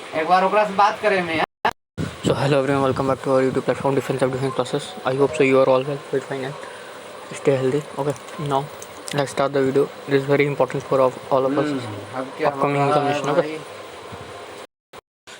एक बार ओकरा से बात करे में। So hello everyone, welcome back to our YouTube platform Defense of Defense Classes. I hope so you are all well, feel fine and stay healthy. Okay, now let's start the video. This is very important for all of us. अब क्या हो Upcoming रहा है examination. Okay. भाई?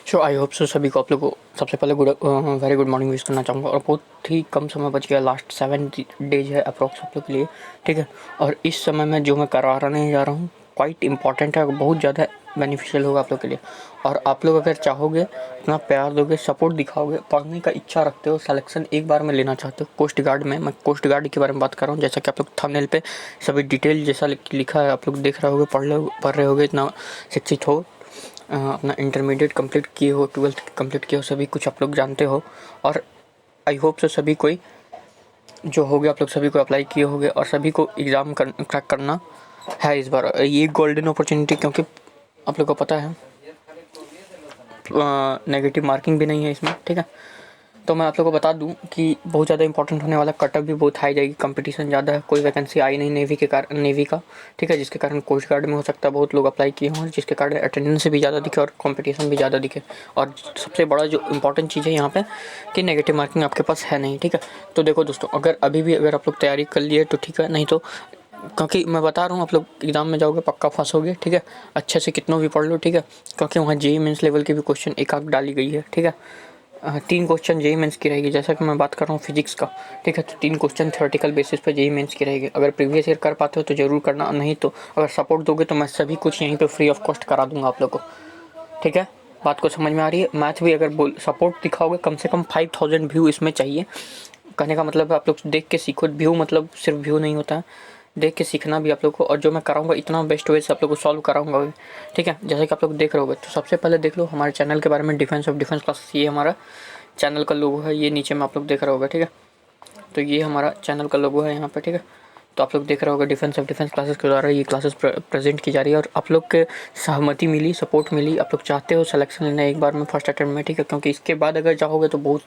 सो आई hope सो सभी को आप लोग को सबसे पहले वेरी गुड मॉर्निंग विश करना चाहूँगा। और बहुत ही कम समय बच गया, लास्ट 7 डेज है अप्रॉक्स आप लोग के लिए, ठीक है। और इस समय में जो मैं कराने जा रहा हूँ क्वाइट इंपॉर्टेंट है, बहुत ज़्यादा बेनिफिशियल होगा आप लोग के लिए। और आप लोग अगर चाहोगे, अपना प्यार दोगे, सपोर्ट दिखाओगे, पढ़ने का इच्छा रखते हो, सिलेक्शन एक बार में लेना चाहते हो कोस्ट गार्ड में, मैं कोस्ट गार्ड के बारे में बात कर रहा हूँ। जैसा कि आप लोग थंबनेल पे सभी डिटेल जैसा लिखा है आप लोग देख रहे होगे, पढ़ रहे होगे, इतना शिक्षित हो, अपना इंटरमीडिएट कंप्लीट किए हो, 12th कंप्लीट किए हो, सभी कुछ आप लोग जानते हो। और आई होप सो सभी कोई जो हो गया, आप लोग सभी को अप्लाई किए होंगे और सभी को एग्ज़ाम क्रैक करना है इस बार। ये गोल्डन अपॉर्चुनिटी, क्योंकि आप लोग को पता है नेगेटिव मार्किंग भी नहीं है इसमें, ठीक है। तो मैं आप लोगों को बता दूं कि बहुत ज़्यादा इंपॉर्टेंट होने वाला, कटअप भी बहुत हाई जाएगी, कंपटीशन ज़्यादा है, कोई वैकेंसी आई नहीं नेवी का, ठीक है, जिसके कारण कोस्ट गार्ड में हो सकता है बहुत लोग अप्लाई किए हों, जिसके कारण अटेंडेंस भी ज़्यादा दिखे और कंपटीशन भी ज़्यादा दिखे। और सबसे बड़ा जो इंपॉर्टेंट चीज़ है यहाँ पे कि नेगेटिव मार्किंग आपके पास है नहीं, ठीक है। तो देखो दोस्तों, अगर अभी भी अगर आप लोग तैयारी कर लिए तो ठीक है, नहीं तो क्योंकि मैं बता रहा हूँ आप लोग एग्ज़ाम में जाओगे पक्का फंसोगे, ठीक है। अच्छे से कितना भी पढ़ लो, ठीक है, क्योंकि वहाँ जेईई मेंस लेवल के भी क्वेश्चन एक आध डाली गई है, ठीक है। 3 क्वेश्चन जेईई मेंस की रहेगी, जैसा कि मैं बात कर रहा हूँ फिजिक्स का, ठीक है। तो 3 क्वेश्चन थ्योरेटिकल बेसिस पे जेईई मेंस की रहेगी। अगर प्रीवियस ईयर कर पाते हो तो ज़रूर करना, नहीं तो अगर सपोर्ट दोगे तो मैं सभी कुछ यहीं पे फ्री ऑफ कॉस्ट करा दूंगा आप लोग को, ठीक है। बात को समझ में आ रही है? मैथ भी अगर सपोर्ट दिखाओगे, कम से कम 5000 व्यू इसमें चाहिए। कहने का मतलब आप लोग देख के सीखो, व्यू मतलब सिर्फ व्यू नहीं होता है, देख के सीखना भी आप लोग को। और जो मैं कराऊंगा इतना बेस्ट वे से आप लोग को सॉल्व कराऊंगा, ठीक है। जैसे कि आप लोग देख रहे होगे, तो सबसे पहले देख लो हमारे चैनल के बारे में, डिफेंस ऑफ डिफेंस क्लासेस, ये हमारा चैनल का लोगो है, ये नीचे में आप लोग देख रहे होगे, ठीक है। तो ये हमारा चैनल का लोगो है यहाँ पे, ठीक है। तो आप लोग देख रहे होगे डिफेंस ऑफ डिफेंस क्लासेस के द्वारा ये क्लासेस प्रेजेंट की जा रही है। और आप लोग के सहमति मिली, सपोर्ट मिली, आप लोग चाहते हो सिलेक्शन लेना एक बार में फर्स्ट अटेम्प्ट में, ठीक है। क्योंकि इसके बाद अगर चाहोगे तो बहुत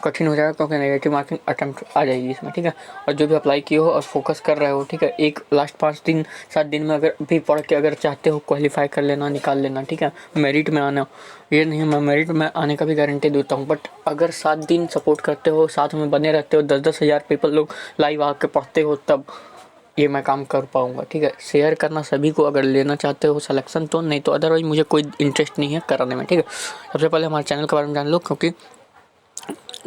कठिन हो जाएगा, क्योंकि नेगेटिव मार्किंग अटेम्प्ट आ जाएगी इसमें, ठीक है। और जो भी अप्लाई किए हो और फोकस कर रहे हो, ठीक है, एक लास्ट 5 दिन 7 दिन में अगर भी पढ़ के अगर चाहते हो क्वालिफाई कर लेना, निकाल लेना, ठीक है, मेरिट में आना। ये नहीं, मैं मेरिट में आने का भी गारंटी देता हूँ, बट अगर 7 दिन सपोर्ट करते हो, साथ में बने रहते हो, 10-10 हज़ार पीपल लोग लाइव आके पढ़ते हो, तब ये मैं काम कर पाऊँगा, ठीक है। शेयर करना सभी को, अगर लेना चाहते हो सिलेक्शन तो, नहीं तो अदरवाइज मुझे कोई इंटरेस्ट नहीं है कराने में, ठीक है। सबसे पहले हमारे चैनल के बारे में जान लो, क्योंकि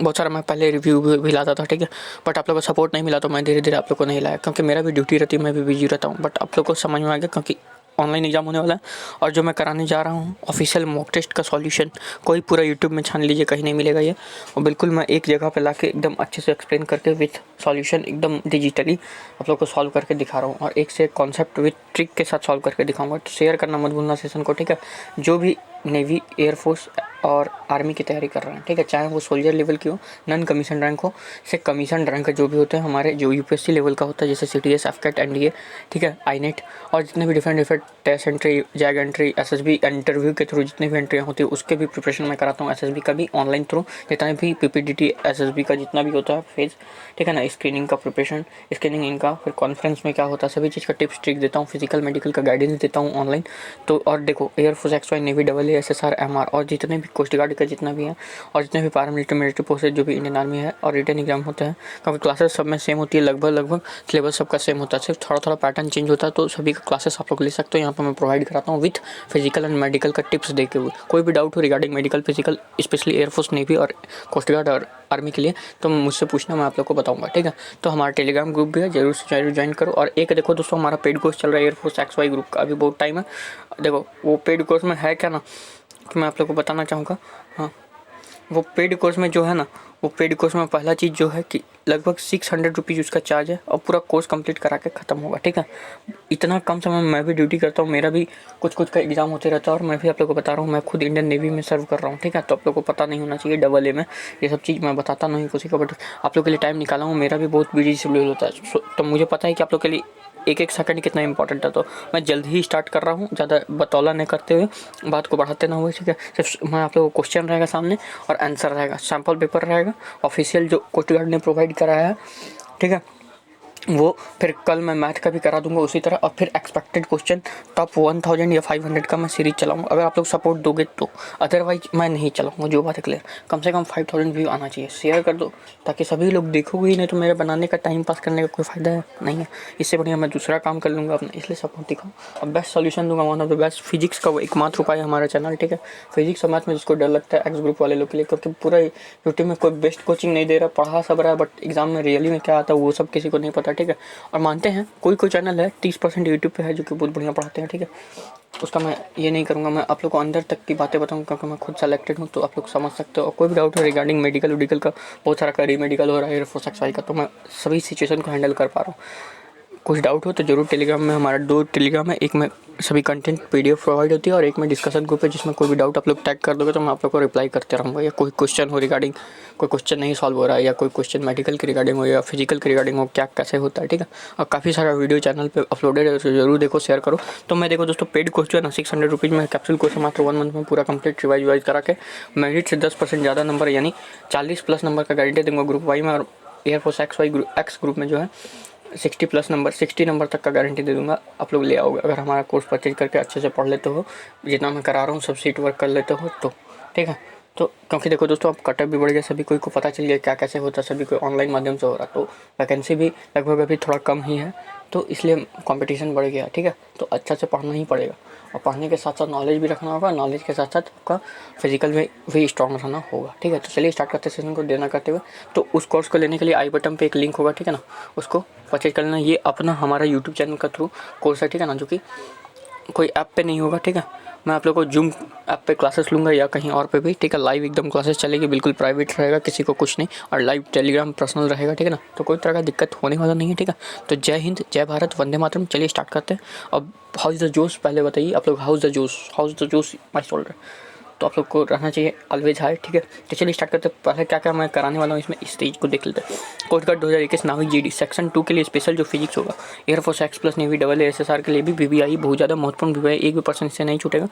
बहुत सारा मैं पहले रिव्यू भी लाता था, ठीक है, बट आप लोगों को सपोर्ट नहीं मिला तो मैं धीरे धीरे आप लोग को नहीं लाया, क्योंकि मेरा भी ड्यूटी रहती है, मैं भी बिजी रहता हूँ। बट आप लोग को समझ में आ गया, क्योंकि ऑनलाइन एग्जाम होने वाला है। और जो मैं कराने जा रहा हूँ ऑफिशियल मॉक टेस्ट का सॉल्यूशन, कोई पूरा यूट्यूब में छान लीजिए, कहीं नहीं मिलेगा ये। और बिल्कुल मैं एक जगह पे लाके एकदम अच्छे से एक्सप्लेन करके विथ सॉल्यूशन एकदम डिजिटली आप लोग को सॉल्व करके दिखा रहा हूँ, और एक से एक कॉन्सेप्ट विथ ट्रिक के साथ सॉल्व करके दिखाऊंगा। तो शेयर करना मत भूलना सेशन को, ठीक है। जो भी नेवी, एयरफोर्स और आर्मी की तैयारी कर रहे हैं, ठीक है, चाहे वो सोल्जर लेवल की हो, नॉन कमीशन रैंक हो, से कमीशन रैंक जो भी होते हैं हमारे, जो यूपीएससी लेवल का होता है, जैसे सीटीएस, एफकेट, एनडीए, ठीक है, आईनेट, और जितने भी different test entry, JAG entry, SSB interview के थ्रू जितनी भी एंट्रियाँ होती है उसके भी प्रिपरेशन मैं कराता हूँ। एसएसबी का भी ऑनलाइन थ्रू, जितना भी पीपीडीटी एसएसबी का जितना भी होता है फेज, ठीक है ना, स्क्रीनिंग का प्रिपरेशन, स्क्रीनिंग इनका, फिर कॉन्फ्रेंस में क्या होता है, सभी चीज़ का टिप्स ट्रिक देता हूँ, फिजिकल मेडिकल का गाइडेंस देता हूँ ऑनलाइन। तो और देखो, air force, XY, navy, double SSR, MR, और जितने भी कोस्ट गार्ड का जितना भी है, और जितने भी पैरामिलिट्री मिलिट्री फोर्सेज जो भी इंडियन आर्मी है, और रिटर्न एग्जाम होते हैं, क्योंकि क्लासेस सब में सेम होती है, लगभग सिलेबस सबका सेम होता है, सिर्फ थोड़ा थोड़ा पैटर्न चेंज होता है। तो सभी का क्लासेस आप लोग ले सकते हो, यहाँ पर मैं प्रोवाइड कराता हूँ विथ फिजिकल एंड मेडिकल का टिप्स देके हुए। कोई भी डाउट हो regarding medical, physical, specially air force, navy और कोस्ट गार्ड और आर्मी के लिए, तो मुझसे पूछना, मैं आप लोग को बताऊंगा, ठीक है। तो हमारा टेलीग्राम ग्रुप भी है, जरूर से जरूर ज्वाइन करो। और एक देखो दोस्तों, हमारा पेड कोर्स चल रहा है एयरफोर्स एक्सवाई ग्रुप का, अभी बहुत टाइम है। देखो वो पेड कोर्स में है क्या ना, कि मैं आप लोग को बताना चाहूँगा। हाँ, वो पेड कोर्स में जो है ना, वो पेड कोर्स में पहला चीज़ जो है कि लगभग 600 रुपीज़ उसका चार्ज है, और पूरा कोर्स कंप्लीट करा के ख़त्म होगा, ठीक है। इतना कम समय में मैं भी ड्यूटी करता हूँ, मेरा भी कुछ कुछ का एग्जाम होते रहता है, और मैं भी आप लोग को बता रहा हूँ, मैं खुद इंडियन नेवी में सर्व कर रहा हूँ, ठीक है। तो आप लोग को पता नहीं होना चाहिए, डबल ए में ये सब चीज़ मैं बताता नहीं किसी को, बट आप लोग के लिए टाइम निकाला हूँ, मेरा भी बहुत बिजी शेड्यूल होता है, तो मुझे पता है कि आप लोग के लिए एक एक सेकंड कितना इंपॉर्टेंट है। तो मैं जल्द ही स्टार्ट कर रहा हूँ, ज़्यादा बतौला नहीं करते हुए, बात को बढ़ाते ना हुए, ठीक है। सिर्फ मैं आप लोगों को क्वेश्चन रहेगा सामने और आंसर रहेगा, सैम्पल पेपर रहेगा, ऑफिशियल जो कोस्ट गार्ड ने प्रोवाइड कराया है, ठीक है। वो फिर कल मैं मैथ का भी करा दूंगा उसी तरह, और फिर एक्सपेक्टेड क्वेश्चन टॉप 1000 या 500 का मैं सीरीज चलाऊंगा अगर आप लोग सपोर्ट दोगे तो, अदरवाइज मैं नहीं चलाऊंगा। जो बात है क्लियर, कम से कम 5000 व्यू आना चाहिए। शेयर कर दो ताकि सभी लोग देखोगे ही, नहीं तो मेरे बनाने का टाइम पास करने का कोई फ़ायदा है नहीं है। इससे बढ़िया मैं दूसरा काम कर लूँगा अपना, इसलिए सपोर्ट दिखाऊँ और बेस्ट सोल्यूशन दूंगा। One of the best physics का वो एकमात्र उपाय है हमारा चैनल, ठीक है। फिजिक्स और मैथ में जिसको डर लगता है एक्स ग्रुप वाले लोग के लिए, क्योंकि पूरा यूट्यूब में कोई बेस्ट कोचिंग नहीं दे रहा, पढ़ा सब रहा है बट एग्जाम में रियली में क्या आता है वो सब किसी को नहीं पता, ठीक है। और मानते हैं कोई चैनल है 30% यूट्यूब पे है जो कि बहुत बढ़िया पढ़ाते हैं, ठीक है। उसका मैं ये नहीं करूँगा, मैं आप लोग को अंदर तक की बातें बताऊँगा क्योंकि मैं खुद सेलेक्टेड हूँ, तो आप लोग समझ सकते हो। और कोई भी डाउट है रिगार्डिंग मेडिकल का, बहुत सारा करी मेडिकल हो रहा है एयरफोर्स एक्सवाई का, तो मैं सभी सिचुएशन को हैंडल कर पा रहा हूँ। कुछ डाउट हो तो जरूर टेलीग्राम में, हमारा 2 टेलीग्राम है, एक में सभी कंटेंट पीडीएफ प्रोवाइड होती है और एक में डिस्कशन ग्रुप है जिसमें कोई भी डाउट आप लोग टैग कर दोगे तो मैं आप लोग को रिप्लाई करते रहूँगा। या कोई क्वेश्चन हो रिगार्डिंग, कोई क्वेश्चन नहीं सॉल्व हो रहा है या कोई क्वेश्चन मेडिकल के रिगार्डिंग हो या फिजिकल के रिगार्डिंग हो, क्या कैसे होता है, ठीक है। और काफ़ी सारा वीडियो चैनल पे अपलोडेड है तो जरूर देखो, शेयर करो। तो मैं देखो दोस्तों, पेड कोर्स जो है ना 600 रुपीज़ में कैप्सूल कोर्स है, मात्र 1 मंथ में पूरा कंप्लीट रिवाइज करा के मेरिट से 10% ज़्यादा नंबर यानी 40+ नंबर का गारंटी दूंगा ग्रुप वाई में, और एयरफोर्स एक्स ग्रुप में जो है 60 नंबर तक का गारंटी दे दूंगा। आप लोग ले आओगे अगर हमारा कोर्स परचेज करके अच्छे से पढ़ लेते हो, जितना मैं करा रहा हूँ सब सीट वर्क कर लेते हो तो, ठीक है। तो क्योंकि देखो दोस्तों, अब कटअप भी बढ़ गया, सभी कोई को पता चल गया क्या कैसे होता है, सभी कोई ऑनलाइन माध्यम से हो रहा, तो वैकेंसी भी लगभग अभी थोड़ा कम ही है, तो इसलिए कंपटीशन बढ़ गया, ठीक है। तो अच्छा से पढ़ना ही पड़ेगा और पढ़ने के साथ साथ नॉलेज भी रखना होगा, नॉलेज के साथ साथ आपका फिजिकल में भी स्ट्रॉन्ग रहना होगा, ठीक है। तो चलिए स्टार्ट करते सेशन को देना करते हुए। तो उस कोर्स को लेने के लिए आई बटन पे एक लिंक होगा, ठीक है ना, उसको परचेज कर लेना। ये अपना हमारा यूट्यूब चैनल का थ्रू कोर्स है, ठीक है ना, जो कि कोई ऐप पे नहीं होगा, ठीक है। मैं आप लोग को जूम ऐप पे क्लासेस लूँगा या कहीं और पे भी, ठीक है। लाइव एकदम क्लासेस चलेगी, बिल्कुल प्राइवेट रहेगा, किसी को कुछ नहीं, और लाइव टेलीग्राम पर्सनल रहेगा, ठीक है ना। तो कोई तरह का दिक्कत होने वाला नहीं है, ठीक है। तो जय हिंद, जय भारत, वंदे मातरम। चलिए स्टार्ट करते हैं। अब हाउस द जोश पहले बताइए आप लोग, हाउस द जोश माई शोल्डर, तो आप लोग को रहना चाहिए ऑलवेज हाई, ठीक है। तो चलिए स्टार्ट करते हैं। पहले क्या क्या मैं कराने वाला हूँ इसमें, इस स्टेज को देख लेते हैं। कोस्ट गार्ड 2021 नाविक जीडी सेक्शन 2 के लिए स्पेशल जो फिजिक्स होगा, air force x plus navy SSR के लिए भी बीबीआई बहुत ज़्यादा महत्वपूर्ण बीबीआई, एक भी % इससे नहीं छूटेगा।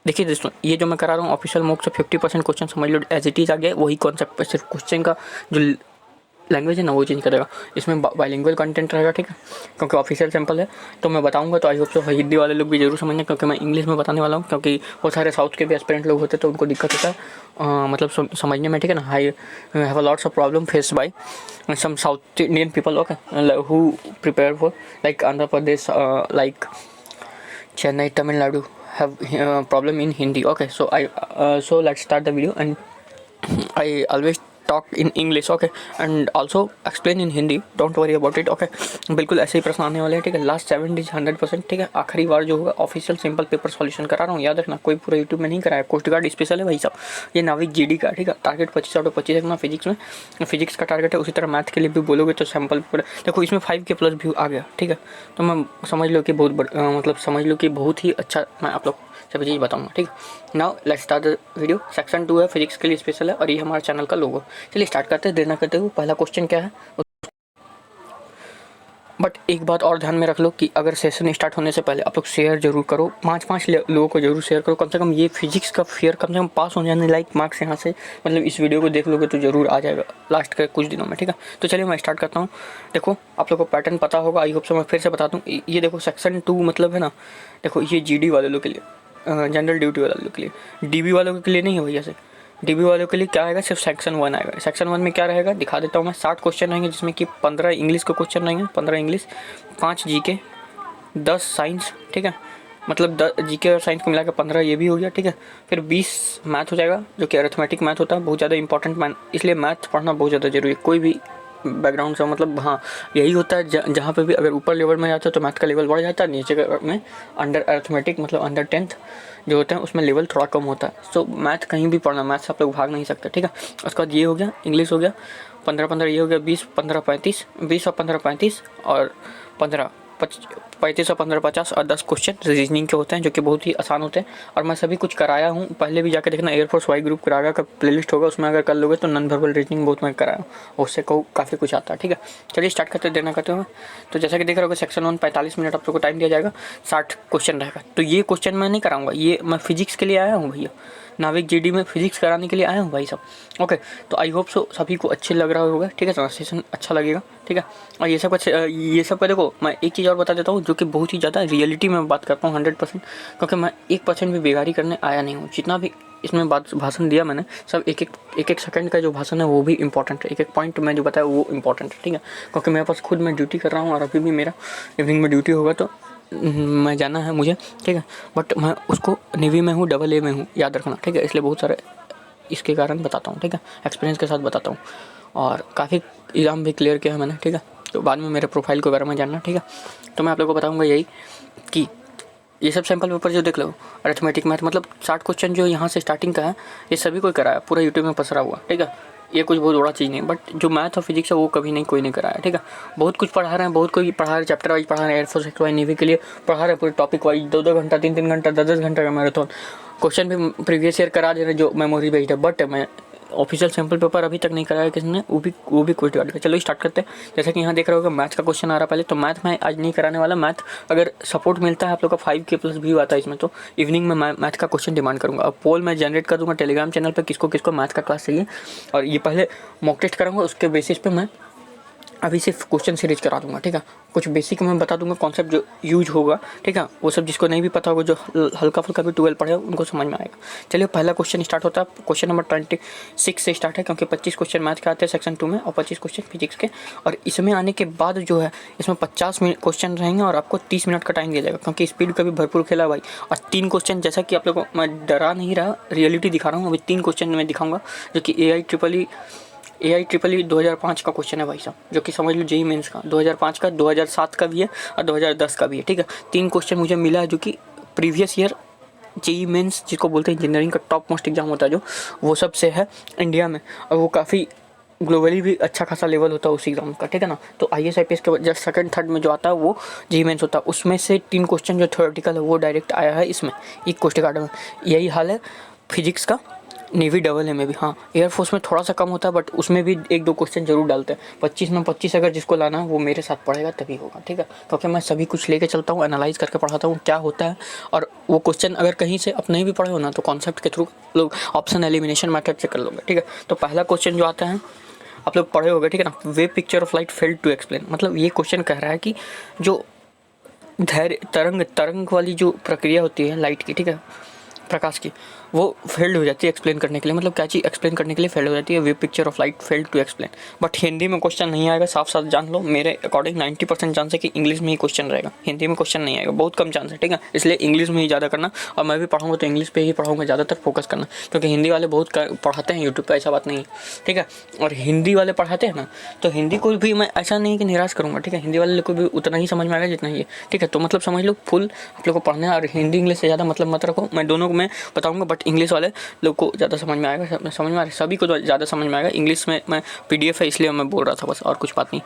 देखिए दोस्तों, ये जो मैं करा रहा हूँ ऑफिशियल मॉक से 50% क्वेश्चन समझ लो एज इट इज़ आ गया, वही कॉन्सेप्ट पे सिर्फ क्वेश्चन का जो लैंग्वेज है ना वो चेंज करेगा। इसमें बाइलिंगुअल कंटेंट रहेगा, ठीक है, क्योंकि ऑफिशियल सैंपल है तो मैं बताऊंगा। तो आई होप सो हिंदी वाले लोग भी जरूर समझना, क्योंकि मैं इंग्लिश में बताने वाला हूँ, क्योंकि बहुत सारे साउथ के भी एस्पिरेंट लोग होते हैं तो उनको दिक्कत होता है मतलब समझने में, ठीक है ना। I have a lots of problem faced by some South Indian people, okay, who prepare for like Andhra Pradesh, like Chennai, Tamil Nadu have problem in Hindi. Okay, so let's start the video, and I always talk in English, okay, and also explain in Hindi, don't worry about it, okay। बिल्कुल ऐसे ही प्रश्न आने वाले हैं, ठीक है। Last 7 days 100%, ठीक है। आखिरी बार जो होगा ऑफिशियल सिंपल पेपर सॉल्यूशन करा रहा हूँ, याद रखना, कोई पूरा यूट्यूब में नहीं कराया, कोस्ट गार्ड स्पेशल है भाई साहब। ये नाविक जीडी का, ठीक है। टारगेट 25 आउट ऑफ 25 रखना फिजिक्स में, फिजिक्स का टारगेट है। उसी तरह मैथ के लिए भी बोलोगे तो सैम्पल पेपर देखो, इसमें 5K+ व्यू आ गया, ठीक है। तो मैं समझ लो कि मतलब समझ लो कि बहुत ही अच्छा मैं आप लोग सभी चीज़ बताऊंगा, ठीक है। Now let's start the video. Section 2 है, फिजिक्स के लिए स्पेशल है, और ये हमारे चैनल का लोगो। चलिए स्टार्ट करते हैं, देर ना करते हुए। पहला क्वेश्चन क्या है, बट एक बात और ध्यान में रख लो कि अगर सेशन स्टार्ट होने से पहले आप लोग शेयर जरूर करो, 5 लोगों को जरूर शेयर करो, कम से कम ये फिजिक्स का फेयर कम से कम पास हो जाने लाइक मार्क्स यहाँ से, मतलब इस वीडियो को देख लोगे तो जरूर आ जाएगा लास्ट के कुछ दिनों में, ठीक है। तो चलिए मैं स्टार्ट करता हूँ। देखो आप लोग को पैटर्न पता होगा, आई होप से मैं फिर से बता दूँ। ये देखो सेक्शन 2 मतलब है ना, देखो ये GD वाले लोग के लिए, जनरल ड्यूटी वाले लोग के लिए, DB वालों के लिए नहीं है भैया से। DB वालों के लिए क्या आएगा, सिर्फ सेक्शन 1 आएगा। सेक्शन 1 में क्या रहेगा दिखा देता हूँ मैं। 60 क्वेश्चन रहेंगे, जिसमें कि 15 इंग्लिश के क्वेश्चन रहेंगे, 15 इंग्लिश, 5 GK, 10 साइंस, ठीक है। मतलब GK और साइंस को मिला के 15 ये भी हो गया, ठीक है। फिर 20 मैथ हो जाएगा, जो कि अरिथमेटिक मैथ होता है, बहुत ज़्यादा इंपॉर्टेंट मैथ, इसलिए मैथ पढ़ना बहुत ज़्यादा जरूरी है। कोई भी बैकग्राउंड से, मतलब हाँ यही होता है, जहाँ पे भी अगर ऊपर लेवल में जाता है तो मैथ का लेवल बढ़ जाता है, नीचे में अंडर अरिथमेटिक मतलब अंडर 10th जो होते हैं उसमें लेवल थोड़ा कम होता है। सो मैथ कहीं भी पढ़ना, मैथ से आप लोग भाग नहीं सकते, ठीक है। उसके बाद ये हो गया, इंग्लिश हो गया, 15 ये हो गया, 20 15 35, 20 और 15 35, और 35 और 15 50, और 10 क्वेश्चन रीजनिंग के होते हैं जो कि बहुत ही आसान होते हैं। और मैं सभी कुछ कराया हूँ, पहले भी जाकर देखना, एयरफोर्स वाई ग्रुप करागा का प्लेलिस्ट होगा, उसमें अगर कर लोगे तो नॉन वर्बल रीजनिंग बहुत मैं कराया हूँ, उससे काफ़ी कुछ आता है, ठीक है। चलिए स्टार्ट करते देना करते हुए। तो जैसा कि देख रहे हो सेक्शन 1 45 मिनट आप लोग को टाइम दिया जाएगा, 60 क्वेश्चन रहेगा। तो ये क्वेश्चन मैं नहीं कराऊंगा, ये मैं फिजिक्स के लिए आया हूँ भैया, नाविक जीडी में फिजिक्स कराने के लिए आया हूँ भाई साहब। ओके, तो आई होप सो सभी को अच्छे लग रहा होगा, ठीक है, ट्रांसलेशन अच्छा लगेगा, ठीक है। और ये सब का देखो, मैं एक चीज़ और बता देता हूँ जो कि बहुत ही ज़्यादा रियलिटी में बात करता हूँ 100%, क्योंकि मैं 1% भी बेगारी करने आया नहीं हूँ। जितना भी इसमें भाषण दिया मैंने, सब एक सेकंड का जो भाषण है वो भी इंपॉर्टेंट है, एक पॉइंट मैं जो बताया वो इंपॉर्टेंट है, ठीक है। क्योंकि मेरे पास खुद मैं ड्यूटी कर रहा हूँ और अभी भी मेरा इवनिंग में ड्यूटी होगा, तो मैं जाना है मुझे, ठीक है। बट मैं उसको नेवी में हूँ, AA में हूँ, याद रखना, ठीक है। इसलिए बहुत सारे इसके कारण बताता हूँ, ठीक है, एक्सपीरियंस के साथ बताता हूँ। और काफ़ी एग्ज़ाम भी क्लियर किया है मैंने, ठीक है। तो बाद में मेरे प्रोफाइल के बारे में जानना, ठीक है। तो मैं आप लोगों को बताऊँगा यही कि ये सब सैम्पल पेपर जो देख लो, अरिथमेटिक मैथ, मतलब 60 क्वेश्चन जो यहाँ से स्टार्टिंग का है, ये सभी कोई कराया, पूरा यूट्यूब में पसरा हुआ, ठीक है। ये कुछ बहुत बड़ा चीज़ नहीं, बट जो मैथ और फिजिक्स है वो कभी नहीं, कोई नहीं कराया, ठीक है। बहुत कुछ पढ़ा रहे हैं, बहुत कोई पढ़ा रहे हैं, चैप्टर वाइज पढ़ा रहे हैं, एयरफोर्स सेक्टर वाइज, नेवी के लिए पढ़ा रहे हैं, पूरे टॉपिक वाइज 2-2 घंटा, 3-3 घंटा, 10-10 घंटा का मैराथन। क्वेश्चन भी प्रीवियस ईयर करा दे रहे जो मेमोरी बेस्ड है, बट मैं ऑफिशियल सैम्पल पेपर अभी तक नहीं कराया किसी ने, वो भी कोई डिवाइड। चलो स्टार्ट करते हैं। जैसे कि यहाँ देख रहे हो कि मैथ का क्वेश्चन आ रहा है पहले, तो मैथ में आज नहीं कराने वाला। मैथ अगर सपोर्ट मिलता है आप लोग का 5K+ व्यू आता है इसमें, तो इवनिंग में मैं मैथ का क्वेश्चन डिमांड करूँगा। अब पोल मैं जनरेट कर दूँगा टेलीग्राम चैनल पर, किसको किसको मैथ का क्लास चाहिए, और ये पहले मॉक टेस्ट करूँगा, उसके बेसिस पे मैं अभी सिर्फ क्वेश्चन सीरीज करा दूंगा, ठीक है। कुछ बेसिक मैं बता दूंगा, कॉन्सेप्ट जो यूज होगा, ठीक है। वो सब जिसको नहीं भी पता होगा, जो हल्का फुल्का भी 12 पढ़े उनको समझ में आएगा। चलिए पहला क्वेश्चन स्टार्ट होता है। क्वेश्चन नंबर 26 से स्टार्ट है, क्योंकि 25 क्वेश्चन मैथ के आते हैं सेक्शन 2 में और 25 क्वेश्चन फिजिक्स के। और इसमें आने के बाद जो है इसमें 50 मिनट क्वेश्चन रहेंगे और आपको 30 मिनट का टाइम दिया जाएगा, क्योंकि स्पीड का भी भरपूर खेला भाई। और 3 क्वेश्चन, जैसा कि आप लोगों को मैं डरा नहीं रहा, रियलिटी दिखा रहा हूँ। अभी 3 क्वेश्चन मैं दिखाऊंगा जो कि AIEEE 2005 का क्वेश्चन है भाई साहब, जो कि समझ लो JEE मेंस का 2005 का, 2007 का भी है और 2010 का भी है, ठीक है। 3 क्वेश्चन मुझे मिला है जो कि प्रीवियस ईयर JEE मेंस, जिसको बोलते हैं इंजीनियरिंग का टॉप मोस्ट एग्जाम होता है जो, वो सब से है इंडिया में, और वो काफ़ी ग्लोबली भी अच्छा खासा लेवल होता है उस एग्जाम का, ठीक है ना। तो IAS IPS के जस्ट सेकंड थर्ड में जो आता है वो JEE मेंस होता है। उसमें से 3 क्वेश्चन जो थ्योरेटिकल है वो डायरेक्ट आया है इसमें, एक क्वेश्चन कार्ड में। यही हाल है फिजिक्स का नेवी AA में भी। हाँ, एयरफोर्स में थोड़ा सा कम होता है, बट उसमें भी 1-2 क्वेश्चन जरूर डालते हैं। 25 में 25 अगर जिसको लाना है वो मेरे साथ पढ़ेगा तभी होगा, ठीक है। क्योंकि मैं सभी कुछ लेके चलता हूँ, एनालाइज करके पढ़ाता हूँ क्या होता है। और वो क्वेश्चन अगर कहीं से आप नहीं भी पढ़े हो ना, तो कॉन्सेप्ट के थ्रू लोग ऑप्शन एलिमिनेशन मेथड से कर लोगे, ठीक है। तो पहला क्वेश्चन जो आता है आप लोग पढ़े होगे, ठीक है ना। Wave picture of light failed to explain, मतलब ये क्वेश्चन कह रहा है कि जो तरंग वाली जो प्रक्रिया होती है लाइट की, ठीक है, प्रकाश की, वो फेल्ड हो जाती है एक्सप्लेन करने के लिए। मतलब क्या चीज़ एक्सप्लेन करने के लिए फेल्ड हो जाती है, wave picture of light failed to explain. But Hindi में क्वेश्चन नहीं आएगा, साफ साफ जान लो। मेरे अकॉर्डिंग 90% चांस है कि इंग्लिश में ही क्वेश्चन रहेगा, हिंदी में क्वेश्चन नहीं आएगा, बहुत कम चांस है, ठीक है। इसलिए इंग्लिश में ही ज़्यादा करना, और मैं भी पढ़ाऊँगा तो इंग्लिश पे ही पढ़ाऊँगा, ज़्यादातर फोकस करना, क्योंकि हिंदी वाले बहुत पढ़ाते हैं यूट्यूब पर, ऐसा बात नहीं है, ठीक है। और हिंदी वाले पढ़ाते हैं ना, तो हिंदी को भी मैं ऐसा नहीं कि निराश करूँगा, ठीक है। हिंदी वाले को भी उतना ही समझ में आएगा जितना ही है, ठीक है। तो मतलब समझ लो फुल आप लोग को पढ़ना है, और हिंदी इंग्लिश से ज़्यादा मतलब मत रखो। मैं दोनों को मैं बताऊँगा, बट इंग्लिश वाले लोग को ज़्यादा समझ में आएगा, समझ में आ रहा है, सभी को ज़्यादा समझ में आएगा। इंग्लिश में मैं PDF है इसलिए मैं बोल रहा था बस, और कुछ बात नहीं,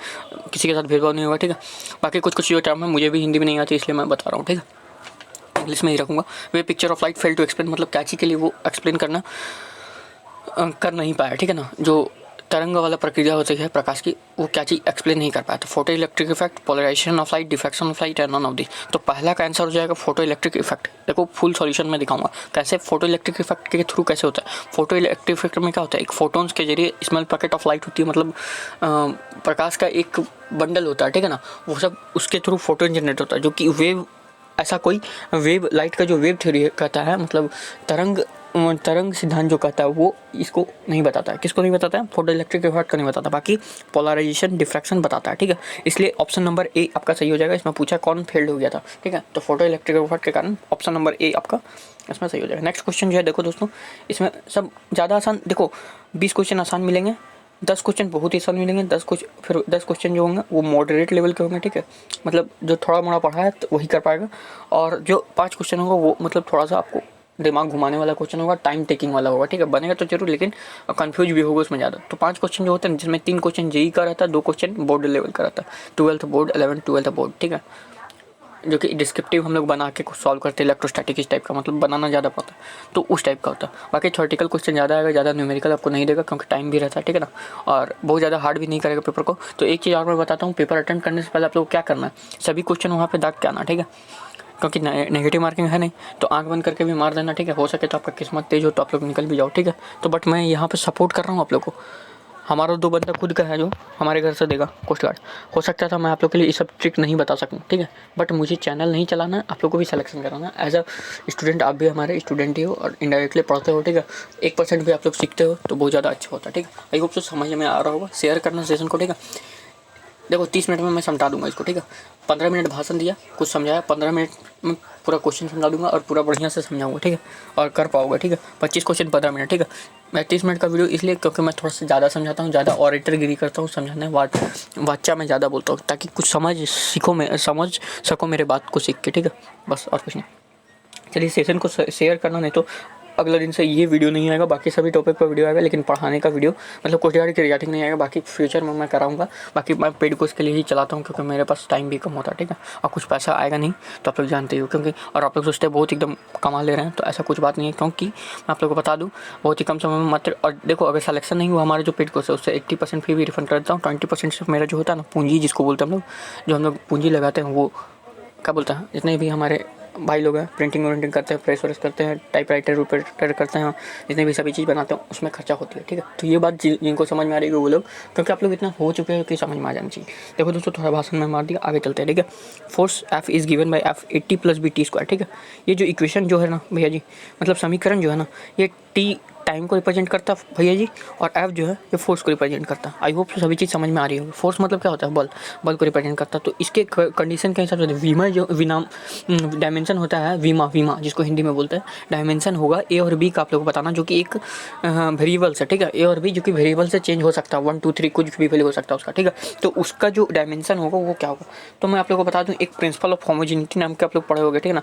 किसी के साथ भेदभाव नहीं होगा, ठीक है। बाकी कुछ जो टर्म है मुझे भी हिंदी में नहीं आती, इसलिए मैं बता रहा हूँ, ठीक है। इंग्लिश में ही रखूँगा। Way picture of light fail to explain, मतलब क्या चीज़ के लिए वो एक्सप्लेन करना कर नहीं पाया, ठीक है ना। जो तरंग वाला प्रक्रिया होती है प्रकाश की, वो क्या चीज़ एक्सप्लेन नहीं कर पाया। तो photo electric effect, polarization of light, diffraction of light, and none of this. तो पहला का आंसर हो जाएगा फोटो इलेक्ट्रिक इफेक्ट। देखो फुल सॉल्यूशन में दिखाऊंगा कैसे फोटो इलेक्ट्रिक इफेक्ट के थ्रू कैसे होता है। फोटो इलेक्ट्रिक इफेक्ट में क्या होता है, एक फोटोन्स के जरिए स्मॉल पैकेट ऑफ लाइट होती है, मतलब प्रकाश का एक बंडल होता है, ठीक है ना। वो सब उसके थ्रू फोटोन जनरेट होता है, जो कि वेव, ऐसा कोई वेव, लाइट का जो वेव थ्योरी कहता है, मतलब तरंग सिद्धांत जो कहता है, वो इसको नहीं बताता है। किसको नहीं बताता है? फोटो इलेक्ट्रिक इफेक्ट को नहीं बताता, बाकी पोलराइजेशन, डिफ्रैक्शन बताता है, ठीक है। इसलिए ऑप्शन नंबर A आपका सही हो जाएगा। इसमें पूछा कौन फेल्ड हो गया था, ठीक है, तो फोटो इलेक्ट्रिक इफेक्ट के कारण ऑप्शन नंबर A आपका इसमें सही हो जाएगा। नेक्स्ट क्वेश्चन जो है, देखो दोस्तों, इसमें सब ज़्यादा आसान, देखो 20 क्वेश्चन आसान मिलेंगे, 10 क्वेश्चन बहुत ही आसान मिलेंगे, 10 क्वेश्चन जो होंगे वो मॉडरेट लेवल के होंगे, ठीक है। मतलब जो थोड़ा मोड़ा पढ़ा है तो वही कर पाएगा, और जो 5 क्वेश्चन होगा वो मतलब थोड़ा सा आपको दिमाग घुमाने वाला क्वेश्चन होगा, टाइम टेकिंग वाला होगा, ठीक है। बनेगा तो जरूर, लेकिन कंफ्यूज भी होगा उसमें ज़्यादा। तो 5 क्वेश्चन जो होते हैं, जिसमें 3 क्वेश्चन JEE का रहता है, 2 क्वेश्चन बोर्ड लेवल का रहता है, 12th board, 11th 12th board, ठीक है, जो कि डिस्क्रिप्टिव हम लोग बना के कुछ सॉल्व करते हैं, इलेक्ट्रोस्टैटिक इस टाइप का, मतलब बनाना ज़्यादा पड़ता है, तो उस टाइप का होता है। बाकी थ्योरेटिकल क्वेश्चन ज़्यादा आएगा, ज़्यादा न्यूमेरिकल आपको नहीं देगा, क्योंकि टाइम भी रहता है, ठीक है ना, और बहुत ज़्यादा हार्ड भी नहीं करेगा पेपर को। तो एक चीज़ और मैं बताता हूँ, पेपर अटेम्प्ट करने से पहले आप लोग क्या करना है, सभी क्वेश्चन वहाँ पर दाग के आना, ठीक है। क्योंकि नेगेटिव मार्किंग है नहीं, तो आंख बंद करके भी मार देना, ठीक है। हो सके तो आपका किस्मत तेज हो तो आप लोग निकल भी जाओ, ठीक है। तो बट मैं यहाँ पे सपोर्ट कर रहा हूँ आप लोग को। हमारा 2 बंदा खुद का है जो हमारे घर से देगा कोस्ट गार्ड। हो सकता था मैं आप लोग के लिए ये सब ट्रिक नहीं बता सकूँ, ठीक है, बट मुझे चैनल नहीं चलाना, आप लोग को भी सिलेक्शन कराना। एज अ स्टूडेंट आप भी हमारे स्टूडेंट ही हो और इनडायरेक्टली पढ़ते हो, ठीक है। 1% भी आप लोग सीखते हो तो बहुत ज़्यादा अच्छा होता है, ठीक है। आई होप सो समझ में आ रहा होगा। शेयर करना सेशन को, ठीक है। देखो 30 मिनट में मैं समझा दूंगा इसको, ठीक है। 15 मिनट भाषण दिया, कुछ समझाया, 15 मिनट में पूरा क्वेश्चन समझा दूंगा और पूरा बढ़िया से समझाऊंगा, ठीक है, और कर पाओगे, ठीक है। 25 क्वेश्चन 15 मिनट, ठीक है। मैं 30 मिनट का वीडियो इसलिए क्योंकि मैं थोड़ा सा ज़्यादा समझाता हूँ, ज़्यादा ऑरेटर गिरी करता हूँ, समझाने वाचा में ज़्यादा बोलता हूँ ताकि कुछ समझ सको मेरे बात को सीख के, ठीक है, बस और कुछ नहीं। चलिए सेशन को शेयर करना, नहीं तो अगले दिन से ये वीडियो नहीं आएगा, बाकी सभी टॉपिक पर वीडियो आएगा, लेकिन पढ़ाने का वीडियो मतलब कोस्ट गार्ड की रिगार्डिंग नहीं आएगा। बाकी फ्यूचर में मैं कराऊंगा, बाकी मैं पेड कोर्स के लिए ही चलाता हूँ क्योंकि मेरे पास टाइम भी कम होता है, ठीक है, और कुछ पैसा आएगा नहीं तो आप लोग जानते हो, क्योंकि और आप लोग सोचते हैं बहुत एकदम कमा ले रहे हैं, तो ऐसा कुछ बात नहीं है, क्योंकि मैं आप लोग को बता दूँ बहुत ही कम समय में मात्र। और देखो अगर सिलेक्शन नहीं हुआ हमारे जो पेड कोर्स है उससे 80% फी भी रिफंड कर देता हूँ। 20% सिर्फ मेरा जो होता है ना पूंजी, जिसको बोलते हैं हम लोग, जो हम लोग पूंजी लगाते हैं, वो क्या बोलते हैं, जितने भी हमारे भाई लोग हैं प्रिंटिंग करते हैं, प्रेस व्रेस करते हैं, टाइपराइटर रूपर करते हैं, जितने भी सभी चीज़ बनाते हैं उसमें खर्चा होती है, ठीक है। तो ये बात जिनको समझ में आ रही है वो लोग, क्योंकि आप लोग इतना हो चुके हैं कि समझ में आ जाना चाहिए। देखो दोस्तों थोड़ा भाषण में मार दिया, आगे चलते हैं, ठीक है। Force F is given by F 80 + BT², ठीक है। ये जो इक्वेशन जो है ना भैया जी, मतलब समीकरण जो है ना, ये टी टाइम को रिप्रेजेंट करता है भैया जी, और एफ जो है ये फोर्स को रिप्रेजेंट करता है। आई होप सभी चीज़ समझ में आ रही होगी। फोर्स मतलब क्या होता है, बल को रिप्रेजेंट करता है। तो इसके कंडीशन के हिसाब से वीमा जो डायमेंशन होता है, वीमा जिसको हिंदी में बोलते हैं, डायमेंशन होगा ए और बी का आप लोग को बताना, जो कि एक वेरिएबल्स है, ठीक है। ए और बी जो कि वेरिएबल से चेंज हो सकता है, 1 2 3 कुछ भी वैल्यू हो सकता है उसका, ठीक है। तो उसका जो डायमेंशन होगा वो क्या होगा, तो मैं आप लोग को बता दूँ, एक प्रिंसिपल ऑफ होमोजेनिटी नाम के आप लोग पढ़े होंगे, ठीक है ना।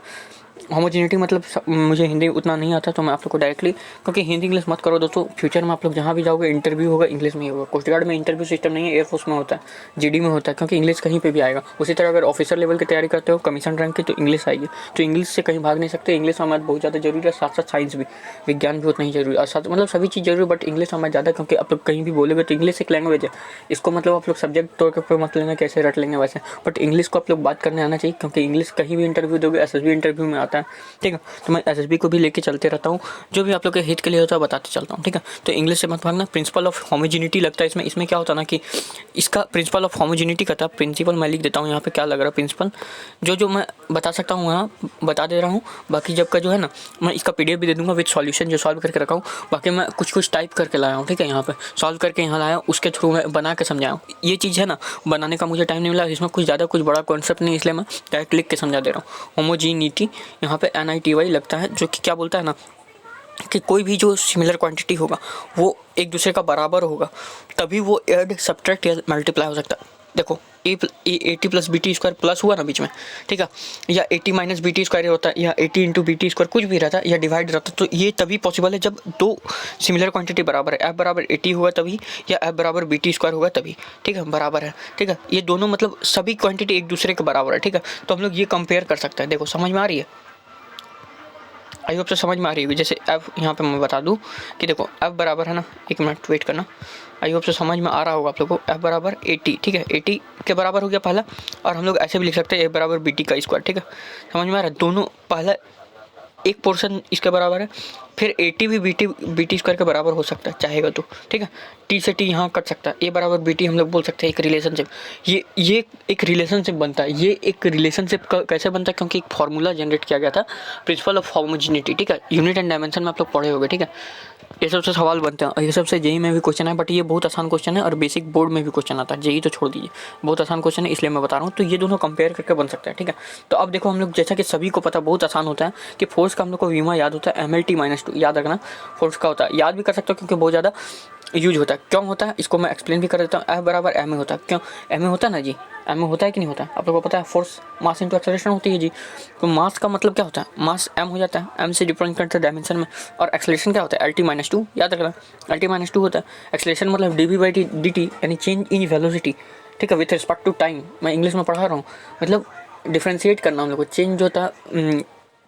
होमोजेनिटी मतलब मुझे हिंदी उतना नहीं आता, तो मैं आप लोग को डायरेक्टली, क्योंकि हिंदी इंग्लिश मत करो दोस्तों, फ्यूचर में आप लोग जहाँ भी जाओगे इंटरव्यू होगा इंग्लिश में ही होगा। कोस्ट गार्ड में इंटरव्यू सिस्टम नहीं है, एयरफोर्स में होता है, जीडी में होता है, क्योंकि इंग्लिश कहीं पे भी आएगा। उसी तरह अगर ऑफिसर लेवल की तैयारी करते हो, कमीशन रैंक की, तो इंग्लिश आएगी, तो इंग्लिश से कहीं भाग नहीं सकते। इंग्लिश हमारे बहुत ज़्यादा जरूरी है, साथ साथ साइंस भी, विज्ञान भी उतना ही जरूरी है, साथ मतलब सभी चीज़ जरूरी, बट इंग्लिश हमारे ज़्यादा, क्योंकि आप लोग कहीं भी बोलोगे तो इंग्लिश एक लैंग्वेज है। इसको मतलब आप लोग सब्जेक्ट तौर पर मत लेना कैसे रट लेंगे वैसे, बट इंग्लिश को आप लोग बात करने आना चाहिए, क्योंकि इंग्लिश कहीं भी इंटरव्यू दोगे, एसएसबी इंटरव्यू में आता है, ठीक है। तो मैं एसएसबी को भी लेके चलते रहता हूँ, जो भी आप लोग के हित के लिए होता है बताते चलता हूँ, ठीक है। तो इंग्लिश से मत भागना। प्रिंसिपल ऑफ होमोजेनिटी लगता है इसमें क्या होता है ना कि इसका प्रिंसिपल ऑफ होमोजेनिटी का था, प्रिंसिपल मैं लिख देता हूँ यहाँ पे, क्या लग रहा है प्रिंसिपल, जो मैं बता सकता हूँ यहाँ बता दे रहा हूँ। बाकी जब का जो है ना मैं इसका PDF भी दे दूँगा विद सॉल्यूशन, जो सॉल्व करके रखा हूँ। बाकी मैं कुछ टाइप करके लाया हूँ, ठीक है, यहाँ पे सॉल्व करके यहाँ लाया हूँ, उसके थ्रू मैं बना के समझाया हूँ। ये चीज़ है ना, बनाने का मुझे टाइम नहीं मिला, इसमें कुछ ज़्यादा कुछ बड़ा कॉन्सेप्ट नहीं, इसलिए मैं डायरेक्ट लिख के समझा दे रहा हूँ। होमोजेनिटी यहाँ पे NITY लगता है, जो कि क्या बोलता है ना कि कोई भी जो सिमिलर क्वांटिटी होगा वो एक दूसरे का बराबर होगा, तभी वो ऐड सब्ट्रैक्ट या मल्टीप्लाई हो सकता है। देखो A80 + BT² प्लस हुआ ना बीच में, ठीक है, या 80 - BT² होता है, या 80 × BT², कुछ भी रहता है, या डिवाइड रहता है, तो ये तभी पॉसिबल है जब दो सिमिलर क्वांटिटी बराबर है। F = 80 होगा तभी, या F = BT² होगा तभी, ठीक है, बराबर है, ठीक है। ये दोनों मतलब सभी क्वांटिटी एक दूसरे के बराबर है, ठीक है। तो हम लोग ये कंपेयर कर सकते हैं। देखो समझ में आ रही है, आई होप से समझ में आ रही होगी। जैसे F यहाँ पे मैं बता दूँ कि देखो F बराबर है ना, 1 मिनट वेट करना, आई होप से समझ में आ रहा होगा आप लोगों को। F = 80, ठीक है, 80 के बराबर हो गया पहला, और हम लोग ऐसे भी लिख सकते हैं A = BT², ठीक है। समझ में आ रहा है, दोनों पहला एक पोर्शन इसके बराबर है, फिर 80 भी BT² के बराबर हो सकता है चाहेगा तो, ठीक है। T से T यहाँ कट सकता है, A = BT हम लोग बोल सकते हैं, एक रिलेशनशिप, ये एक रिलेशनशिप बनता है। ये एक रिलेशनशिप कैसे बनता है, क्योंकि एक फार्मूला जनरेट किया गया था, प्रिंसिपल ऑफ होमोजेनिटी, ठीक है। यूनिट एंड डायमेंशन में आप लोग पढ़े होंगे, ठीक है। ये सबसे सवाल बनते हैं, ये सबसे जेई में भी क्वेश्चन है, बट ये बहुत आसान क्वेश्चन है, और बेसिक बोर्ड में भी क्वेश्चन आता है, जेई तो छोड़ दीजिए, बहुत आसान क्वेश्चन है, इसलिए मैं बता रहा हूँ। तो ये दोनों कंपेयर करके बन सकता है, ठीक है। तो अब देखो हम लोग, जैसा कि सभी को पता बहुत आसान होता है कि फोर्स का हम लोग को वीमा याद होता है, MLT - 2 याद रखना, फोर्स का होता है, याद भी कर सकते हो क्योंकि बहुत ज़्यादा यूज होता है। क्यों होता है इसको मैं एक्सप्लेन भी कर देता हूँ। F = ma होता है, क्यों ma होता है ना जी, ma होता है कि नहीं होता है, आप लोगों को पता है। फोर्स मास इंटू एक्सेलरेशन होती है जी, तो मास का मतलब क्या होता है, मास m हो जाता है, m से डिफरेंट करते हैं डायमेंशन में, और एक्सेलरेशन क्या होता है, LT - 2 याद रखना, LT - 2 होता है। एक्सेलरेशन मतलब dv/dt यानी चेंज इन वेलोसिटी, ठीक है, विथ रिस्पेक्ट टू टाइम। मैं इंग्लिश में पढ़ा रहा हूँ, मतलब डिफ्रेंशिएट करना हम लोग को, चेंज होता है,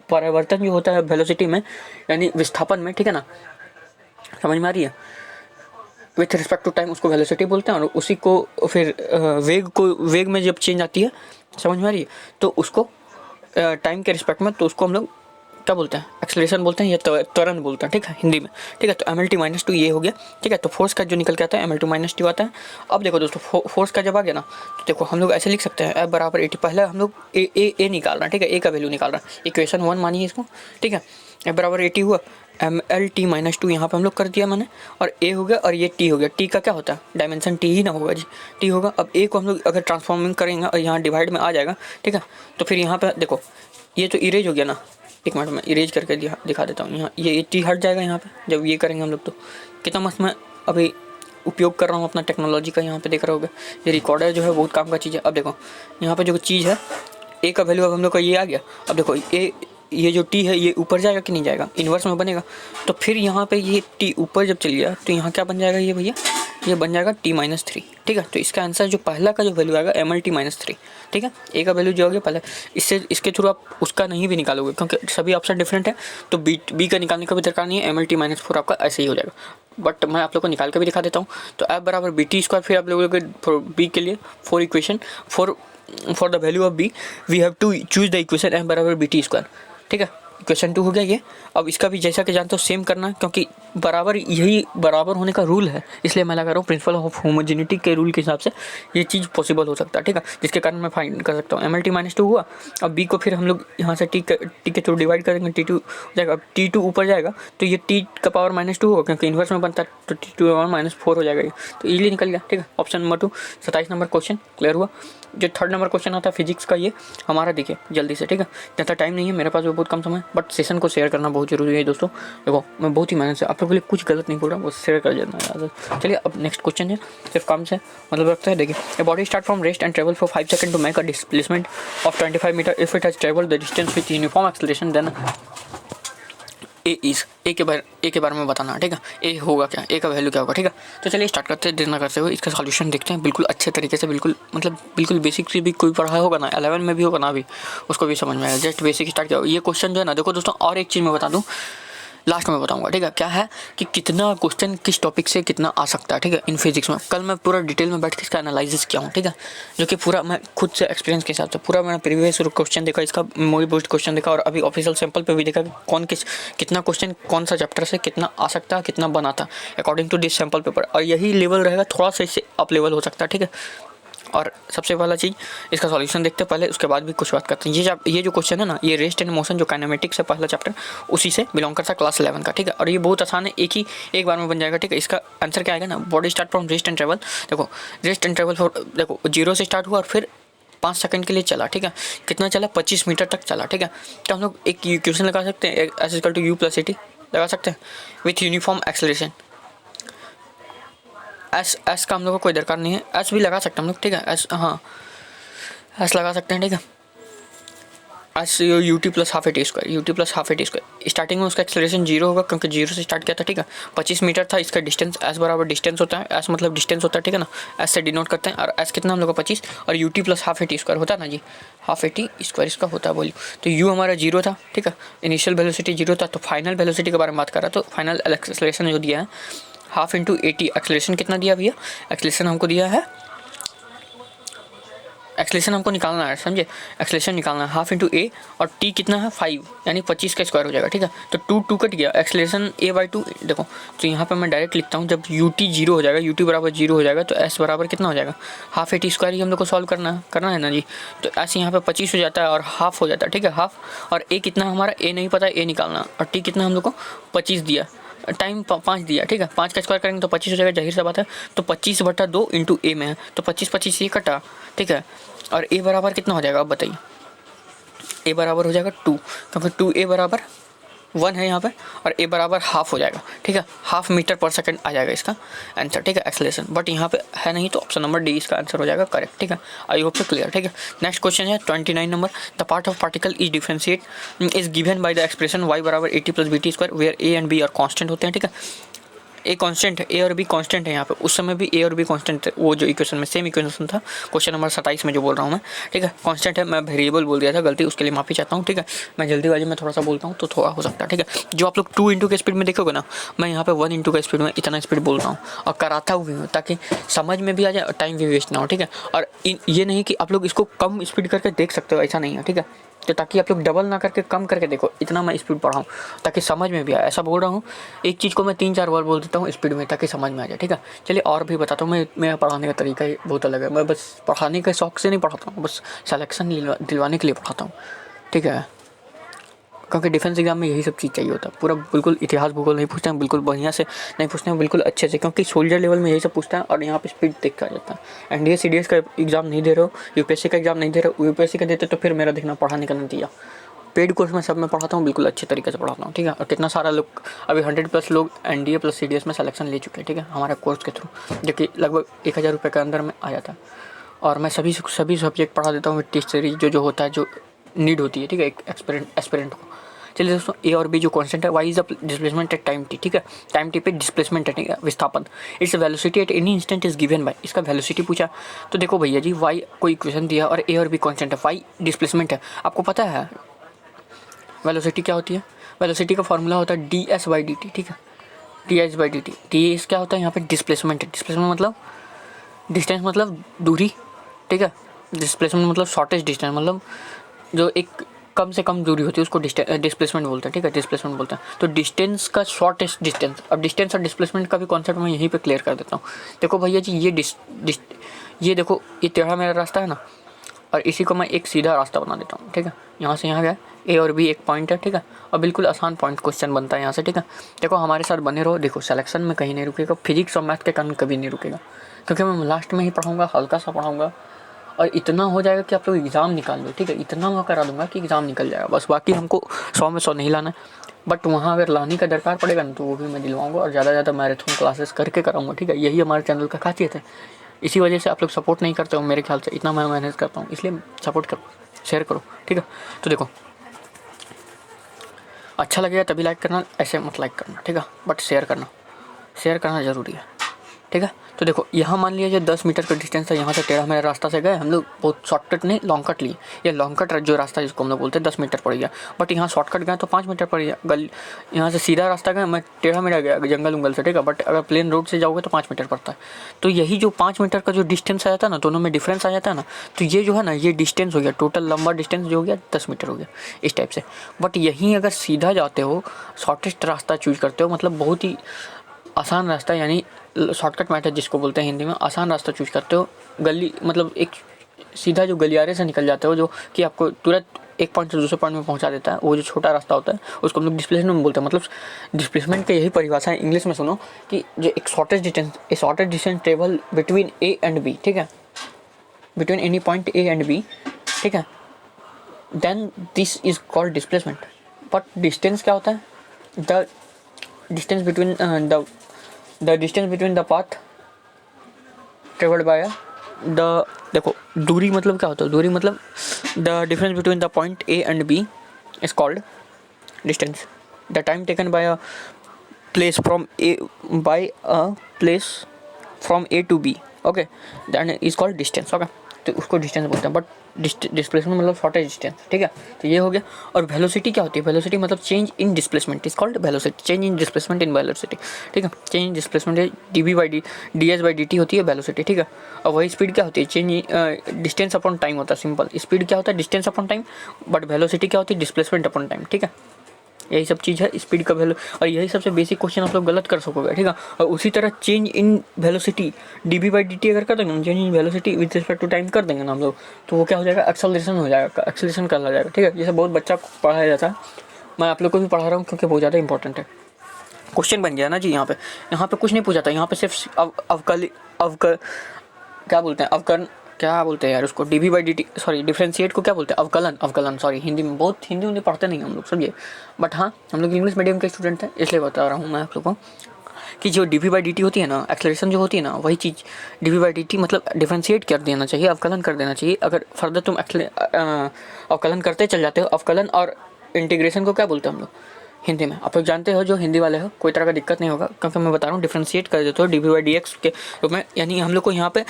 परिवर्तन जो होता है वेलोसिटी में, यानी विस्थापन में, ठीक है ना, समझ में आ रही है। विथ रिस्पेक्ट टू टाइम उसको वेलोसिटी बोलते हैं, और उसी को फिर वेग में जब चेंज आती है, समझ में आ रही है, तो उसको टाइम के रिस्पेक्ट में, तो उसको हम लोग क्या बोलते हैं, एक्सेलरेशन बोलते हैं या त्वरण बोलते हैं, ठीक है, हिंदी में, ठीक है। तो mL/2 ये हो गया, ठीक है। तो फोर्स का जो निकल के आता है mL/2 आता है। अब देखो दोस्तों, फोर्स का जब आ गया ना, तो देखो हम लोग ऐसे लिख सकते हैं F बराबर AT। पहले हम लोग ए निकाल रहे हैं, ठीक है, ए का वैल्यू निकाल रहे हैं, इक्वेशन 1 मानिए इसको, ठीक है। F बराबर AT हुआ, mL/2 यहाँ पे हम लोग कर दिया मैंने, और ए हो गया और ये टी हो गया। टी का क्या होता है, डायमेंशन टी ही ना होगा जी, टी होगा। अब ए को हम लोग अगर ट्रांसफॉर्मिंग करेंगे और यहाँ डिवाइड में आ जाएगा, ठीक है। तो फिर यहाँ पे देखो ये तो इरेज हो गया ना, एक मिनट में इरेज करके दिखा देता हूँ। यहाँ ये टी हट जाएगा यहाँ पे, जब ये करेंगे हम लोग तो कितना मस्त मैं अभी उपयोग कर रहा हूँ अपना टेक्नोलॉजी का। यहाँ पे देख रहे होगे ये रिकॉर्डर जो है बहुत काम का चीज़ है। अब देखो यहाँ पे जो चीज़ है, ए का वैल्यू अब हम लोग का ये आ गया। अब देखो ये जो टी है ये ऊपर जाएगा कि नहीं जाएगा, इन्वर्स में बनेगा। तो फिर यहाँ पे ये टी ऊपर जब चल गया तो यहाँ क्या बन जाएगा ये भैया, ये बन जाएगा T-3, ठीक है। तो इसका आंसर जो पहला का जो वैल्यू आएगा mL/3, ठीक है। ए का वैल्यू जो हो गया पहले, इसके थ्रू आप उसका नहीं भी निकालोगे क्योंकि सभी ऑप्शन डिफरेंट है, तो बी का निकालने का भी दरकार नहीं है। mL/4 आपका ऐसे ही हो जाएगा। बट मैं आप लोग को निकाल के भी दिखा देता हूँ। तो F बराबर BT², फिर आप लोगों के बी के लिए for equation for the value of B we have to choose the equation F बराबर BT², ठीक है। क्वेश्चन 2 हो गया ये। अब इसका भी जैसा कि जानते हो सेम करना है, क्योंकि बराबर यही बराबर होने का रूल है, इसलिए मैं लगा रहा हूँ प्रिंसिपल ऑफ होमोजेनिटी के रूल के हिसाब से ये चीज़ पॉसिबल हो सकता है, ठीक है। जिसके कारण मैं फाइंड कर सकता हूँ mL/2 हुआ। अब बी को फिर हम लोग यहाँ से टी के थ्रू डिवाइड करेंगे, T2 हो जाएगा। अब T2 ऊपर जाएगा तो ये T का पावर -2 होगा, क्योंकि इन्वर्स में बनता है, तो T2 का पावर -4 हो जाएगा ये, तो इजीली निकल गया, ठीक है। Option number 2 27 number question clear हुआ। जो 3rd नंबर क्वेश्चन आता है फिजिक्स का, ये हमारा देखिए जल्दी से, ठीक है। ज़्यादा टाइम नहीं है मेरे पास, बहुत कम समय, बट सेशन को शेयर करना बहुत जरूरी है दोस्तों। देखो मैं बहुत ही मेहनत से आप लोगों के लिए कुछ गलत नहीं बोल रहा, वो शेयर कर देना यार। चलिए अब नेक्स्ट क्वेश्चन है, सिर्फ काम से मतलब रखते हैं। देखिए, a body start from rest and travel for 5 second to make a displacement of 25 metre if it has travelled the distance with uniform acceleration, then a के बारे में बताना, ठीक है। ए होगा क्या, ए का वैल्यू क्या होगा, ठीक है। तो चलिए स्टार्ट करते हैं, देर ना करते हुए इसका सॉल्यूशन देखते हैं बिल्कुल अच्छे तरीके से, बिल्कुल बेसिक से भी कोई पढ़ा होगा ना, 11 में भी होगा ना, अभी उसको भी समझ में आएगा। जस्ट बेसिक स्टार्ट किया। ये क्वेश्चन जो है ना, देखो दोस्तों, और एक चीज़ मैं बता दूँ, लास्ट में बताऊंगा, ठीक है। क्या है कि कितना क्वेश्चन किस टॉपिक से कितना आ सकता है, ठीक है, इन फिजिक्स में। कल मैं पूरा डिटेल में बैठ के इसका एनालिसिस किया हूँ, ठीक है, जो कि पूरा मैं खुद से एक्सपीरियंस के हिसाब से पूरा मैंने प्रीवियस क्वेश्चन देखा, इसका मूवी बूस्ट क्वेश्चन देखा, और अभी ऑफिशियल सैंपल पे भी देखा कि कितना क्वेश्चन कौन सा चैप्टर से कितना आ सकता है, कितना बनाता according to this sample paper. और यही लेवल रहेगा, थोड़ा सा इससे अप लेवल हो सकता है, ठीक है। और सबसे पहला चीज़ इसका सॉल्यूशन देखते हैं पहले, उसके बाद भी कुछ बात करते हैं। ये जो क्वेश्चन है ना, ये रेस्ट एंड मोशन जो काइनेमेटिक्स है पहला चैप्टर, उसी से बिलोंग करता है, क्लास 11 का, ठीक है। और ये बहुत आसान है, एक बार में बन जाएगा, ठीक है। इसका आंसर क्या आएगा ना, body start from rest and travel. देखो रेस्ट एंड ट्रेवल फॉर, देखो 0 से स्टार्ट हुआ और फिर 5 सेकंड के लिए चला, ठीक है। कितना चला, 25 मीटर तक चला, ठीक है। तो हम लोग एक इक्वेशन लगा सकते हैं, S=U+AT लगा सकते हैं विथ यूनिफॉर्म एक्सेलरेशन। एस का हम लोग को कोई दरकार नहीं है, एस भी लगा सकते हैं हम लोग, ठीक है। एस, हाँ एस लगा सकते हैं, ठीक है। S UT + ½ AT², UT + ½ AT²। Starting में उसका एक्सेलरेशन 0 होगा, क्योंकि 0 से स्टार्ट किया था, ठीक है। 25 मीटर था इसका डिस्टेंस, एस बराबर डिस्टेंस होता है, एस मतलब डिस्टेंस होता है, ठीक है ना, एस से डिनोट करते हैं। और एस कितना हम लोग का 25, और UT + ½ AT² होता है ना जी, ½ AT² इसका होता है वॉल्यूम। तो यू हमारा 0 था, ठीक है, इनिशियल वेलोसिटी 0 था। तो फाइनल वेलोसिटी के बारे में बात कर रहा, तो फाइनल एक्सेलरेशन जो दिया है ½ × AT। एक्सेलरेशन कितना दिया भैया, एक्सेलरेशन हमको दिया है, एक्सेलरेशन हमको निकालना है, समझे, एक्सेलरेशन निकालना है ½ × A, और T कितना है 5, यानी 25 का स्क्वायर हो जाएगा, ठीक है। तो 2 कट गया, एक्सेलरेशन A/2। देखो तो यहाँ पे मैं डायरेक्ट लिखता हूँ, जब UT 0 हो जाएगा, UT बराबर 0 हो जाएगा, तो S बराबर कितना हो जाएगा, ½ AT² ही हम लोग को सॉल्व करना है ना जी। तो S यहाँ पे 25 हो जाता है और ½ हो जाता है, ठीक है, ½। और A कितना हमारा, A नहीं पता, A निकालना, और T कितना हम लोग को 25 दिया, टाइम 5 दिया, ठीक है। 5 का स्क्वायर करेंगे तो 25 हो जाएगा, जाहिर सा बात है। तो 25/2 × A में है, तो 25 ये कटा, ठीक है। और A बराबर कितना हो जाएगा, अब बताइए। A बराबर हो जाएगा 2, क्योंकि 2A बराबर 1 है यहाँ पे, और A बराबर ½ हो जाएगा, ठीक है। ½ मीटर/सेकंड आ जाएगा इसका आंसर, ठीक है, एक्सेलरेशन। बट यहाँ पे है नहीं, तो ऑप्शन नंबर D इसका आंसर हो जाएगा करेक्ट, ठीक है। आई होप सो क्लियर, ठीक है। नेक्स्ट क्वेश्चन है 29 नंबर, the part of particle is differentiate is given by the expression y बराबर AT + BT² where A and B are constant होते हैं, ठीक है। ए कांस्टेंट है, ए और बी कांस्टेंट है यहाँ पे, उस समय भी ए और बी कांस्टेंट थे, वो जो इक्वेशन में सेम इक्वेशन था, क्वेश्चन नंबर 27 में जो बोल रहा हूँ मैं, ठीक है। कांस्टेंट है, मैं वेरिएबल बोल दिया था, गलती, उसके लिए माफ़ी चाहता हूँ, ठीक है। मैं जल्दीबाजी में थोड़ा सा बोलता हूँ तो थोड़ा हो सकता है, ठीक है। जो आप लोग 2 × के स्पीड में देखोगे ना, मैं यहाँ पे 1 × का स्पीड में इतना स्पीड बोल रहा हूँ, और कराता हुआ भी हूँ, ताकि समझ में भी आ जाए और टाइम भी वेस्ट ना हो, ठीक है। और ये नहीं कि आप लोग इसको कम स्पीड करके देख सकते हो, ऐसा नहीं है, ठीक है। तो ताकि आप लोग डबल ना करके कम करके देखो, इतना मैं स्पीड पढ़ाऊँ ताकि समझ में भी आए। ऐसा बोल रहा हूँ, एक चीज़ को मैं 3-4 बार बोल देता हूँ स्पीड में ताकि समझ में आ जाए, ठीक है। चलिए और भी बताता हूँ। मैं पढ़ाने का तरीका ही बहुत अलग है। मैं बस पढ़ाने के शौक से नहीं पढ़ाता हूँ, बस सिलेक्शन दिलवाने के लिए पढ़ाता हूँ, ठीक है। क्योंकि डिफेंस एग्जाम में यही सब चीज़ चाहिए होता है। पूरा बिल्कुल इतिहास भूगोल नहीं पूछते हैं, बिल्कुल बढ़िया से नहीं पूछते हैं, बिल्कुल अच्छे से, क्योंकि सोल्जर लेवल में यही सब पूछता है और यहाँ पे स्पीड देख के आ जाता है। एनडीए सीडीएस का एग्जाम नहीं दे रहे हो, यूपीएससी का एग्जाम नहीं दे रहे हो, यूपीएससी का देते तो फिर मेरा देखना पढ़ाने का नतीजा। पेड कोर्स में सब मैं पढ़ाता हूँ, बिल्कुल अच्छे तरीके से पढ़ाता हूँ, ठीक है। और कितना सारा लोग अभी 100+ लोग एनडीए प्लस सीडीएस में सिलेक्शन ले चुके हैं, ठीक है, हमारे कोर्स के थ्रू, जो कि लगभग 1000 रुपये के अंदर में आ जाता है। और मैं सभी सब्जेक्ट पढ़ा देता हूँ, टेस्ट सीरीज जो होता है, जो नीड होती है, ठीक है, एक एस्पिरेंट को। चलिए दोस्तों, ए और बी जो कांस्टेंट है, Y is the displacement at time T, ठीक है। टाइम टी पे डिस्प्लेसमेंट है, ठीक है, विस्थापन। Its velocity at any instant is given bye, इसका वेलोसिटी पूछा तो देखो भैया जी, वाई कोई इक्वेशन दिया और ए और बी कांस्टेंट है, वाई डिस्प्लेसमेंट है। आपको पता है वेलोसिटी क्या होती है? वेलोसिटी का फॉर्मूला होता है ds/dt, ठीक है, ds/dt। ds क्या होता है यहाँ पे? डिस्प्लेसमेंट है। डिस्प्लेसमेंट मतलब डिस्टेंस, मतलब दूरी, ठीक है। डिस्प्लेसमेंट मतलब शॉर्टेस्ट डिस्टेंस, मतलब जो एक कम से कम दूरी होती है उसको डिस्प्लेसमेंट बोलते हैं, ठीक है, डिस्प्लेसमेंट बोलते हैं। तो डिस्टेंस का शॉर्टेस्ट डिस्टेंस। अब डिस्टेंस और डिस्प्लेसमेंट का भी कॉन्सेप्ट मैं यहीं पे क्लियर कर देता हूँ। देखो भैया जी, ये देखो, ये टेढ़ा मेरा रास्ता है ना, और इसी को मैं एक सीधा रास्ता बना देता हूँ, ठीक है। यहाँ से यहाँ गया, ए और बी एक पॉइंट है, ठीक है, और बिल्कुल आसान पॉइंट क्वेश्चन बनता है यहाँ से, ठीक है। देखो हमारे साथ बने रहो, देखो सिलेक्शन में कहीं नहीं रुकेगा, फिजिक्स और मैथ के कारण कभी नहीं रुकेगा, क्योंकि मैं लास्ट में ही पढ़ाऊँगा, हल्का सा पढ़ाऊँगा और इतना हो जाएगा कि आप लोग एग्ज़ाम निकाल लो, ठीक है। इतना मैं करा दूंगा कि एग्ज़ाम निकल जाएगा बस। बाकी हमको 100 में 100 नहीं लाना है, बट वहाँ अगर लाने का दरकार पड़ेगा ना तो वो भी मैं दिलवाऊंगा, और ज़्यादा ज़्यादा मैराथन क्लासेस करके कराऊंगा, ठीक है। यही हमारे चैनल का खासियत है। इसी वजह से आप लोग सपोर्ट नहीं करते हो मेरे ख्याल से, इतना मैं मैनेज करता हूँ, इसलिए सपोर्ट करो, शेयर करो, ठीक है। तो देखो, अच्छा लगेगा तभी लाइक करना, ऐसे मत लाइक करना, ठीक है, बट शेयर करना ज़रूरी है, ठीक है। तो देखो यहाँ मान लिया जो 10 मीटर का डिस्टेंस है, यहाँ से टेढ़ा मेरा रास्ता से गए हम लोग, बहुत शॉर्टकट नहीं, लॉन्ग कट लिए। ये लॉन्ग कट जो रास्ता जिसको हम लोग बोलते हैं 10 मीटर पड़ गया, बट यहाँ शॉर्टकट गए तो 5 मीटर पड़ गया। यहाँ से सीधा रास्ता गया, मैं टेढ़ा मेरा गया जंगल उंगल से, ठीक है, बट अगर प्लेन रोड से जाओगे तो 5 मीटर पड़ता है। तो यही जो 5 मीटर का जो डिस्टेंस आ जाता है ना, दोनों में डिफरेंस आ जाता है ना, तो ये जो है ना, ये डिस्टेंस हो गया, टोटल लंबा डिस्टेंस जो हो गया 10 मीटर हो गया, इस टाइप से। बट यहीं अगर सीधा जाते हो, शॉर्टेस्ट रास्ता चूज करते हो, मतलब बहुत ही आसान रास्ता, यानी शॉर्टकट मेथड जिसको बोलते हैं हिंदी में, आसान रास्ता चूज करते हो, गली मतलब एक सीधा जो गलियारे से निकल जाते हो, जो कि आपको तुरंत एक पॉइंट से दूसरे पॉइंट में पहुंचा देता है, वो जो छोटा रास्ता होता है उसको हम लोग डिस्प्लेसमेंट बोलते हैं। मतलब डिस्प्लेसमेंट की यही परिभाषा है इंग्लिश में, सुनो, कि जो एक shortest distance travel between A and B, ठीक है, between any point A and B, ठीक है, then this is called displacement. But distance क्या होता है? The distance between the distance between the path traveled by देखो दूरी मतलब क्या होता है? दूरी मतलब the difference between the point A and B is called distance. The time taken by a place from A to B, okay, that is called distance, okay. तो उसको डिस्टेंस बोलते हैं, बट डिस्प्लेसमेंट मतलब शॉर्टेज डिस्टेंस, ठीक है। तो ये हो गया। और वेलोसिटी क्या होती है? वेलोसिटी मतलब change in displacement, is called velocity, change in displacement in velocity, ठीक है। चेंज इन डिस्प्लेसमेंट ds/dt होती है वेलोसिटी, ठीक है। और वही स्पीड क्या होती है? चेंज डिस्टेंस अपॉन टाइम होता है, सिंपल। स्पीड क्या होता है? Distance upon time, but velocity क्या होती है? डिस्प्लेसमेंट अपॉन टाइम, ठीक है। यही सब चीज़ है स्पीड का वैल्यू, और यही सबसे बेसिक क्वेश्चन आप लोग गलत कर सकोगे, ठीक है। और उसी तरह चेंज इन वेलोसिटी dv/dt अगर कर देंगे, change in velocity with respect to time कर देंगे ना हम लोग, तो वो क्या हो जाएगा? एक्सेलरेशन हो जाएगा, एक्सेलरेशन कर जाएगा, ठीक है। जैसे बहुत बच्चा को पढ़ाया जाता है, मैं आप लोग को भी पढ़ा रहा हूँ क्योंकि बहुत ज़्यादा इंपॉर्टेंट है। क्वेश्चन बन गया ना जी। यहाँ पे कुछ नहीं पूछा था, यहाँ पे सिर्फ क्या बोलते हैं, क्या बोलते हैं यार उसको, dv/dt, सॉरी डिफरेंशिएट को क्या बोलते हैं? अवकलन, सॉरी, हिंदी में बहुत हिंदी पढ़ते नहीं हम लोग, समझिए। बट हाँ, हम लोग इंग्लिश मीडियम के स्टूडेंट हैं, इसलिए बता रहा हूँ मैं आप लोगों को कि जो dv/dt होती है ना, एक्सेलरेशन जो होती है ना, वही चीज़ dv/dt मतलब डिफरेंशिएट कर देना चाहिए, अवकलन कर देना चाहिए। अगर फर्दर तुम अवकलन करते चल जाते हो, अवकलन और इंटीग्रेशन को क्या बोलते हैं हम लोग हिंदी में? आप लोग जानते हो, जो हिंदी वाले हो, कोई तरह का दिक्कत नहीं होगा, क्योंकि मैं बता रहा हूँ डिफरेंशिएट कर देते हो dv/dx के रूप में, यानी हम लोग को यहाँ पे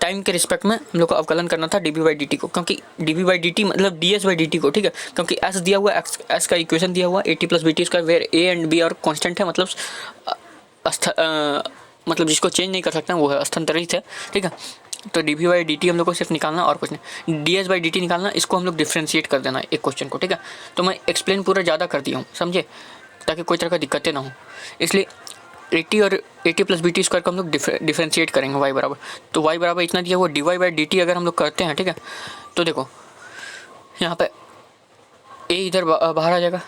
टाइम के रिस्पेक्ट में हम लोग को अवकलन करना था dv/dt को, क्योंकि dv/dt मतलब ds/dt को, ठीक है। क्योंकि s दिया हुआ, s का इक्वेशन दिया हुआ at + bt² where a and b और कांस्टेंट है, मतलब जिसको चेंज नहीं कर सकते हैं वो है, स्थानांतरित है, ठीक है। तो D V by D T हम लोग को सिर्फ निकालना और कुछ नहीं, D S by D T निकालना, इसको हम लोग डिफ्रेंशिएट कर देना एक क्वेश्चन को, ठीक है। तो मैं एक्सप्लेन पूरा ज़्यादा कर दिया हूँ, समझे, ताकि कोई तरह का दिक्कतें ना हो। इसलिए 80 और 80 प्लस बी टी स्क्वायर को हम लोग डिफ्रेंशिएट करेंगे वाई बराबर, तो वाई बराबर इतना दिया हुआ D Y by D T अगर हम लोग करते हैं, ठीक है। तो देखो यहाँ पे ए इधर बाहर आ जाएगा,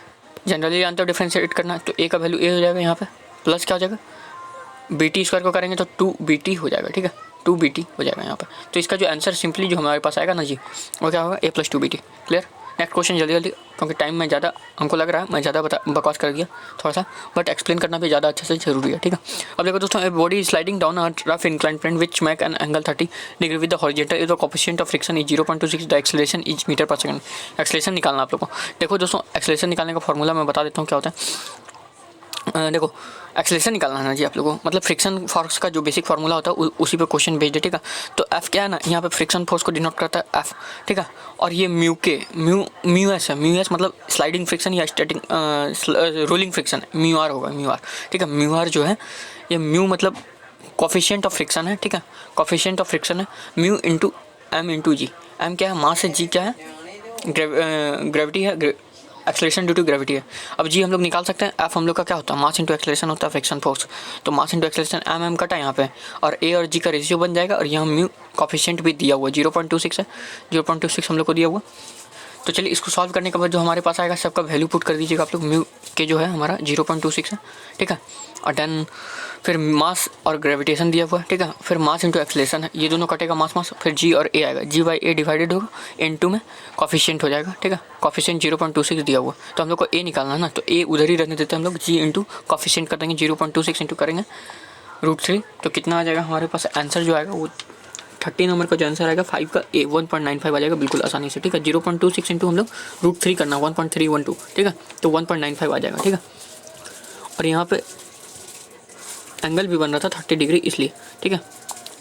जनरली जानते हो डिफ्रेंशिएट करना, तो ए का वैल्यू ए हो जाएगा, यहाँ पे प्लस क्या हो जाएगा, बी टी स्क्वायर को करेंगे तो 2bt हो जाएगा, ठीक है, 2bt हो जाएगा यहाँ पर। तो इसका जो आंसर सिंपली जो हमारे पास आएगा ना जी, वो क्या होगा, a + 2bt। Clear. Next question जल्दी जल्दी, क्योंकि टाइम में ज़्यादा हमको लग रहा है मैं ज़्यादा बकवास कर दिया थोड़ा सा, बट एक्सप्लेन करना भी ज़्यादा अच्छे से जरूरी है, ठीक है। अब देखो दोस्तों, body sliding down a rough inclined plane which make an angle 30 degree with the horizontal is the coefficient of friction is 0.26, the acceleration is metre per second. Acceleration निकालना आप लोग को। देखो दोस्तों, एक्सेलरेशन निकालने का फॉर्मूला मैं बता देता हूँ क्या होता है। देखो एक्सेलरेशन निकालना है ना जी आप लोगों को, मतलब फ्रिक्शन फोर्स का जो बेसिक फार्मूला होता है उसी पे क्वेश्चन भेज दे, ठीक है। तो एफ क्या है ना, यहाँ पे फ्रिक्शन फोर्स को डिनोट करता है एफ, ठीक है। और ये म्यू एस है, म्यू एस मतलब स्लाइडिंग फ्रिक्शन या स्टैटिक रोलिंग फ्रिक्शन है, म्यू आर होगा, म्यू आर, ठीक है। म्यू आर जो है ये म्यू मतलब कोफिशिएंट ऑफ फ्रिक्शन है, ठीक है, कोफिशिएंट ऑफ फ्रिक्शन है, म्यू इंटू एम इंटू जी। एम क्या है, मास है, जी क्या है, ग्रेविटी है, एक्सेलरेशन ड्यू टू ग्रेविटी है। अब जी हम लोग निकाल सकते हैं, एफ हम लोग का क्या होता है, मास इंटू एक्सेलरेशन होता है, फ्रिक्शन फोर्स, तो मास इंटू एक्सेलरेशन एम कटा यहाँ पे, और ए और जी का रेशियो बन जाएगा, और यहाँ म्यू कोफिशिएंट भी दिया हुआ 0.26 है, 0.26 हम लोग को दिया हुआ। तो चलिए इसको सॉल्व करने के बाद जो हमारे पास आएगा सबका वैल्यू पुट कर दीजिएगा आप लोग, म्यू के जो है हमारा 0.26 है, ठीक है। और देन फिर मास और ग्रेविटेशन दिया हुआ है, ठीक है। फिर मास इंटू एक्सेलरेशन है, ये दोनों कटेगा मास मास, फिर जी और ए आएगा, जी बाई ए डिवाइडेड होगा, N2 में कोफिशिएंट हो जाएगा, ठीक है। कोफिशिएंट 0.26 दिया हुआ, तो हम लोग को ए निकालना है ना, तो ए उधर ही रहने देते हैं हम लोग, जी इंटू कोफिशिएंट कर देंगे, 0.26 इंटू करेंगे √3, तो कितना आ जाएगा हमारे पास आंसर जो आएगा वो 30 नंबर का जो आंसर आएगा 5 का 1.95 आ जाएगा बिल्कुल आसानी से, ठीक है। 0.26 इंटू हम लोग √3 करना 1.312, ठीक है, तो 1.95 आ जाएगा, ठीक है। और यहाँ पे एंगल भी बन रहा था 30 डिग्री इसलिए, ठीक है।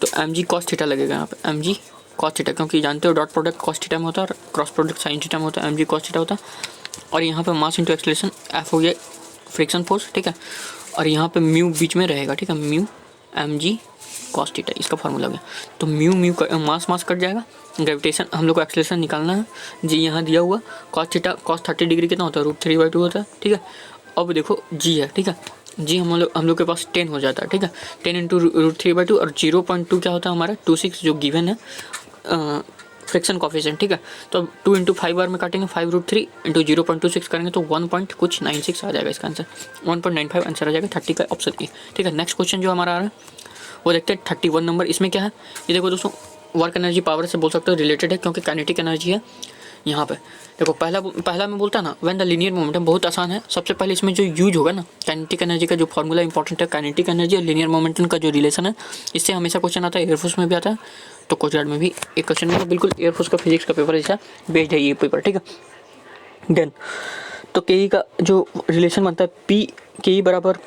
तो mg cos थीटा लगेगा यहाँ पे, mg cos थीटा, क्योंकि जानते हो डॉट प्रोडक्ट cos थीटा में होता है और क्रॉस प्रोडक्ट sin थीटा में होता है, mg cos थीटा होता है। और यहाँ पे मास इंटू एक्सेलरेशन f हो गया फ्रिक्शन फोर्स, ठीक है। और यहाँ पे म्यू बीच में रहेगा, ठीक है, म्यू mg cos थीटा, इसका फार्मूला गया। तो म्यू मास कट जाएगा, ग्रेविटेशन हम लोग को एक्सेलरेशन निकालना है, जी यहाँ दिया हुआ cos थीटा, cos 30 डिग्री कितना होता है, √3/2 होता है, ठीक है। अब देखो जी है, ठीक है, जी हम लोग के पास 10 हो जाता है, ठीक है, 10 इंटू √3/2, और 0.2 क्या होता है हमारा 26 जो गिवन है फ्रिक्शन कोफिशिएंट, ठीक है। तो अब 2 इंटू 5 बार में काटेंगे, 5√3 इंटू 0.26 करेंगे तो 1.96 आ जाएगा इसका आंसर, 1.95 आंसर आ जाएगा 30 का ऑप्शन ए, ठीक है। नेक्स्ट क्वेश्चन जो हमारा आ रहा है वो देखते हैं 31 नंबर। इसमें क्या है, ये देखो दोस्तों, वर्क एनर्जी पावर से बोल सकते हो रिलेटेड है, क्योंकि काइनेटिक एनर्जी है यहाँ पे। देखो पहला में बोलता है ना, व्हेन द लीनियर मोमेंटम, बहुत आसान है। सबसे पहले इसमें जो यूज होगा ना, काइनेटिक एनर्जी का जो फॉर्मूला इंपॉर्टेंट है, काइनेटिक एनर्जी और लीनियर मोमेंटम का जो रिलेशन है, इससे हमेशा क्वेश्चन आता है, एयरफोर्स में भी आता है, तो कोस्ट गार्ड में भी एक क्वेश्चन में बिल्कुल एयरफोर्स का फिजिक्स का पेपर जैसा बेस्ड है ये पेपर, ठीक है। देन तो के का जो रिलेशन बनता है, पी के बराबर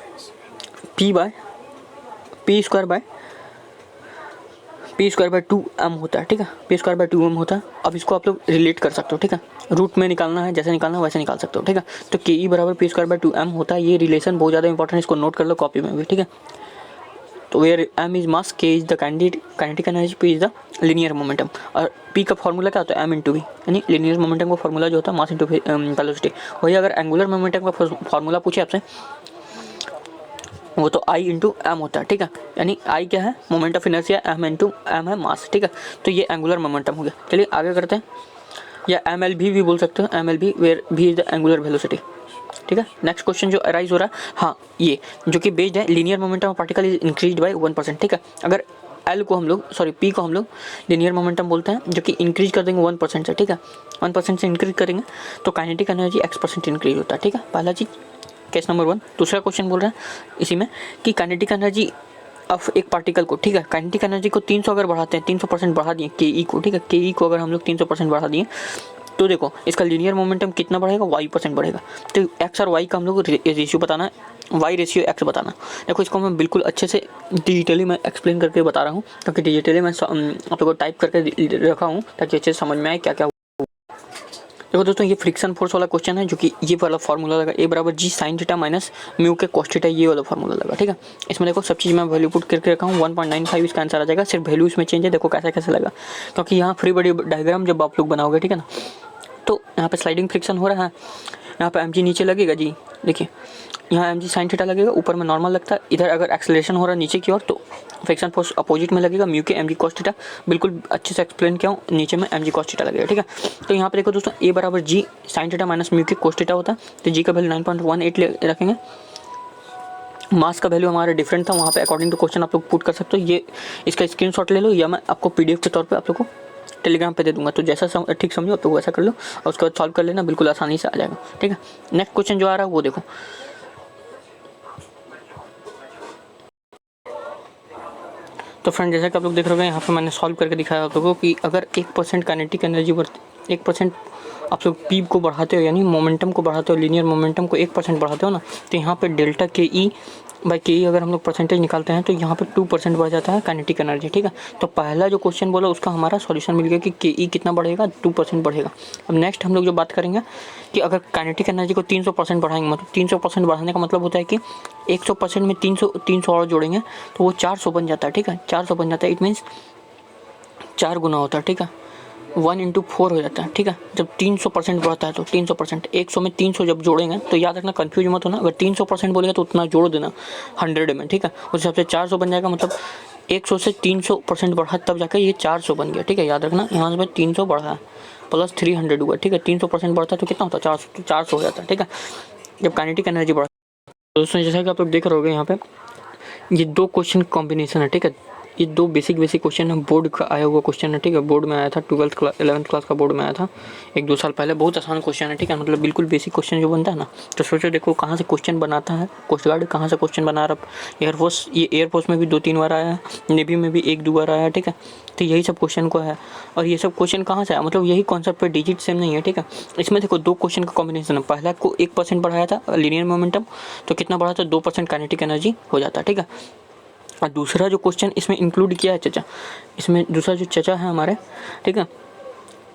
पी स्क्वायर बाय 2m होता है, ठीक है, p²/2m होता है। अब इसको आप लोग रिलेट कर सकते हो, ठीक है, रूट में निकालना है, जैसे निकालना है वैसे निकाल सकते हो, ठीक है। तो के बराबर p²/2m होता है, ये रिलेशन बहुत ज़्यादा इंपॉर्टेंट है, इसको नोट कर लो कॉपी में भी, ठीक है। तो where m is mass, k is the kinetic energy, p is the linear momentum, और p का फॉर्मूला क्या होता है, m इंटू v, यानी लीनियर मोमेंटम का फॉर्मूला जो होता है मास इंटू वेलोसिटी। वही अगर एंगुलर मोमेंटम का फॉर्मूला पूछे आपसे, वो तो I इंटू एम होता है, ठीक है, यानी I क्या है, moment of inertia, m into M है मास, ठीक है। तो ये एंगुलर मोमेंटम हो गया। चलिए आगे करते हैं, या MLV भी बोल सकते हो, MLV where v is the angular velocity, ठीक है। नेक्स्ट क्वेश्चन जो अराइज हो रहा है, हाँ, ये जो कि बेस्ड है linear momentum of particle is increased by 1%, ठीक है। अगर P को हम लोग लीनियर मोमेंटम बोलते हैं, जो कि इंक्रीज कर देंगे 1% से, ठीक है, 1% से इंक्रीज करेंगे तो काइनेटिक एनर्जी x% इंक्रीज होता है, ठीक है, पहला चीज़, केस नंबर 1। दूसरा क्वेश्चन बोल रहा है इसी में कि काइनेटिक एनर्जी ऑफ एक पार्टिकल को, ठीक है, काइनेटिक एनर्जी को 300 अगर बढ़ाते हैं, 300% बढ़ा दिए के को, ठीक है, के को अगर हम लोग 300% बढ़ा दिए तो देखो इसका लीनियर मोमेंटम कितना बढ़ेगा, y% बढ़ेगा। तो x और y का हम लोग रेशियो बताना है, y रेशियो x बताना। देखो इसको मैं बिल्कुल अच्छे से डिजिटली मैं एक्सप्लेन करके बता रहा हूँ, क्योंकि डिजिटली मैं आप लोगों को टाइप करके रखा हूँ ताकि अच्छे से समझ में आए क्या क्या। देखो देखो दोस्तों ये फ्रिक्शन फोर्स वाला क्वेश्चन है, जो कि ये वाला फार्मूला लगा A बराबर G sine theta minus mu के कॉस थीटा, ये वाला फार्मूला लगा, ठीक है। इसमें देखो सब चीज़ मैं वैल्यू पुट करके रखा हूँ, 1.95 इसका आंसर आ जाएगा, सिर्फ वैल्यू इसमें चेंज है। देखो कैसे कैसे लगा, क्योंकि यहाँ फ्री बॉडी डायग्राम जब आप लोग बनाओगे, ठीक है ना, तो यहाँ पे स्लाइडिंग फ्रिक्शन हो रहा है, यहाँ पे mg नीचे लगेगा जी, देखिए यहाँ mg साइन थीटा लगेगा, ऊपर में नॉर्मल लगता है, इधर अगर एक्सेलरेशन हो रहा है नीचे की ओर तो फ्रिक्शन फोर्स अपोजिट में लगेगा, म्यू के mg cos थीटा, बिल्कुल अच्छे से एक्सप्लेन किया हूँ, नीचे में mg cos थीटा लगेगा, ठीक है। तो यहाँ पे देखो दोस्तों A बराबर G sine theta minus mu के cos थीटा होता है, तो G का वैल्यू 9.18 रखेंगे। मास का वैल्यू हमारा डिफरेंट था, वहाँ पे अकॉर्डिंग टू क्वेश्चन आप लोग पुट कर सकते हो। ये इसका स्क्रीनशॉट ले लो, या मैं आपको PDF के तौर पे आप लोग को टेलीग्राम पे दे दूंगा, तो जैसा ठीक समझो आप लोग वैसा कर लो और उसके बाद सॉल्व कर लेना, बिल्कुल आसानी से आ जाएगा, ठीक है। नेक्स्ट क्वेश्चन जो आ रहा है वो देखो, तो फ्रेंड जैसा कि आप लोग देख रहे हो यहाँ पे मैंने सॉल्व करके दिखाया आप लोगों को कि अगर 1% काइनेटिक एनर्जी बढ़ती, 1% आप लोग पी को बढ़ाते हो, यानी मोमेंटम को बढ़ाते हो, लीनियर मोमेंटम को 1% बढ़ाते हो ना, तो यहाँ पे डेल्टा के ई बाई के ई अगर हम लोग परसेंटेज निकालते हैं तो यहाँ पे 2% बढ़ जाता है काइनेटिक एनर्जी, ठीक है। तो पहला जो क्वेश्चन बोला उसका हमारा सॉल्यूशन मिल गया कि के ई कितना बढ़ेगा, 2% बढ़ेगा। अब नेक्स्ट हम लोग जो बात करेंगे कि अगर काइनेटिक एनर्जी को 300% बढ़ाएंगे, मतलब 300% बढ़ाने का मतलब होता है कि 100% में 300 और जोड़ेंगे तो वो 400 बन जाता है, ठीक है, 400 बन जाता है, इट मीन्स 4 गुना होता है, ठीक है, 1 into 4 हो जाता है, ठीक है। जब 300% बढ़ता है तो 300%, 100 में 300 जब जोड़ेंगे तो याद रखना, कंफ्यूज मत होना, अगर 300% बोलेगा तो उतना जोड़ देना 100 में, ठीक है। उस हिसाब से 400 बन जाएगा, मतलब 100 से 300% बढ़ा तब जाकर ये 400 बन गया, ठीक है। याद रखना यहाँ से 300 बढ़ा है प्लस 300 हुआ, ठीक है, 300% बढ़ता है तो कितना होता है, 400, तो 400 हो जाता है, ठीक है, जब काइनेटिक एनर्जी बढ़ता है। दोस्तों जैसा कि आप लोग देख रहे होगे यहाँ पे ये 2 क्वेश्चन कॉम्बिनेशन है, ठीक है। ये 2 बेसिक क्वेश्चन है, बोर्ड का आया हुआ क्वेश्चन है, ठीक है, बोर्ड में आया था, 11th क्लास का बोर्ड में आया था 1-2 साल पहले। बहुत आसान क्वेश्चन है, ठीक है, मतलब बिल्कुल बेसिक क्वेश्चन जो बनता है ना। तो सोचो देखो कहाँ से क्वेश्चन बनाता है कोस्ट गार्ड, कहाँ से क्वेश्चन बना रहा है एयरफोर्स, ये एयरफोर्स में भी 2-3 बार आया है, नेवी में भी 1-2 बार आया है, ठीक है। तो यही सब क्वेश्चन को है, और ये सब क्वेश्चन कहाँ से आया, मतलब यही कॉन्सेप्ट पे डिजिट सेम नहीं है, ठीक है। इसमें देखो 2 क्वेश्चन का कॉम्बिनेशन है, पहला को 1% बढ़ाया था लीनियर मोमेंटम, तो कितना बढ़ा था, 2% काइनेटिक एनर्जी हो जाता है, ठीक है। और दूसरा जो क्वेश्चन इसमें इंक्लूड किया है चचा, इसमें दूसरा जो चचा है हमारे, ठीक है,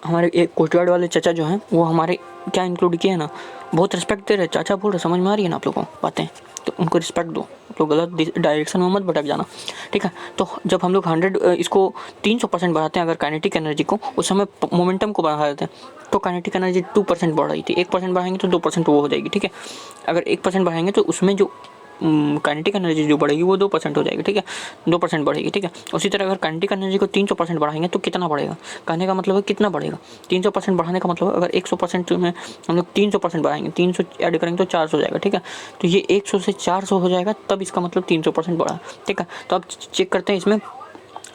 हमारे एक कोस्ट गार्ड वाले चचा जो हैं वो हमारे क्या इंक्लूड किया है ना, बहुत रिस्पेक्ट दे रहे, चाचा बोल रहे, समझ में आ रही है ना आप लोगों को बातें, तो उनको रिस्पेक्ट दो, आप लोग गलत डायरेक्शन में मत भटक जाना, ठीक है। तो जब हम लोग 100 इसको 300% बढ़ाते हैं अगर काइनेटिक एनर्जी को, उस समय मोमेंटम को बढ़ा देते हैं तो काइनेटिक एनर्जी 2% बढ़ रही थी, 1% बढ़ाएंगे तो 2% वो हो जाएगी, ठीक है। अगर 1% बढ़ाएंगे तो उसमें जो काइनेटिक एनर्जी जो बढ़ेगी वो 2% हो जाएगी, ठीक है, 2% बढ़ेगी, ठीक है। उसी तरह अगर काइनेटिक एनर्जी को 300% बढ़ाएंगे तो कितना बढ़ेगा, कहने का मतलब है कितना बढ़ेगा, 300% बढ़ाने का मतलब अगर 100% में हम लोग 300% बढ़ाएंगे, 300 ऐड करेंगे तो 400 हो जाएगा, ठीक है। तो ये 100 से 400 हो जाएगा, तब इसका मतलब 300% बढ़ा, ठीक है। तो अब चेक करते हैं इसमें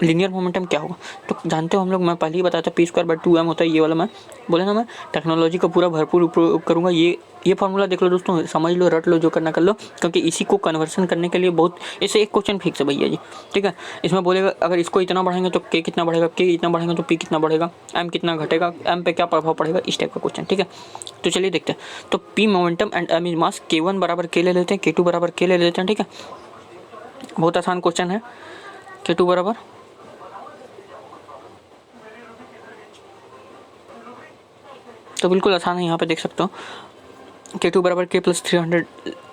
लीनियर मोमेंटम क्या होगा। तो जानते हो हम लोग, मैं पहले ही बताया था P²/2m होता है, ये वाला मैं बोले ना, मैं टेक्नोलॉजी का पूरा भरपूर उपयोग करूँगा। ये फार्मूला देख लो दोस्तों, समझ लो, रट लो, जो करना कर लो, क्योंकि इसी को कन्वर्सन करने के लिए बहुत, इससे एक क्वेश्चन फिक्स है भैया जी, ठीक है। इसमें बोलेगा अगर इसको इतना बढ़ाएंगे तो K कितना बढ़ेगा, K इतना बढ़ाएंगे तो P कितना बढ़ेगा, M कितना घटेगा, M पे क्या प्रभाव पड़ेगा, इस टाइप का क्वेश्चन, ठीक है। तो चलिए देखते हैं। तो P momentum and M is mass, K1 बराबर K ले लेते हैं, K2 बराबर K ले लेते हैं, ठीक है। बहुत आसान क्वेश्चन है। K2 बराबर, तो बिल्कुल आसान है, यहाँ पे देख सकते हो K2 बराबर K प्लस 300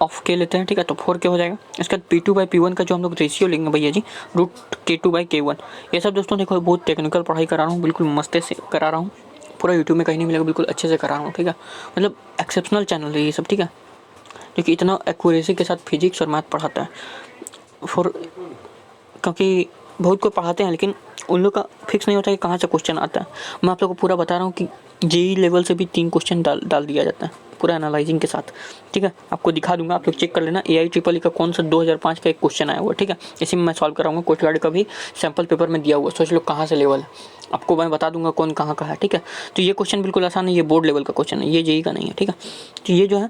ऑफ K लेते हैं, ठीक है, तो 4K हो जाएगा। इसके बाद P2/P1 का जो हम लोग रेशियो लेंगे भैया जी, √K2/K1। ये सब दोस्तों देखो बहुत टेक्निकल पढ़ाई करा रहा हूँ, बिल्कुल मस्ते से करा रहा हूँ, पूरा यूट्यूब में कहीं नहीं मिलेगा, बिल्कुल अच्छे से करा रहा हूँ, ठीक है। मतलब एक्सेप्शनल चैनल है ये सब, ठीक है, क्योंकि इतना एक्यूरेसी के साथ फिजिक्स और मैथ पढ़ाता है, क्योंकि बहुत कोई पढ़ाते हैं लेकिन उन लोग का फिक्स नहीं होता कि कहाँ से क्वेश्चन आता है। मैं आप लोग को पूरा बता रहा हूँ कि जेई लेवल से भी 3 क्वेश्चन डाल दिया जाता है पूरा एनालाइजिंग के साथ, ठीक है। आपको दिखा दूंगा, आप लोग चेक कर लेना। AIEEE का कौन सा 2005 का एक क्वेश्चन आया हुआ, ठीक है, इसी में मैं सॉल्व कराऊंगा। कोस्ट गार्ड का भी सैम्पल पेपर में दिया हुआ, सोच लो कहाँ से लेवल है, आपको मैं बता दूंगा कौन कहाँ का है, ठीक है। तो ये क्वेश्चन बिल्कुल आसान है, ये बोर्ड लेवल का क्वेश्चन है, ये जेई का नहीं है, ठीक है। तो ये जो है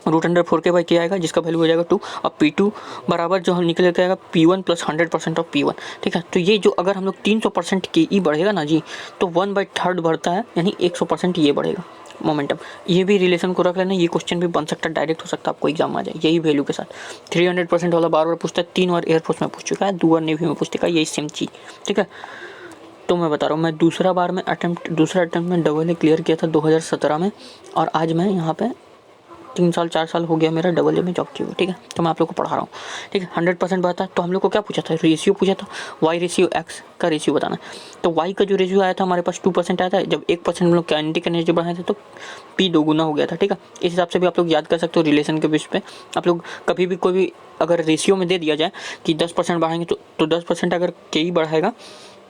√4K/K आएगा, जिसका वैल्यू हो जाएगा 2। अब P2 बराबर जो हम निकल के आएगा P1 प्लस 100% ऑफ P1, ठीक है। तो ये जो अगर हम लोग 300% KE बढ़ेगा ना जी, तो 1/3 बढ़ता है, यानी 100% ये बढ़ेगा मोमेंटम। ये भी रिलेशन को रख लेना, ये क्वेश्चन भी बन सकता है, डायरेक्ट हो सकता है, आपको एग्जाम आ जाए यही वैल्यू के साथ। 300% वाला बार बार पूछता है, 3 बार एयरफोर्स में पूछ चुका है, 2 बार नेवी में पूछ चुका है, यही सेम चीज़, ठीक है। तो मैं बता रहा हूँ, मैं दूसरा अटेम्प्ट में डबल ए क्लियर किया था 2017 में, और आज मैं यहाँ पे 3 साल 4 साल हो गया मेरा डबल ए में जॉब किया हुआ, ठीक है। तो मैं आप लोग को पढ़ा रहा हूँ, ठीक है। 100% बताता है। तो हम लोग को क्या पूछा था, रेशियो पूछा था, वाई रेशियो एक्स का रेशियो बताना। तो वाई का जो रेशियो आया था हमारे पास 2% आया था। जब 1% हम लोग काइनेटिक एनर्जी बढ़ाए थे तो पी 2 गुना हो गया था, ठीक है। इस हिसाब से भी आप लोग याद कर सकते हो रिलेशन के बेस पे। आप लोग कभी भी कोई भी अगर रेशियो में दे दिया जाए कि 10% बढ़ाएंगे तो 10% अगर के ही बढ़ाएगा,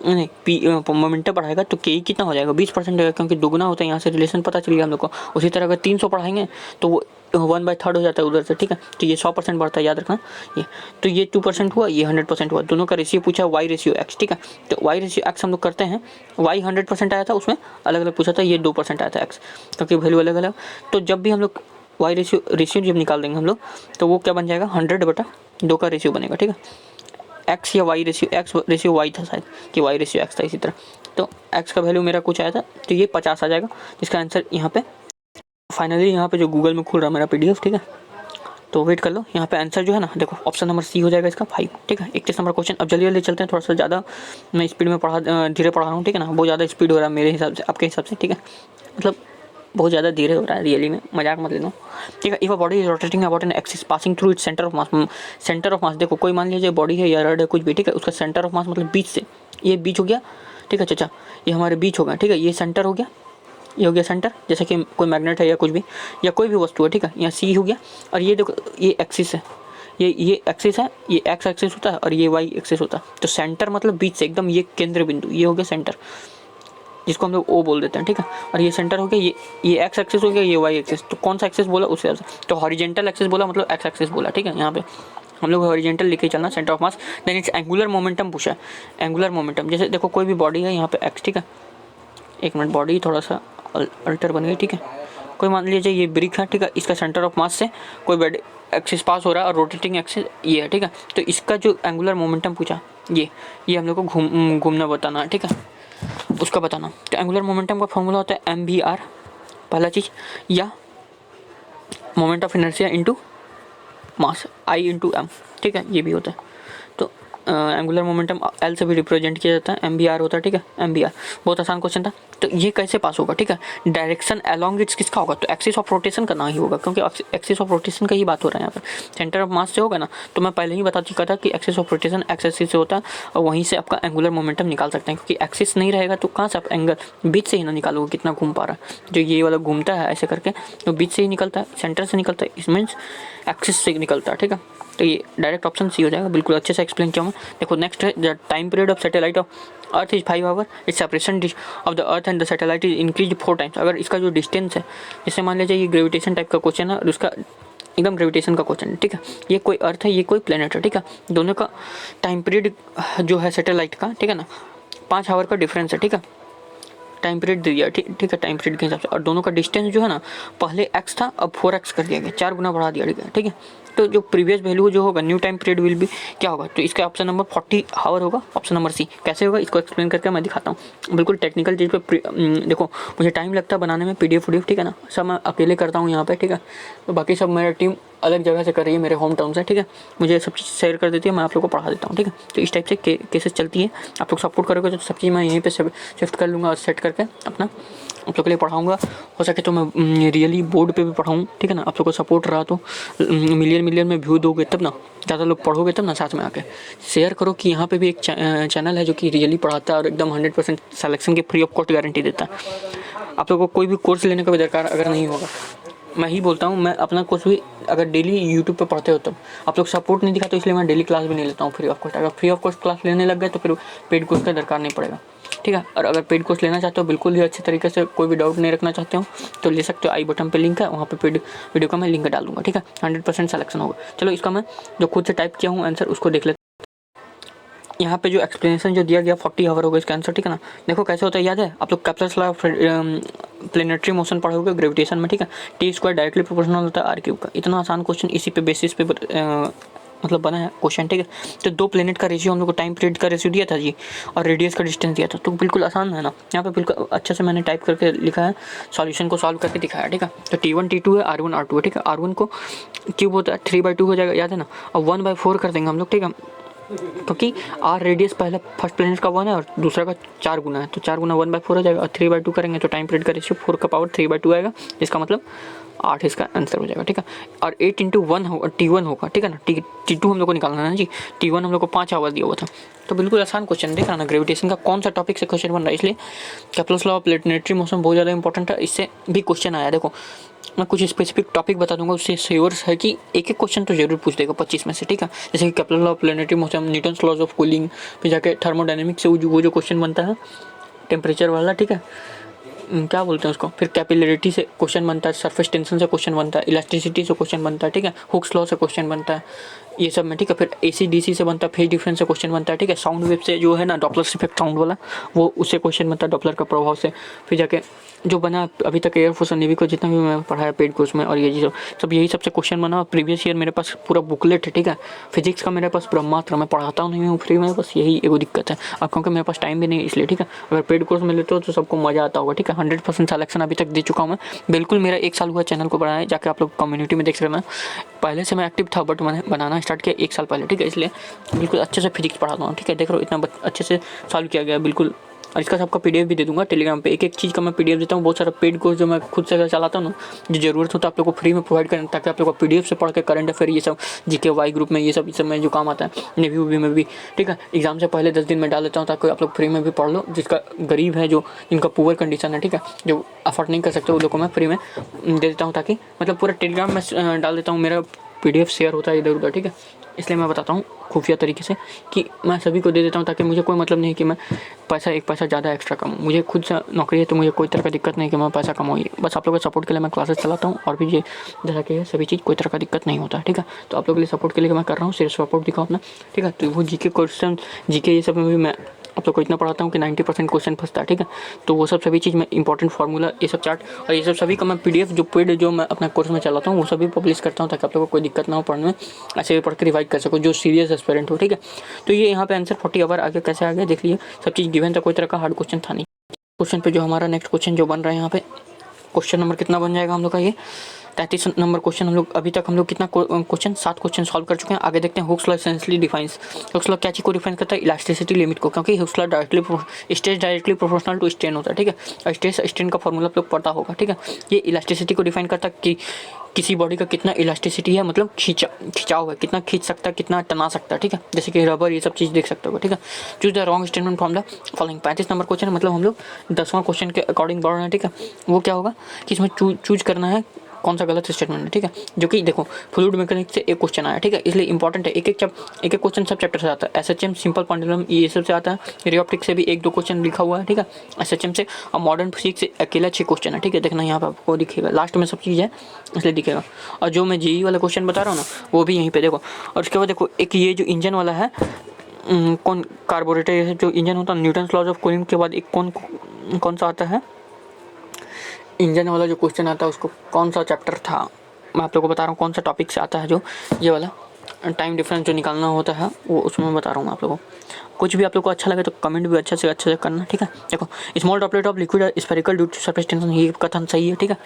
नहीं पी मोमेंटम बढ़ाएगा तो के कितना हो जाएगा, 20% होगा, क्योंकि दोगुना होता है। यहाँ से रिलेशन पता चल गया हम लोग को। उसी तरह अगर 300 पढ़ाएंगे तो वो 1/3 हो जाता है उधर से, ठीक है। तो ये 100% बढ़ता है, याद रखना ये। तो ये 2% हुआ, ये 100% हुआ। दोनों का रेशियो पूछा, वाई रेशियो एक्स, ठीक है। तो वाई रेशियो एक्स हम लोग करते हैं। वाई 100% आया था, उसमें अलग अलग पूछा था, ये 2% आया था एक्स, क्योंकि वैल्यू अलग अलग। तो जब भी हम लोग वाई रेशियो जब निकाल देंगे हम लोग, तो वो क्या बन जाएगा, 100/2 का रेशियो बनेगा, ठीक है। एक्स या Y ratio, X ratio Y था शायद, कि वाई रेशियो एक्स था इसी तरह। तो एक्स का वैल्यू मेरा कुछ आया था, तो ये 50 आ जाएगा, जिसका आंसर यहाँ पे फाइनली यहाँ पे जो गूगल में खुल रहा है मेरा PDF, ठीक है। तो वेट कर लो, यहाँ पे आंसर जो है ना, देखो ऑप्शन नंबर सी हो जाएगा इसका 5, ठीक है। 31 नंबर क्वेश्चन। अब जल्दी जल्दी चलते हैं, थोड़ा सा ज़्यादा मैं स्पीड में धीरे पढ़ा रहा हूँ, ठीक है ना। बहुत ज़्यादा स्पीड हो रहा है मेरे हिसाब से, आपके हिसाब से, ठीक है। मतलब बहुत ज़्यादा धीरे हो रहा है रियली में, मजाक मत लेना, ठीक है। If a body is rotating about an axis passing through its centre of mass. Centre of मास देखो, कोई मान लीजिए बॉडी है या रड है, कुछ भी, ठीक है। उसका सेंटर ऑफ मास मतलब बीच से, ये बीच हो गया, ठीक है चाचा, ये हमारे बीच हो गया, ठीक है। ये सेंटर हो गया, ये हो गया सेंटर, जैसे कि कोई मैग्नेट है या कुछ भी, या कोई भी वस्तु है, ठीक है। यहाँ सी हो गया, और ये देखो ये एक्सिस है, ये एक्सिस है, ये एक्स एक्सिस होता है और ये वाई एक्सिस होता है। तो सेंटर मतलब बीच से एकदम, ये केंद्र बिंदु, ये हो गया सेंटर, जिसको हम लोग ओ बोल देते हैं, ठीक है। और ये सेंटर हो गया, ये एक्स एक्सिस हो गया, ये वाई एक्सिस। तो कौन सा एक्सिस बोला उस हिसाब से, तो हॉरिजेंटल एक्सिस बोला मतलब एक्स एक्सिस बोला, ठीक है। यहाँ पे हम लोग हॉरिजेंटल लेके चलना, centre of mass. Then its angular momentum पूछा है। एंगुलर मोमेंटम जैसे देखो कोई भी बॉडी है, यहाँ पे एक्स, ठीक है। एक मिनट, बॉडी थोड़ा सा अल्टर बन गई, ठीक है। कोई मान लीजिए ये ब्रिक है, ठीक है। इसका सेंटर ऑफ मास से कोई बेड एक्सिस पास हो रहा है और रोटेटिंग एक्सिस ये है, ठीक है। तो इसका जो एंगुलर मोमेंटम पूछा, ये हम लोग को घूमना बताना है, ठीक है, उसका बताना। तो एंगुलर मोमेंटम का फॉर्मूला होता है MVR पहला चीज़, या moment of inertia into mass I/m, ठीक है, ये भी होता है। तो एंगुलर मोमेंटम L से भी रिप्रेजेंट किया जाता है, MVR होता है, ठीक है। MVR बहुत आसान क्वेश्चन था। तो ये कैसे पास होगा, ठीक है। डायरेक्शन अलॉन्ग इट्स किसका होगा, तो एक्सिस ऑफ रोटेशन का ना ही होगा, क्योंकि एक्सिस ऑफ रोटेशन का ही बात हो रहा है यहाँ पर। सेंटर ऑफ मास से होगा ना, तो मैं पहले ही बता चुका था कि axis of rotation x axis से होता है, और वहीं से आपका एंगुलर मोमेंटम निकाल सकते हैं, क्योंकि एक्सिस नहीं रहेगा तो कहाँ से आप एंगल बीच से ही ना निकालोगे, कितना घूम पा रहा है। जो ये वाला घूमता है ऐसे करके, तो बीच से ही निकलता है, सेंटर से निकलता है, इस मीन्स एक्सिस से निकलता है, ठीक है। तो ये डायरेक्ट ऑप्शन सी हो जाएगा, बिल्कुल अच्छे से एक्सप्लेन किया हूँ। देखो नेक्स्ट है, the time period of satellite of earth is 5 hour, its separation of the earth and the satellite is increase 4 times. अगर इसका जो डिस्टेंस है, जैसे मान लीजिए ये ग्रेविटेशन टाइप का क्वेश्चन है, और उसका एकदम ग्रेविटेशन का क्वेश्चन है, ठीक है। ये कोई अर्थ है, ये कोई प्लेनेट है, ठीक है। दोनों का टाइम पीरियड जो है सैटेलाइट का, ठीक है ना, 5 आवर का डिफरेंस है, ठीक है। टाइम पीरियड दे दिया, ठीक है, टाइम पीरियड के हिसाब से। और दोनों का डिस्टेंस जो है ना, पहले x था, अब 4x कर दिया गया, 4 गुना बढ़ा दिया गया, ठीक है। तो जो प्रीवियस वैल्यू जो होगा, new time period will be क्या होगा, तो इसका ऑप्शन नंबर 40 आवर होगा, ऑप्शन नंबर सी। कैसे होगा इसको एक्सप्लेन करके मैं दिखाता हूँ, बिल्कुल टेक्निकल चीज़ पे। देखो मुझे टाइम लगता है बनाने में, PDF, ठीक है ना, सब मैं अकेले करता हूँ यहाँ पे, ठीक है। तो बाकी सब मेरा टीम अलग जगह से कर रही है, मेरे होम टाउन से, ठीक है। मुझे सब चीज़ शेयर कर देती है, मैं आप लोग को पढ़ा देता हूँ, ठीक है। तो इस टाइप से केसेस चलती है, आप लोग सपोर्ट करोगे तो सब चीज़ मैं यहीं पे शिफ्ट कर लूँगा और सेट करके अपना आप लोग के लिए पढ़ाऊँगा। हो सके तो मैं रियली बोर्ड पे भी पढ़ाऊँ, ठीक है ना। आप लोग को सपोर्ट रहा तो मिलियन में व्यू दोगे तब ना, ज़्यादा लोग पढ़ोगे तब ना, साथ में आके शेयर करो कि यहाँ पे भी एक चैनल है जो कि रियली पढ़ाता है और एकदम 100% सिलेक्शन की फ्री ऑफ कॉस्ट गारंटी देता है। आप लोग को कोई भी कोर्स लेने का भी दरकार अगर नहीं होगा, मैं ही बोलता हूँ, मैं अपना कोर्स भी अगर डेली यूट्यूब पे पढ़ते हो तब आप लोग सपोर्ट नहीं दिखाते, इसलिए मैं डेली क्लास भी नहीं लेता हूँ फ्री ऑफ कॉस्ट। अगर फ्री ऑफ कॉस्ट क्लास लेने लग गए तो फिर पेड कोर्स का दरकार नहीं पड़ेगा, ठीक है। और अगर पेड कोर्स लेना चाहते हो बिल्कुल ही अच्छे तरीके से, कोई भी डाउट नहीं रखना चाहते हो तो ले सकते हो। आई बटन पे लिंक है, वहाँ पे पेड वीडियो का मैं लिंक डाल दूँगा, ठीक है। 100% सिलेक्शन होगा। चलो इसका मैं जो खुद से टाइप किया हूँ आंसर उसको देख लेते। यहाँ पे जो एक्सप्लेनेशन जो दिया गया 40 आवर होगा इसका आंसर, ठीक है ना। देखो कैसे होता है, याद है आप लोग Kepler's law of planetary motion पढ़ोगे ग्रेविटेशन में, ठीक है। T² डायरेक्टली प्रोपोर्शनल होता है R³ का। इतना आसान क्वेश्चन इसी पे बेसिस पे मतलब बना है क्वेश्चन, ठीक है। तो 2 प्लेनेट का रेशियो हम लोग को टाइम पीरियड का रेशियो दिया था जी, और रेडियस का डिस्टेंस दिया था, तो बिल्कुल आसान है ना। यहाँ पे बिल्कुल अच्छे से मैंने टाइप करके लिखा है, सॉल्यूशन को सॉल्व करके दिखाया, ठीक है। तो T1 T2 है, R1 R2 है, ठीक है। R1 को क्यूब होता है 3/2 हो जाएगा, याद है ना। और 1/4 कर देंगे हम लोग, ठीक है। क्योंकि आर रेडियस पहला फर्स्ट प्लेनेट का 1 है और दूसरा का 4 गुना है, तो 4 गुना 1/4 हो जाएगा और 3/2 करेंगे तो टाइम पीरियड का रेशियो 4 का पावर 3/2 आएगा, इसका मतलब 8 इसका आंसर हो जाएगा। ठीक है, और 8 × 1 होगा, T1 होगा। ठीक है ना, T2 हम लोग को निकालना है ना जी। T1 हम लोग को 5 आवर दिया हुआ था, तो बिल्कुल आसान क्वेश्चन देख रहा ना, ग्रेविटेशन का कौन सा टॉपिक से क्वेश्चन बन रहा है, इसलिए Kepler's law of planetary motion बहुत ज़्यादा इंपॉर्टेंट है, इससे भी क्वेश्चन आया। देखो मैं कुछ स्पेसिफिक टॉपिक बता दूंगा, उससे श्योर्स है कि एक एक क्वेश्चन तो जरूर पूछ देगा 25 में से। ठीक है, जैसे कि Kepler law of planetary motion, Newton's laws of cooling, फिर जाके थर्मोडायनेमिक्स से वो जो क्वेश्चन बनता है टेम्परेचर वाला। ठीक है, क्या बोलते हैं उसको, फिर कैपिलरिटी से क्वेश्चन बनता है, सरफेस टेंशन से क्वेश्चन बनता है, इलास्टिसिटी से क्वेश्चन बनता है। ठीक है, हुक्स लॉ से क्वेश्चन बनता है, ये सब में। ठीक है, फिर AC/DC से बनता है, फेज डिफरेंस से क्वेश्चन बनता है। ठीक है, साउंड वेव से जो है ना डॉपलर इफेक्ट साउंड वाला, वो उससे क्वेश्चन बनता है, डॉपलर का प्रभाव से। फिर जाके जो बना अभी तक एयरफोर्स और नेवी को जितना भी मैं पढ़ाया पेड कोर्स में, और ये सब यही सबसे क्वेश्चन बना। प्रीवियस ईयर मेरे पास पूरा बुकलेट है। ठीक है, फिजिक्स का मेरे पास ब्रह्मास्त्र, मैं पढ़ाता हूँ नहीं हूँ फ्री में, बस यही एगो दिक्कत है। अब क्योंकि मेरे पास टाइम भी नहीं, इसलिए। ठीक है, अगर पेड कोर्स में लेते हो तो सबको मजा आता होगा। ठीक है, 100% सिलेक्शन अभी तक दे चुका हूँ मैं, बिल्कुल। मेरा 1 साल हुआ चैनल को बढ़ाया, जाके आप लोग कम्युनिटी में देख सकना। पहले से मैं एक्टिव था, बट मैंने बनाना स्टार्ट किया 1 साल पहले। ठीक है, इसलिए बिल्कुल अच्छे से फिजिक्स पढ़ाता हूँ। ठीक है, देख रहे हो इतना अच्छे से सॉल्व किया गया बिल्कुल। और इसका सबका PDF भी दे दूंगा टेलीग्राम पे, एक एक चीज़ का मैं PDF देता हूँ। बहुत सारा पेड कोर्स जो मैं खुद से चलाता हूँ ना, जो ज़रूरत होता है आप लोग को फ्री में प्रोवाइड करें, ताकि आप लोग को PDF से पढ़ के करंट अफेयर ये सब GK वाई ग्रुप में ये सब में जो काम आता है, नेवी वेवी में भी। ठीक है, एग्जाम से पहले 10 दिन में डाल देता हूँ, ताकि आप लोग फ्री में भी पढ़ लो। जिसका गरीब है, जो जिनका पुअर कंडीशन है, ठीक है, जो अफोर्ड नहीं कर सकते, वो लोग को मैं फ्री में दे देता हूँ, ताकि मतलब पूरा टेलीग्राम में डाल देता हूँ। मेरा PDF शेयर होता है इधर उधर। ठीक है, इसलिए मैं बताता हूँ खुफिया तरीके से कि मैं सभी को दे देता हूँ, ताकि मुझे कोई मतलब नहीं कि मैं एक पैसा ज़्यादा एक्स्ट्रा कमाऊँ। मुझे खुद से नौकरी है, तो मुझे कोई तरह का दिक्कत नहीं कि मैं पैसा कमाऊँ। बस आप लोगों के सपोर्ट के लिए मैं क्लासेस चलाता हूँ, और भी ये जैसा कि सभी चीज़ कोई तरह का दिक्कत नहीं होता है। ठीक है, तो आप लोगों के लिए सपोर्ट के लिए मैं कर रहा हूँ, सिर्फ सपोर्ट दिखाओ अपना। ठीक है, तो वो GK क्वेश्चन, GK ये सब में भी मैं आप लोग को इतना पढ़ाता हूँ कि 90% क्वेश्चन फंसता है। ठीक है, तो वो सब सभी चीज़ में इंपॉर्टेंट फार्मूला, ये सब चार्ट और ये सब सभी का मैं PDF जो पेड जो मैं अपना कोर्स में चलाता हूँ, वो सभी पब्लिश करता हूँ, ताकि आप लोगों को कोई दिक्कत ना हो पढ़ने में, ऐसे भी पढ़ के रिवाइज कर सको जो सीरियस एस्पिरेंट हो। ठीक है, तो ये यहाँ पे आंसर 40 आवर आगे कैसे आ गया देख लीजिए, सब चीज़ गिवन था, कोई तरह का हार्ड क्वेश्चन था नहीं। क्वेश्चन पे जो हमारा नेक्स्ट क्वेश्चन जो बन रहा है यहाँ पे, क्वेश्चन नंबर कितना बन जाएगा हम लोग का, ये 33 नंबर क्वेश्चन। हम लोग अभी तक हम लोग कितना क्वेश्चन 7 क्वेश्चन सॉल्व कर चुके हैं। आगे देखते हैं Hooke's law essentially defines. Hooke's law क्या चीज़ को डिफाइन करता है, इलास्टिसिटी लिमिट को, क्योंकि Hooke's law stress directly proportional to strain होता है। ठीक है, और स्ट्रेस स्ट्रेन का फॉर्मूला आप लोग पता होगा। ठीक है, ये इलास्टिसिटी को डिफाइन करता है कि किसी बॉडी का कितना इलास्टिसिटी है, मतलब खिंचाव है, कितना खींच सकता है, कितना तना सकता है। ठीक है, जैसे कि रबर, ये सब चीज़ देख सकते हो। ठीक है, choose the wrong statement from the following. 35 number question, मतलब हम लोग 10वां क्वेश्चन के अकॉर्डिंग बढ़ रहे हैं। ठीक है, वो क्या होगा कि इसमें चूज करना है कौन सा गलत स्टेटमेंट है। ठीक है, जो कि देखो फ्लूइड मैकेनिक्स से एक क्वेश्चन आया। ठीक है, इसलिए इंपॉर्टेंट है, एक एक क्वेश्चन सब चैप्टर से आता है। SHM सिंपल पेंडुलम ये सब से आता है। रियोप्टिक्स से भी 1-2 क्वेश्चन लिखा हुआ है। ठीक है, SHM से, और मॉडर्न फिजिक्स से अकेला 6 क्वेश्चन है। ठीक है, देखना यहाँ पर आपको दिखेगा, लास्ट में सब चीज़ है इसलिए दिखेगा। और जो मैं GE वाला क्वेश्चन बता रहा हूँ ना, वो भी यहीं पर देखो। और उसके बाद देखो एक ये जो इंजन वाला है, कौन कार्बोरेटर जो इंजन होता है, न्यूटन्स लॉज ऑफ कूलिंग के बाद एक कौन सा आता है इंजन वाला जो क्वेश्चन आता है, उसको कौन सा चैप्टर था, मैं आप लोगों को बता रहा हूँ कौन सा टॉपिक से आता है। जो ये वाला टाइम डिफरेंस जो निकालना होता है, वो उसमें बता रहा हूँ आप लोगों को। कुछ भी आप लोग को अच्छा लगे तो कमेंट भी अच्छे से करना। ठीक है, देखो small droplet of liquid spherical due to surface tension, ये कथन सही है। ठीक है,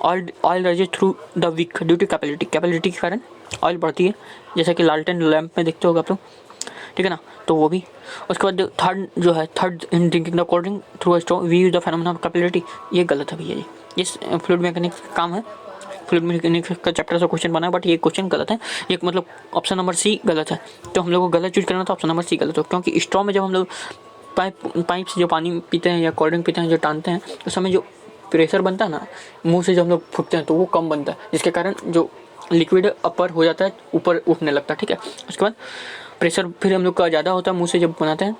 oil rises through the wick due to capacity के कारण ऑयल बढ़ती है, जैसा कि लालटेन लैंप में देखते होगा आप लोग। ठीक है ना, तो वो भी। उसके बाद third in drinking the cold drink through a straw we use the phenomena of capillarity, ये गलत है भैया जी। ये फ्लूइड मैकेनिक्स का काम है, फ्लूइड मैकेनिक्स का चैप्टर से क्वेश्चन बना है, बट ये क्वेश्चन गलत है। ये मतलब ऑप्शन नंबर C गलत है, तो हम लोग को गलत चूज करना था, ऑप्शन नंबर C गलत हो। क्योंकि स्ट्रॉ में जब हम लोग पाइप से जो पानी पीते हैं या कोल्ड ड्रिंक पीते हैं, जो टानते हैं, उस समय जो प्रेशर बनता है ना मुँह से, जब हम लोग फूकते हैं तो वो कम बनता है, जिसके कारण जो लिक्विड अपर हो जाता है, ऊपर उठने लगता है। ठीक है, उसके बाद प्रेशर फिर हम लोग का ज़्यादा होता है, मुंह से जब बनाते हैं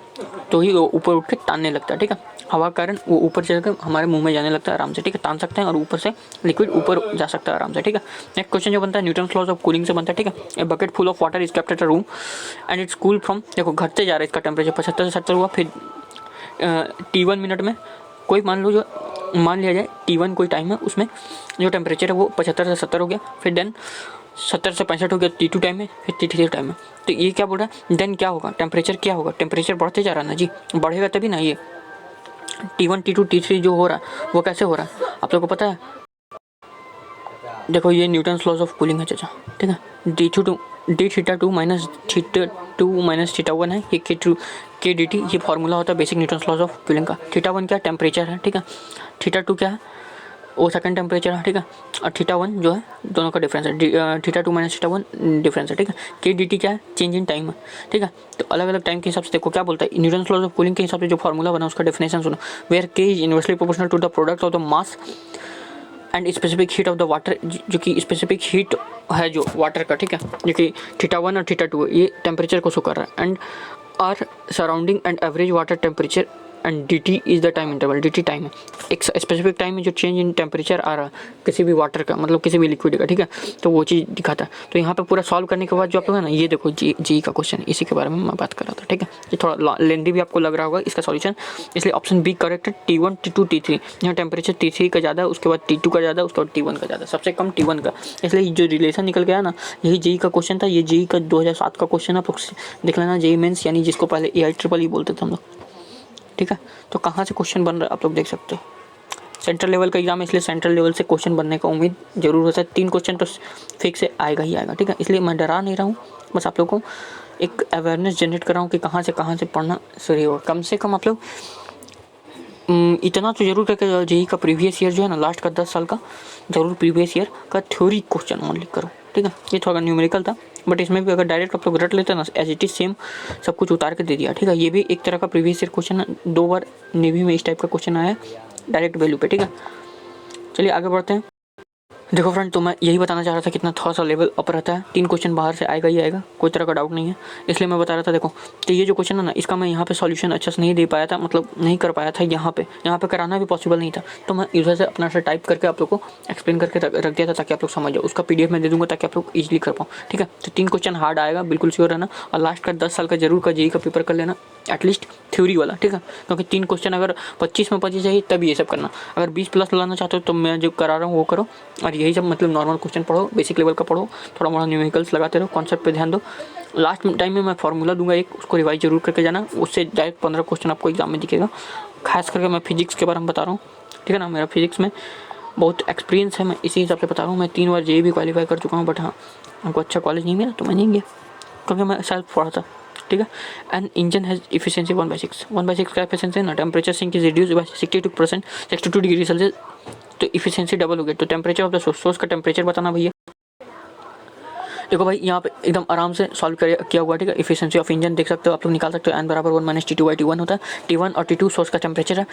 तो ही वो ऊपर उठ के तानने लगता है। ठीक है, हवा के कारण वो ऊपर चलकर हमारे मुंह में जाने लगता है आराम से। ठीक है, तान सकते हैं और ऊपर से लिक्विड ऊपर जा सकता है आराम से। ठीक है, नेक्स्ट क्वेश्चन जो बनता है न्यूटन्स लॉज ऑफ कूलिंग से बनता है। ठीक है, a bucket full of water is kept at a room and it's cool from, देखो घटते जा रहा है इसका टेम्परेचर 75 से 70 हुआ, फिर T1 मिनट में कोई मान लिया जाए T1 कोई टाइम है, उसमें जो टेम्परेचर है वो 75 से 70 हो गया, फिर देन 70 से 65 हो गया T2 टाइम में, फिर T3 टाइम में। तो ये क्या बोल रहा है, देन क्या होगा, टेम्परेचर क्या होगा, टेम्परेचर बढ़ते जा रहा है ना जी, बढ़ेगा तभी ना। ये T1 T2 T3 जो हो रहा है वो कैसे हो रहा है आप लोगों को पता है। देखो ये न्यूटन्स लॉज ऑफ कूलिंग है चाचा। ठीक है, D theta two minus theta one है, ये के डी टी, ये फार्मूला होता है basic Newton's laws of cooling का। थीटा वन क्या टेम्परेचर है, ठीक है, थीटा टू क्या है वो सेकंड टेम्परेचर है, ठीक है, और थीटा वन जो है दोनों का डिफरेंस है, theta two minus theta one difference है, ठीक है। के डी टी क्या है चेंज इन टाइम है, ठीक है। तो अलग अलग टाइम के हिसाब से देखो क्या बोलता है न्यूटन्स लॉज ऑफ कूलिंग के हिसाब से जो फार्मूला बना उसका डेफिनेशन सुनो, where K is inversely proportional to the product of the mass and specific heat of the water, जो कि स्पेसिफिक हीट है जो वाटर का, ठीक है, जो कि थीटा वन और थीटा टू ये टेम्परेचर को शो कर रहा है, and are surrounding and average water temperature and D T is the time interval. D T time है एक स्पेसिफिक टाइम में जो चेंज इन टेम्परेचर आ रहा है किसी भी वाटर का, मतलब किसी भी लिक्विड का, ठीक है, तो वो चीज़ दिखाता है। तो यहाँ पे पूरा सॉल्व करने के बाद जो आप लोग है ना, ये देखो जी का क्वेश्चन, इसी के बारे में मैं बात कर रहा था, ठीक है। ये थोड़ा लेंदी भी आपको लग रहा होगा इसका सॉल्यूशन, इसलिए ऑप्शन बी करेक्ट है। T1 T2 T3, यहाँ टेम्परेचर T3 का ज़्यादा है, उसके बाद T2 का ज़्यादा है, उसके बाद T1 का ज़्यादा, सबसे कम T1 का, इसलिए जो रिलेशन निकल गया ना यही जेई का क्वेश्चन था। ये जेई का 2007 का क्वेश्चन आप लोग देख लेना, जेई मेंस यानी जिसको पहले AI-EEE बोलते थे हम लोग, ठीक है। तो कहाँ से क्वेश्चन बन रहा है आप लोग देख सकते हो, सेंट्रल लेवल का एग्जाम है, इसलिए सेंट्रल लेवल से क्वेश्चन बनने का उम्मीद जरूर होता है। 3 क्वेश्चन तो फिक्स से आएगा ही आएगा, ठीक है, इसलिए मैं डरा नहीं रहा हूँ, बस आप लोगों को एक अवेयरनेस जनरेट कर रहा हूँ कि कहाँ से पढ़ना सही होगा। कम से कम आप लोग इतना तो जरूर करके जेई का प्रीवियस ईयर जो है ना, लास्ट का 10 साल का जरूर प्रीवियस ईयर का थ्योरी क्वेश्चन ओनली करो, ठीक है। ये थोड़ा न्यूमेरिकल था, बट इसमें भी अगर डायरेक्ट आप लोग रट लेते हैं ना, एज इट इज सेम सब कुछ उतार के दे दिया, ठीक है। ये भी एक तरह का प्रीवियस ईयर क्वेश्चन है, 2 बार नेवी में इस टाइप का क्वेश्चन आया है डायरेक्ट वैल्यू पे, ठीक है। चलिए आगे बढ़ते हैं। देखो फ्रेंड, तो मैं यही बताना चाह रहा था कितना थोड़ा सा लेवल अप रहता है, 3 क्वेश्चन बाहर से आएगा ही आएगा, कोई तरह का डाउट नहीं है, इसलिए मैं बता रहा था। देखो तो ये जो क्वेश्चन है ना, इसका मैं यहाँ पे सॉल्यूशन अच्छा से नहीं दे पाया था, मतलब नहीं कर पाया था, यहाँ पे कराना भी पॉसिबल नहीं था, तो मैं यूजर से अपना से टाइप करके आप लोग को एक्सप्लेन करके रख दिया था ताकि आप लोग समझ जाओ। उसका PDF में दे दूँगा ताकि आप लोग ईजिली कर पाओ, ठीक है। तो 3 क्वेश्चन हार्ड आएगा, बिल्कुल श्योर रहना, और लास्ट का 10 साल का जरूर का जेई का पेपर कर लेना, एटलीस्ट थ्योरी वाला, ठीक है, क्योंकि 3 क्वेश्चन अगर 25 में 25 चाहिए तब ये सब करना, अगर 20+ लाना चाहते हो तो मैं जो करा रहा हूँ वो करो, और यही सब मतलब नॉर्मल क्वेश्चन पढ़ो, बेसिक लेवल का पढ़ो, थोड़ा मोड़ा न्यूमेरिकल्स लगाते रहो, कॉन्सेप्ट पे ध्यान दो। लास्ट टाइम में मैं फार्मूला दूंगा एक, उसको रिवाइज जरूर करके जाना, उससे डायरेक्ट 15 क्वेश्चन आपको एग्जाम में दिखेगा। खास करके मैं फिजिक्स के बारे में बता रहा हूँ, ठीक है ना, मेरा फिजिक्स में बहुत एक्सपीरियंस है, मैं इसी हिसाब से बता रहा हूँ। मैं 3 बार जेई भी क्वालिफाई कर चुका हूँ, बट हाँ हमको अच्छा कॉलेज नहीं मिला तो मैं नहीं गया, क्योंकि मैं सेल्फ पढ़ा था, ठीक है। एंड इंजन हैज इफिशिएंसी 1/6, 1/6 का एफिशिएंसी है ना, temperature sink is reduce by 62%, 62 degree Celsius, तो इफिशिएंसी डबल हो गया। तो टेम्परेचर ऑफ द सोर्स का टेम्परेचर बताना भैया। देखो भाई यहाँ पे एकदम आराम से सॉल्व किया हुआ, ठीक है। इफिशिएंसी ऑफ इंजन देख सकते हो आप लोग, निकाल सकते हो, n बराबर 1 - T2/T1 होता है। T1 और T2 सोर्स का टेम्परेचर है।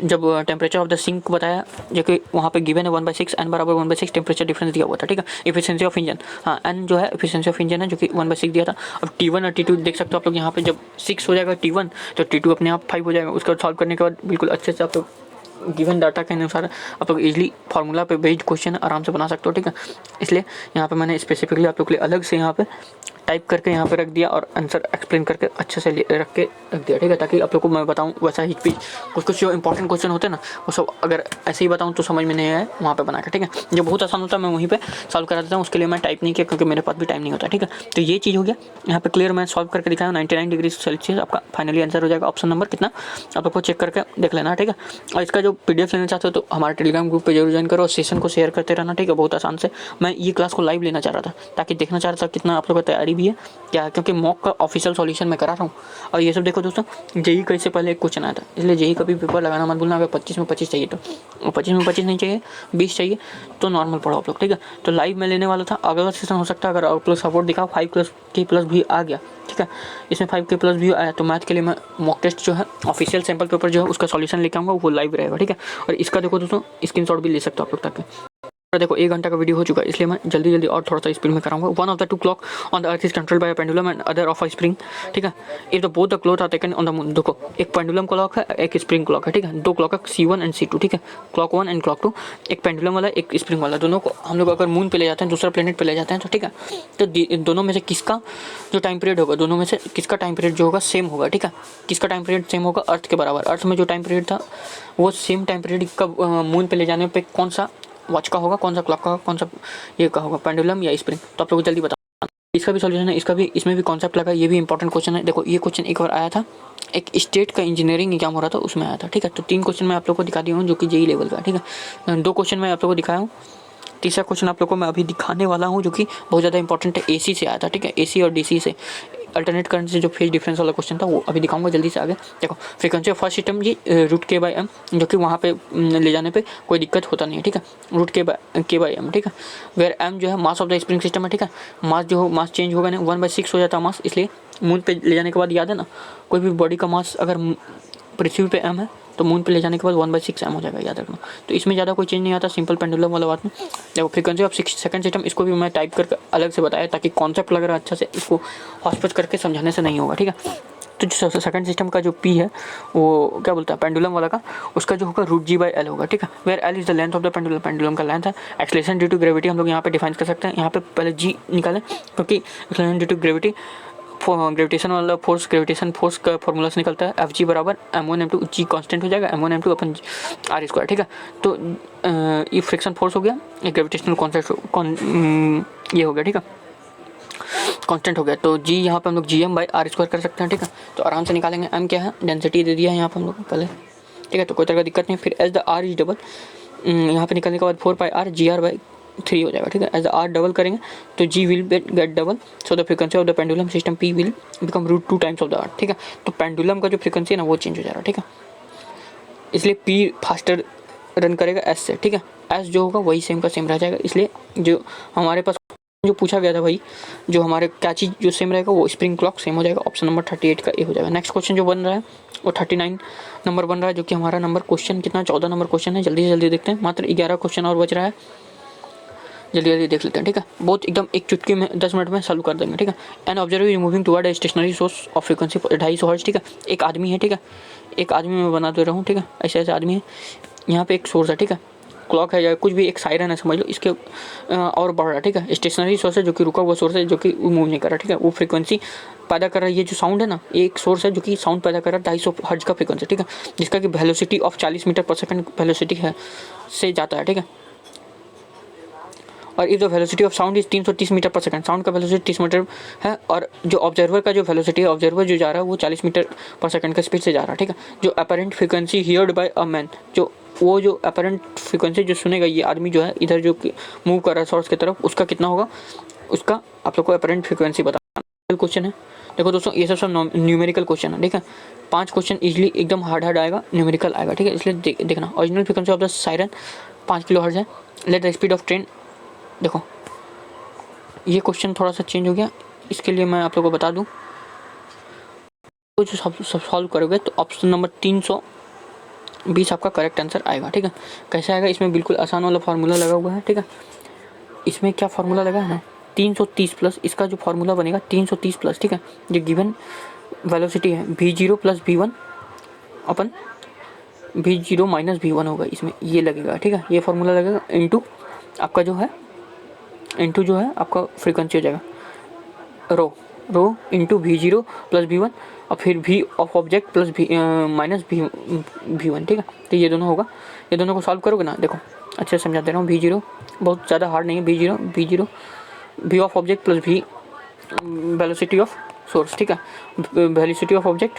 जब टेम्परेचर ऑफ द सिंक बताया, जो कि वहाँ पे गिवन है 1/6, n बराबर 1/6 टेम्परेचर डिफरेंस दिया हुआ था, ठीक है। इफिशिएंसी ऑफ इंजन, हाँ n जो है इफिशिएंसी ऑफ इंजन है, जो कि 1/6 दिया था। अब T1 और T2 देख सकते हो आप लोग, यहाँ पे जब 6 हो जाएगा T1 तो T2 अपने आप 5 हो जाएगा। उसका सॉल्व करने के बाद बिल्कुल अच्छे से आप लोग गिवन डाटा के अनुसार आप लोग इजीली फार्मूला पे बेस्ड क्वेश्चन आराम से बना सकते हो, ठीक है। इसलिए यहाँ पे मैंने स्पेसिफिकली आप लोग के लिए अलग से यहाँ पे टाइप करके यहाँ पे रख दिया और आंसर एक्सप्लेन करके अच्छे से रख दिया, ठीक है, ताकि आप लोग को मैं बताऊँ वैसा ही कुछ जो इंपॉर्टेंट क्वेश्चन होते हैं ना, वो सब अगर ऐसे ही बताऊँ तो समझ में नहीं आए वहाँ पे बना कर, ठीक है। जो बहुत आसान होता है मैं वहीं पे सॉल्व करा देता हूँ, उसके लिए मैं टाइप नहीं किया क्योंकि मेरे पास भी टाइम नहीं होता, ठीक है। तो ये चीज़ हो गया यहाँ पे क्लियर, मैं सॉल्व करके दिखाया 99 डिग्री सेल्सियस आपका फाइनली आंसर हो जाएगा। ऑप्शन नंबर कितना आप लोग को चेक करके देख लेना, ठीक है। और इसका जो PDF लेना चाहते हो तो हमारे टेलीग्राम ग्रुप पे जरूर ज्वाइन करो और सेशन को शेयर करते रहना, ठीक है। बहुत आसान से मैं ये क्लास को लाइव लेना चाह रहा था ताकि देखना चाह रहा था कितना आप लोग का तैयारी भी है क्या, क्योंकि मॉक का ऑफिशियल सॉल्यूशन मैं करा रहा हूँ। और ये सब देखो दोस्तों, जेई का इससे पहले एक क्वेश्चन आया था, इसलिए जेई का भी पेपर लगाना मत भूलना। अगर 25 में 25 चाहिए तो 25 में 25 नहीं चाहिए, 20 चाहिए तो नॉर्मल पढ़ो आप लोग, ठीक है। तो लाइव मैं लेने वाला था, अगला सेशन हो सकता है अगर आप लोग सपोर्ट दिखाओ 5K+ भी आ गया, ठीक है। इसमें 5K+ भी आया तो मैथ के लिए मैं मॉक टेस्ट जो है ऑफिशियल सैंपल पेपर जो है उसका सॉल्यूशन लेके आऊँगा, वो लाइव रहेगा, ठीक है। और इसका देखो दोस्तों स्क्रीनशॉट भी ले सकते हो आप लोग ताकि देखो 1 घंटा का वीडियो हो चुका है, इसलिए मैं जल्दी और थोड़ा सा स्पीड में कराऊंगा। 1 of the 2 clock on the earth is controlled by a pendulum and other of a spring, ठीक है। If the both the clock are taken on the moon, देखो एक पेंडुलम क्लॉक है, एक स्प्रिंग क्लॉक है, ठीक है। 2 क्लॉक है, C1 एंड C2, ठीक है। क्लॉक 1 एंड क्लॉक 2, एक पेंडुलम वाला एक स्प्रिंग वाला, दोनों को हम लोग अगर मून पे ले जाते हैं, दूसरा प्लेनेट पे ले जाते हैं तो ठीक है, तो दोनों में से किसका जो टाइम पीरियड होगा, दोनों में से किसका टाइम पीरियड जो होगा सेम होगा, ठीक है। किसका टाइम पीरियड सेम होगा, अर्थ के बराबर। अर्थ में जो टाइम पीरियड था वो सेम टाइम पीरियड का मून पे ले जाने पे कौन सा वॉच का होगा, कौन सा क्लॉक का, कौन सा ये का होगा, पेंडुलम या स्प्रिंग, तो आप लोग जल्दी बताओ। इसका भी सॉल्यूशन है, इसमें भी कॉन्सेप्ट लगा, ये भी इंपॉर्टेंट क्वेश्चन है। देखो ये क्वेश्चन एक बार आया था, एक स्टेट का इंजीनियरिंग एग्जाम हो रहा था उसमें आया था, ठीक है। तो 3 क्वेश्चन मैं आप लोग को दिखा दिया हूँ जो कि जेई लेवल का, ठीक है। 2 क्वेश्चन मैं आप लोग को दिखाया हूँ तीसरा क्वेश्चन आप लोग को मैं अभी दिखाने वाला हूँ जो कि बहुत ज़्यादा इंपॉर्टेंट है, एसी से आया था, ठीक है, एसी और डीसी से अल्टरनेट करंट से जो फेज डिफरेंस वाला क्वेश्चन था वो अभी दिखाऊंगा जल्दी से आगे। देखो फ्रीक्वेंसी ऑफ फर्स्ट सिस्टम जी √k/m, जो कि वहाँ पे ले जाने पे कोई दिक्कत होता नहीं है, ठीक है, √k/m, ठीक है। वेयर m जो है mass of the spring system है, ठीक है, मास चेंज होगा नहीं, 1/6 हो जाता है मास, इसलिए मून पे ले जाने के बाद याद है ना, कोई भी बॉडी का मास अगर पृथ्वी पे m है तो मून पे ले जाने के बाद 1/6 m हो जाएगा, याद रखना। तो इसमें ज़्यादा कोई चेंज नहीं आता, सिंपल पेंडुलम वाला बात में। देखो फ्रीक्वेंसी ऑफ सेकंड सिस्टम, इसको भी मैं टाइप करके अलग से बताया ताकि कॉन्सेप्ट लग रहा है अच्छा से, इसको हॉस्पिटल करके समझाने से नहीं होगा, ठीक है। तो जो सेकंड सिस्टम का जो पी है वो क्या बोलता है पेंडुलम वाला का, उसका जो होगा √g/l होगा, ठीक है। Where l is the length of the pendulum, pendulum का लेंथ है। एक्सेलरेशन ड्यू टू ग्रेविटी हम लोग यहाँ पे डिफाइन कर सकते हैं, यहाँ पे पहले g निकालें क्योंकि acceleration due to gravity, gravitation वाला फोर्स, ग्रेविटेशन फोर्स का फॉर्मूला से निकलता है Fg बराबर m1m2, g कांस्टेंट हो जाएगा m1m2 अपन r², ठीक है। तो ये फ्रिक्शन फोर्स हो गया, ये ग्रेविटेशनल कॉन्सेप्ट ये हो गया, ठीक है, कांस्टेंट हो गया। तो g यहाँ पे हम लोग gm/r² कर सकते हैं, ठीक है। तो आराम से निकालेंगे, m क्या है, डेंसिटी दे दिया है यहाँ पे हम लोग को पहले, ठीक है, तो कोई तरह का दिक्कत नहीं। फिर as the r is double, यहाँ पे निकलने के बाद 4πr gr/3 हो जाएगा, ठीक है। एज द r डबल करेंगे तो g will get double, so the frequency of the pendulum system p will become √2 times of the r, ठीक है। तो पेंडुलम का जो फ्रीक्वेंसी है ना वो चेंज हो जा रहा है, ठीक है, इसलिए p फास्टर रन करेगा s से, ठीक है। s जो होगा वही सेम का सेम रह जाएगा, इसलिए जो हमारे पास जो पूछा गया था भाई, जो हमारे क्या चीज़ जो सेम रहेगा वो स्प्रिंग क्लॉक सेम हो जाएगा। ऑप्शन नंबर 38 का ए हो जाएगा। नेक्स्ट क्वेश्चन जो बन रहा है वो 39 नंबर बन रहा है, जो कि हमारा नंबर क्वेश्चन कितना 14 नंबर क्वेश्चन है। जल्दी से जल्दी देखते हैं, मात्र 11 क्वेश्चन और बच रहा है, जल्दी जल्दी देख लेते हैं, ठीक है। बहुत एकदम एक चुटकी में 10 मिनट में सॉल्व कर देंगे, ठीक है। An observer is moving toward a stationary source of frequency 250 hertz, ठीक है। एक आदमी है, ठीक है, एक आदमी मैं बना दे रहा हूँ, ठीक है, ऐसे ऐसे आदमी है, यहाँ पे एक सोर्स है, ठीक है, क्लॉक है या कुछ भी एक सायरन है समझ लो, इसके और बढ़ रहा है, ठीक है। स्टेशनरी सोर्स है जो कि रुका हुआ सोर्स है, जो कि मूव नहीं कर रहा, ठीक है, वो फ्रीक्वेंसी पैदा कर रहा है। ये जो साउंड है ना, एक सोर्स है जो कि साउंड पैदा कर रहा है 250 हर्ट्ज का फ्रीक्वेंसी, ठीक है, जिसका कि velocity of 40 metre per second velocity है से जाता है, ठीक है। और if the velocity of sound is 330 metre per second, sound का वेलोसिटी 30 मीटर है, और जो ऑब्जर्वर का जो वेलोसिटी है, ऑब्जर्वर जो जा रहा है वो 40 मीटर पर सेकंड का स्पीड से जा रहा है, ठीक है। जो apparent frequency heard by a man, जो वो जो अपरेंट फ्रीक्वेंसी जो सुनेगा ये आदमी जो है इधर जो मूव कर रहा है सोर्स की तरफ, उसका कितना होगा, उसका आप लोग को अपरेंट फ्रीक्वेंसी बताना क्वेश्चन है। देखो दोस्तों ये सब न्यूमेरिकल क्वेश्चन है, ठीक है। 5 क्वेश्चन इजीली एकदम हार्ड आएगा, न्यूमेरिकल आएगा, ठीक है, इसलिए देखना। Original frequency of the siren 5 kilohertz है। Let the speed of train, देखो ये क्वेश्चन थोड़ा सा चेंज हो गया, इसके लिए मैं आप लोगों को बता दूं, तो जो सब सॉल्व करोगे तो ऑप्शन नंबर 320 आपका करेक्ट आंसर आएगा, ठीक है। कैसे आएगा, इसमें बिल्कुल आसान वाला फार्मूला लगा हुआ है, ठीक है। इसमें क्या फार्मूला लगा है ना, 330 प्लस इसका जो फार्मूला बनेगा 330 प्लस, ठीक है, जो गिवन वेलोसिटी है v0 प्लस v1 अपन v0 माइनस v1 होगा, इसमें ये लगेगा, ठीक है। ये फार्मूला लगेगा इनटू आपका जो है, इनटू जो है आपका फ्रीक्वेंसी हो जाएगा rho into v0 plus v1 और फिर v of object plus minus v1, ठीक है। तो ये दोनों होगा, ये दोनों को सॉल्व करोगे ना, देखो अच्छे से समझा दे रहा हूँ। v0 बहुत ज़्यादा हार्ड नहीं है, v0 v of object plus v velocity of source, ठीक है। वेलोसिटी ऑफ ऑब्जेक्ट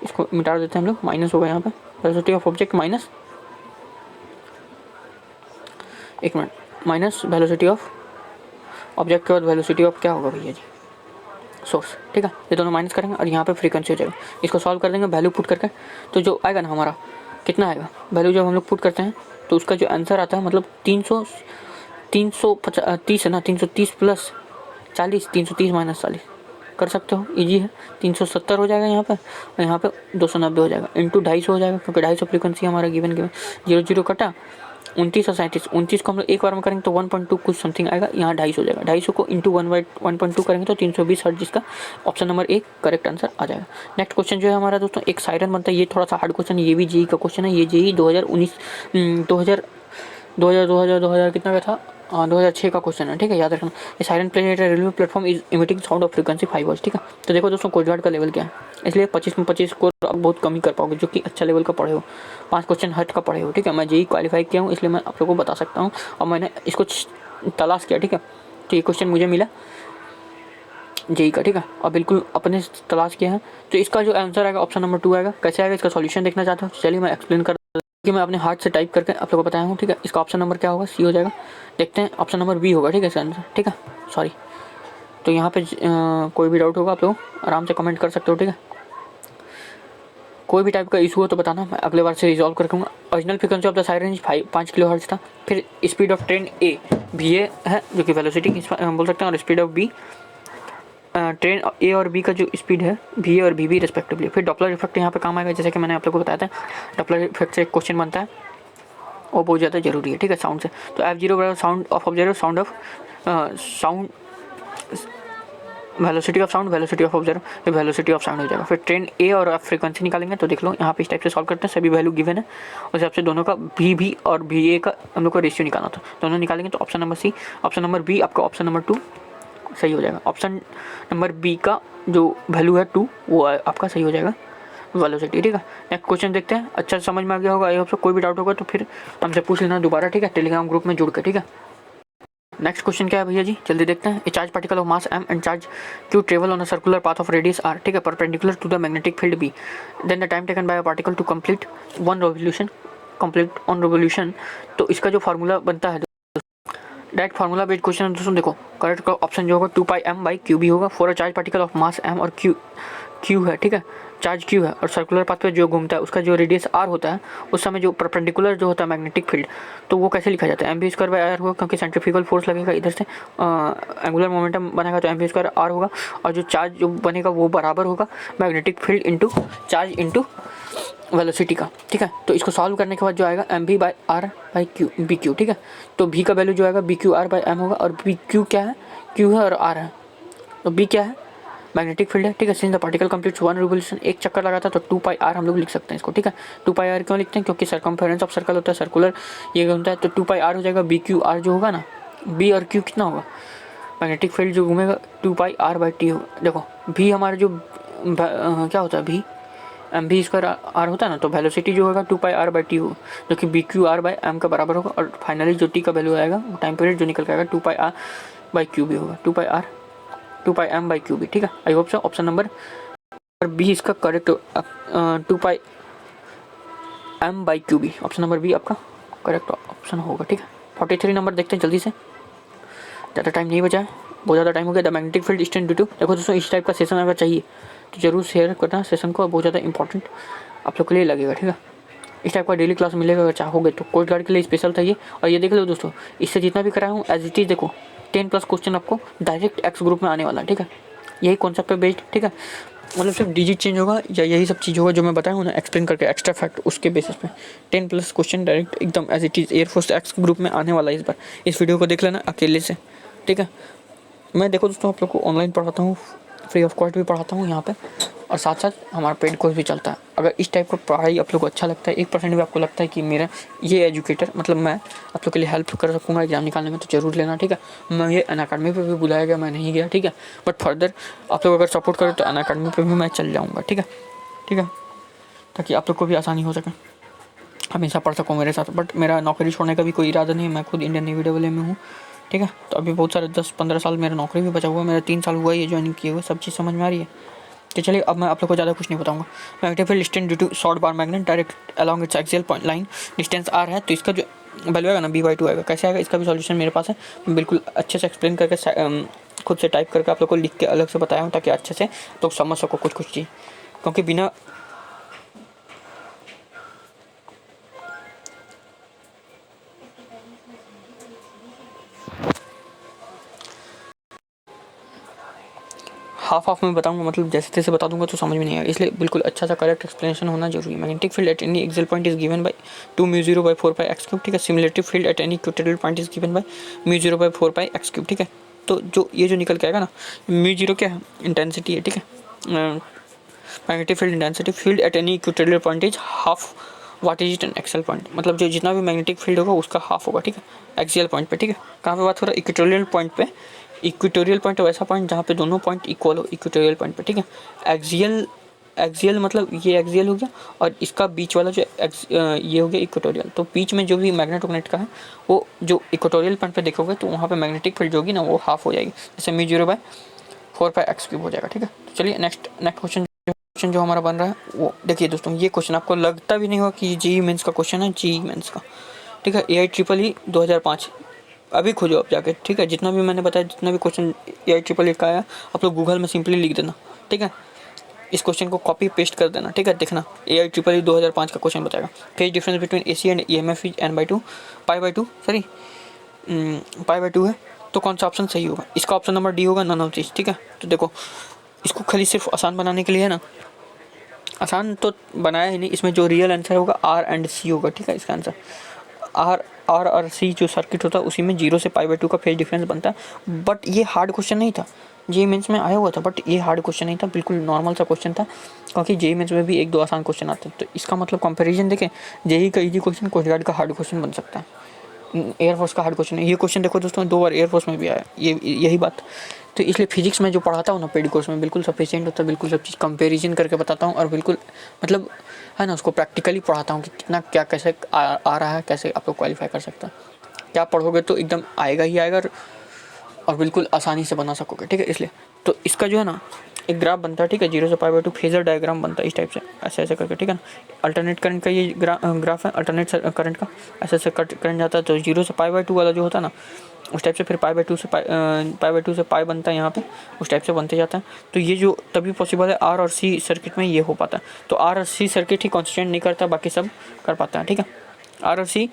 इसको मिटा देते हैं हम लोग, माइनस होगा यहाँ पे, वेलोसिटी ऑफ ऑब्जेक्ट माइनस, एक minute, minus velocity of object के बाद वेलोसिटी ऑफ क्या होगा भैया जी, सोर्स, ठीक है। ये दोनों माइनस करेंगे और यहाँ पे फ्रीक्वेंसी हो जाएगा। इसको सॉल्व कर देंगे वैल्यू पुट करके, तो जो आएगा ना हमारा कितना आएगा वैल्यू, जब हम लोग पुट करते हैं तो उसका जो आंसर आता है मतलब 330 है ना, 330 प्लस 40, 330 माइनस 40 कर सकते हो, इजी है। 370 हो जाएगा यहाँ पे, और यहाँ पे 290 हो जाएगा, इंटू 250 हो जाएगा, क्योंकि 250 फ्रीक्वेंसी हमारा गिवन 0 कटा 29 और 37, 29 को हम लोग एक बार में करेंगे तो 1.2 कुछ समथिंग आएगा, यहाँ 250 हो जाएगा। 250 को इंटू 1.2 करेंगे तो 320 हर्ट्ज, जिसका ऑप्शन नंबर 1 करेक्ट आंसर आ जाएगा। नेक्स्ट क्वेश्चन जो है हमारा दोस्तों एक सायरन बनता है, ये थोड़ा सा हार्ड क्वेश्चन, ये भी जेई का क्वेश्चन है। ये जेई 2000 कितना का था, 2006 का क्वेश्चन है, ठीक है, याद रखना। ये siren planet railway platform is emitting sound of frequency 5 hertz, ठीक है। तो देखो दोस्तों कोस्ट गार्ड का लेवल क्या है, इसलिए 25 में 25 को आप बहुत कम ही कर पाओगे, जो कि अच्छा लेवल का पढ़े हो, 5 क्वेश्चन हट का पढ़े हो, ठीक है। मैं जेई क्वालिफाई किया हूँ, इसलिए मैं आप लोगों को बता सकता हूँ, और मैंने इसको तलाश किया, ठीक है। तो ये क्वेश्चन मुझे मिला जेई का, ठीक है, और बिल्कुल अपने तलाश किया है। तो इसका जो आंसर आएगा ऑप्शन नंबर 2 आएगा। कैसे आएगा, इसका सॉल्यूशन देखना चाहते हो, चलिए मैं एक्सप्लेन कर कि मैं अपने हाथ से टाइप करके आप लोगों को बताया हूँ, ठीक है। इसका ऑप्शन नंबर क्या होगा, सी हो जाएगा। देखते हैं, ऑप्शन नंबर बी होगा, ठीक है इसका आंसर, ठीक है, सॉरी। तो यहाँ पे कोई भी डाउट होगा आप लोग आराम से कमेंट कर सकते हो, ठीक है। कोई भी टाइप का इशू हो तो बताना, मैं अगले बार से रिजॉल्व कर दूँगा। Original frequency of the side range 5 kilo hertz था। फिर स्पीड ऑफ ट्रेन ए भी ए है, जो कि वेलोसिटी बोल सकते हैं, और स्पीड ऑफ बी, ट्रेन ए और बी का जो स्पीड है भी ए और बी रिस्पेक्टिवली। फिर डॉपलर इफेक्ट यहाँ पे काम आएगा, जैसे कि मैंने आप लोगों को बताया था। डॉपलर इफेक्ट से एक क्वेश्चन बनता है, वो बहुत ज़्यादा जरूरी है, ठीक है, साउंड से। तो F0 बराबर sound of observer, sound velocity of sound, velocity of observer, velocity of sound हो जाएगा। फिर ट्रेन ए और एफ फ्रीक्वेंसी निकालेंगे, तो देख लो यहाँ पे इस टाइप से सॉल्व करते हैं, सभी वैल्यू गिवन है, उस हिसाब से दोनों का भी और भी ए का हम लोग को रेशियो निकालना था, दोनों निकालेंगे। तो option number C, option number B आपका ऑप्शन नंबर 2 सही हो जाएगा। ऑप्शन नंबर बी का जो वैल्यू है 2 वो आपका सही हो जाएगा, वेलोसिटी, ठीक है। नेक्स्ट क्वेश्चन देखते हैं, अच्छा समझ में आ गया होगा आई होप सो। कोई भी डाउट होगा तो फिर हमसे पूछ लेना दोबारा, ठीक है, टेलीग्राम ग्रुप में जुड़ कर, ठीक है। नेक्स्ट क्वेश्चन क्या है भैया जी, जल्दी देखते हैं। A charge particle of mass m and charge q travel on a circular path of radius r, ठीक है, perpendicular to the magnetic field b, then the time taken by a particle to complete one revolution. तो इसका जो formula बनता है, direct formula based question है दोस्तों। देखो करेक्ट ऑप्शन जो होगा 2πm/qb होगा, for a charge particle of mass m और q है, ठीक है, चार्ज q है और सर्कुलर पाथ पे जो घूमता है उसका जो रेडियस r होता है, उस समय जो परपेंडिकुलर जो होता है मैग्नेटिक फील्ड, तो वो कैसे लिखा जाता है, mv²/r होगा, क्योंकि सेंट्रीफ्यूगल फोर्स लगेगा इधर से, एंगुलर मोमेंटम बनेगा तो mv²r होगा, और जो चार्ज जो बनेगा वो बराबर होगा magnetic field into charge into velocity का, ठीक है। तो इसको सॉल्व करने के बाद जो आएगा mv/r/bq, ठीक है। तो v का वैल्यू जो आएगा bqr/m होगा, और bq क्या है, q है और r है, तो b क्या है, मैग्नेटिक फील्ड है, ठीक है। Since the particle completes one revolution, एक चक्कर लगाता है, तो 2πr हम लोग लिख सकते हैं इसको, ठीक है। 2πr क्यों लिखते हैं, क्योंकि सरकमफेरेंस ऑफ सर्कल होता है, सर्कुलर ये होता है, तो 2πr हो जाएगा। bqr जो होगा ना, b और q कितना होगा, मैग्नेटिक फील्ड जो घूमेगा 2πr/t होगा। देखो v हमारा जो क्या होता है, v mv²r होता है ना, तो वेलोसिटी जो होगा 2πr/t होगा, जो कि bqr/m का बराबर होगा, और फाइनली जो t का वैल्यू आएगा वो टाइम पीरियड जो निकल के आएगा 2πr/qb होगा, 2πm/qb, ठीक है। I hope so option number B इसका correct, 2πm/qb, option number B आपका करेक्ट ऑप्शन होगा, ठीक है। 43 नंबर देखते हैं जल्दी से, ज़्यादा टाइम नहीं बचा है, बहुत ज़्यादा टाइम हो गया। The magnetic field strength due to, देखो दोस्तों इस टाइप का सेशन अगर चाहिए तो जरूर शेयर करना सेशन को, बहुत ज़्यादा इंपॉर्टेंट आप लोग के लिए लगेगा, ठीक है। इस टाइप का डेली क्लास मिलेगा अगर चाहोगे तो, कोस्ट गार्ड के लिए स्पेशल था ये। और ये देख लो दोस्तों, इससे जितना भी कराया हूँ एज इट इज़, देखो 10+ क्वेश्चन आपको डायरेक्ट एक्स ग्रुप में आने वाला है, ठीक है, यही कॉन्सेप्ट पे बेस्ड, ठीक है। मतलब सिर्फ डिजिट चेंज होगा या यही सब चीज़ होगा जो मैं बताया हूँ ना, एक्सप्लेन करके एक्स्ट्रा फैक्ट, उसके बेसिस पे 10+ क्वेश्चन डायरेक्ट एकदम as it is air force X group में आने वाला है इस बार। इस वीडियो को देख लेना अकेले से, ठीक है। मैं देखो दोस्तों आप लोग को ऑनलाइन पढ़ाता हूँ, फ्री ऑफ कॉस्ट भी पढ़ाता हूँ यहाँ पे, और साथ साथ हमारा पेड कोर्स भी चलता है। अगर इस टाइप का पढ़ाई आप लोग को अच्छा लगता है, 1% भी आपको लगता है कि मेरा ये एजुकेटर मतलब मैं आप लोग के लिए हेल्प कर सकूँगा एग्जाम निकालने में, तो जरूर लेना, ठीक है। मैं ये अनअकैडमी पे भी बुलाया गया, मैं नहीं गया, ठीक है, बट फर्दर आप लोग अगर सपोर्ट करें तो अनअकैडमी पे भी मैं चल जाऊँगा, ठीक है, ठीक है, ताकि आप लोग को भी आसानी हो सके, हमेशा पढ़ सकूँ मेरे साथ। बट मेरा नौकरी छोड़ने का भी कोई इरादा नहीं है, मैं खुद इंडियन नेवी डबल में हूँ, ठीक है। तो अभी बहुत सारे 10-15 साल मेरा नौकरी भी बचा हुआ है, मेरा 3 साल हुआ ये ज्वाइनिंग किए हुए, सब चीज़ समझ में आ रही है। तो चलिए अब मैं आप लोग को ज़्यादा कुछ नहीं बताऊंगा। Magnetic field strength due to short bar magnet direct along its axial point line, distance r है, तो इसका जो वैल्यू आएगा ना b/2 आएगा। कैसे आएगा, इसका भी सॉल्यूशन मेरे पास है, बिल्कुल अच्छे से एक्सप्लेन करके खुद से टाइप करके आप लोग को लिख के अलग से बताया हूँ, ताकि अच्छे से तो समझ सको कुछ चीज़, क्योंकि बिना हाफ में बताऊंगा, मतलब जैसे तैसे बता दूंगा तो समझ में नहीं आएगा, इसलिए बिल्कुल अच्छा सा करेक्ट एक्सप्लेनेशन होना जरूरी है। Magnetic field at any axial point is given bye 2μ0/4πx3, ठीक है। सिमुलेटिव field at any equatorial point is given bye μ0/4πx3, ठीक है। तो ये जो निकल के आएगा ना, μ0 क्या है, इंटेंसिटी है, ठीक है, magnetic field intensity, field at any equatorial point is half what is it N axial point, मतलब जो जितना भी मैग्नेटिक फील्ड होगा उसका हाफ होगा, ठीक है, एक्सियल पॉइंट पे, ठीक है। कहाँ पे बात हो रहा है, इक्वेटोरियल पॉइंट पे। इक्वेटोरियल पॉइंट वैसा पॉइंट जहाँ पे दोनों पॉइंट इक्वल हो, इक्वेटोरियल पॉइंट पे, ठीक है। एक्सियल मतलब ये एक्सियल हो गया, और इसका बीच वाला जो ये हो गया इक्वेटोरियल। तो बीच में जो भी मैग्नेट का है वो जो इक्वेटोरियल पॉइंट पे देखोगे तो वहाँ पे मैग्नेटिक फील्ड जो होगी ना वो हाफ हो जाएगी, जैसे μ0/4πx3 हो जाएगा, ठीक है। तो चलिए नेक्स्ट क्वेश्चन क्वेश्चन जो हमारा बन रहा है वो देखिए दोस्तों, ये क्वेश्चन आपको लगता भी नहीं होगा कि जेईई मेंस का क्वेश्चन है, जेईई मेंस का, ठीक है। AIEEE 2005 अभी खोजो आप जाके, ठीक है। जितना भी मैंने बताया, जितना भी क्वेश्चन AIEEE का आया, आप लोग गूगल में सिंपली लिख देना, ठीक है। इस क्वेश्चन को कॉपी पेस्ट कर देना, ठीक है। देखना AIEEE 2005 का क्वेश्चन बताएगा, phase difference between AC and EMF is n/2 π/2 sorry π/2 है, तो कौन सा ऑप्शन सही होगा? इसका ऑप्शन नंबर डी होगा, नन ऑफ दिस, ठीक है। तो देखो, इसको खाली सिर्फ आसान बनाने के लिए है ना, आसान तो बनाया ही नहीं, इसमें जो रियल आंसर होगा R एंड C होगा, ठीक है। इसका आंसर R और C जो सर्किट होता है उसी में 0 से π/2 का फेज डिफरेंस बनता है। बट ये हार्ड क्वेश्चन नहीं था, जेईई मेंस में आया हुआ था, बट ये हार्ड क्वेश्चन नहीं था, बिल्कुल नॉर्मल सा क्वेश्चन था, क्योंकि जेईई मेंस में भी 1-2 आसान क्वेश्चन आते हैं। तो इसका मतलब कंपैरिजन देखें, जेईई का इजी क्वेश्चन कोस्ट गार्ड का हार्ड क्वेश्चन बन सकता है, एयरफोर्स का हार्ड क्वेश्चन है। ये क्वेश्चन देखो दोस्तों, 2 बार एयरफोर्स में भी आया, ये यही बात। तो इसलिए फिजिक्स में जो पढ़ाता हूँ ना पेड कोर्स में, बिल्कुल सफिशिएंट होता है, बिल्कुल सब चीज़ कंपैरिजन करके बताता हूँ, और बिल्कुल मतलब है ना, उसको प्रैक्टिकली पढ़ाता हूँ कि कितना क्या कैसे आ रहा है, कैसे आप लोग क्वालिफाई कर सकते हैं। क्या पढ़ोगे तो एकदम आएगा ही आएगा, और बिल्कुल आसानी से बना सकोगे, ठीक है। इसलिए तो इसका जो है ना एक ग्राफ बनता है, ठीक है, 0 से π/2 फेजर डायग्राम बनता है इस टाइप से, ऐसे ऐसे करके, ठीक है ना। अल्टरनेट करंट का ये ग्राफ है, अल्टरनेट करंट का ऐसे ऐसे करंट जाता है, तो 0 से π/2 वाला जो होता है ना, उस टाइप से फिर π/2 से पाई बनता है यहाँ पे, उस टाइप से बनते जाता है। तो ये जो तभी पॉसिबल है R और C सर्किट में ये हो पाता है। तो R और C सर्किट ही कॉन्स्टिट्यूएंट नहीं करता, बाकी सब कर पाता है, ठीक है। R और C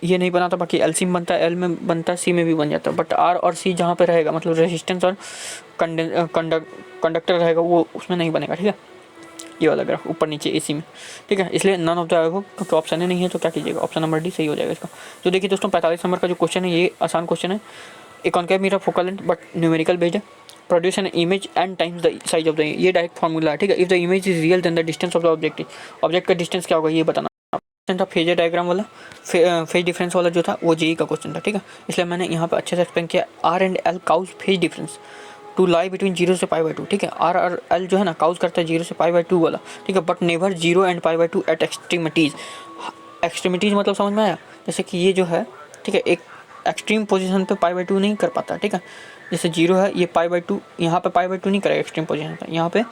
ये नहीं बनाता, बाकी LC में बनता है, L में बनता है, C में भी बन जाता है। बट R और C जहाँ पे रहेगा, मतलब रेजिस्टेंस और कंडक्टर रहेगा, वो उसमें नहीं बनेगा, ठीक है। ये वाला ग्राफ ऊपर नीचे AC में, ठीक है। इसलिए नन ऑफ द अबव, क्योंकि ऑप्शन ही नहीं है तो क्या कीजिएगा, ऑप्शन नंबर डी सही हो जाएगा इसका। तो देखिए दोस्तों, 45 नंबर का जो क्वेश्चन है ये आसान क्वेश्चन है। A concave mirror focal length but numerical based है, produce an image and times the size of the, ये डायरेक्ट फॉर्मूला है, ठीक है। If the image is real then the distance of the object का distance क्या होगा ये बताना था। फेजर डायग्राम वाला, फेज डिफरेंस वाला जो था वो जेईई का क्वेश्चन था, ठीक है। इसलिए मैंने यहाँ पे अच्छे से एक्सप्लेन किया। R and L cause phase difference to lie between 0 से π/2, ठीक है। R और L जो है ना काउज करता है 0 से π/2 वाला, ठीक है, but never 0 and π/2 at extremities. Extremities मतलब समझ में आया? जैसे कि ये जो है, ठीक है, एक एक्सट्रीम पोजीशन पे π/2 नहीं कर पाता, ठीक है। जैसे 0 है, ये π/2 यहाँ पे π/2 नहीं करेगा एक्सट्रीम पोजीशन पे, यहाँ पे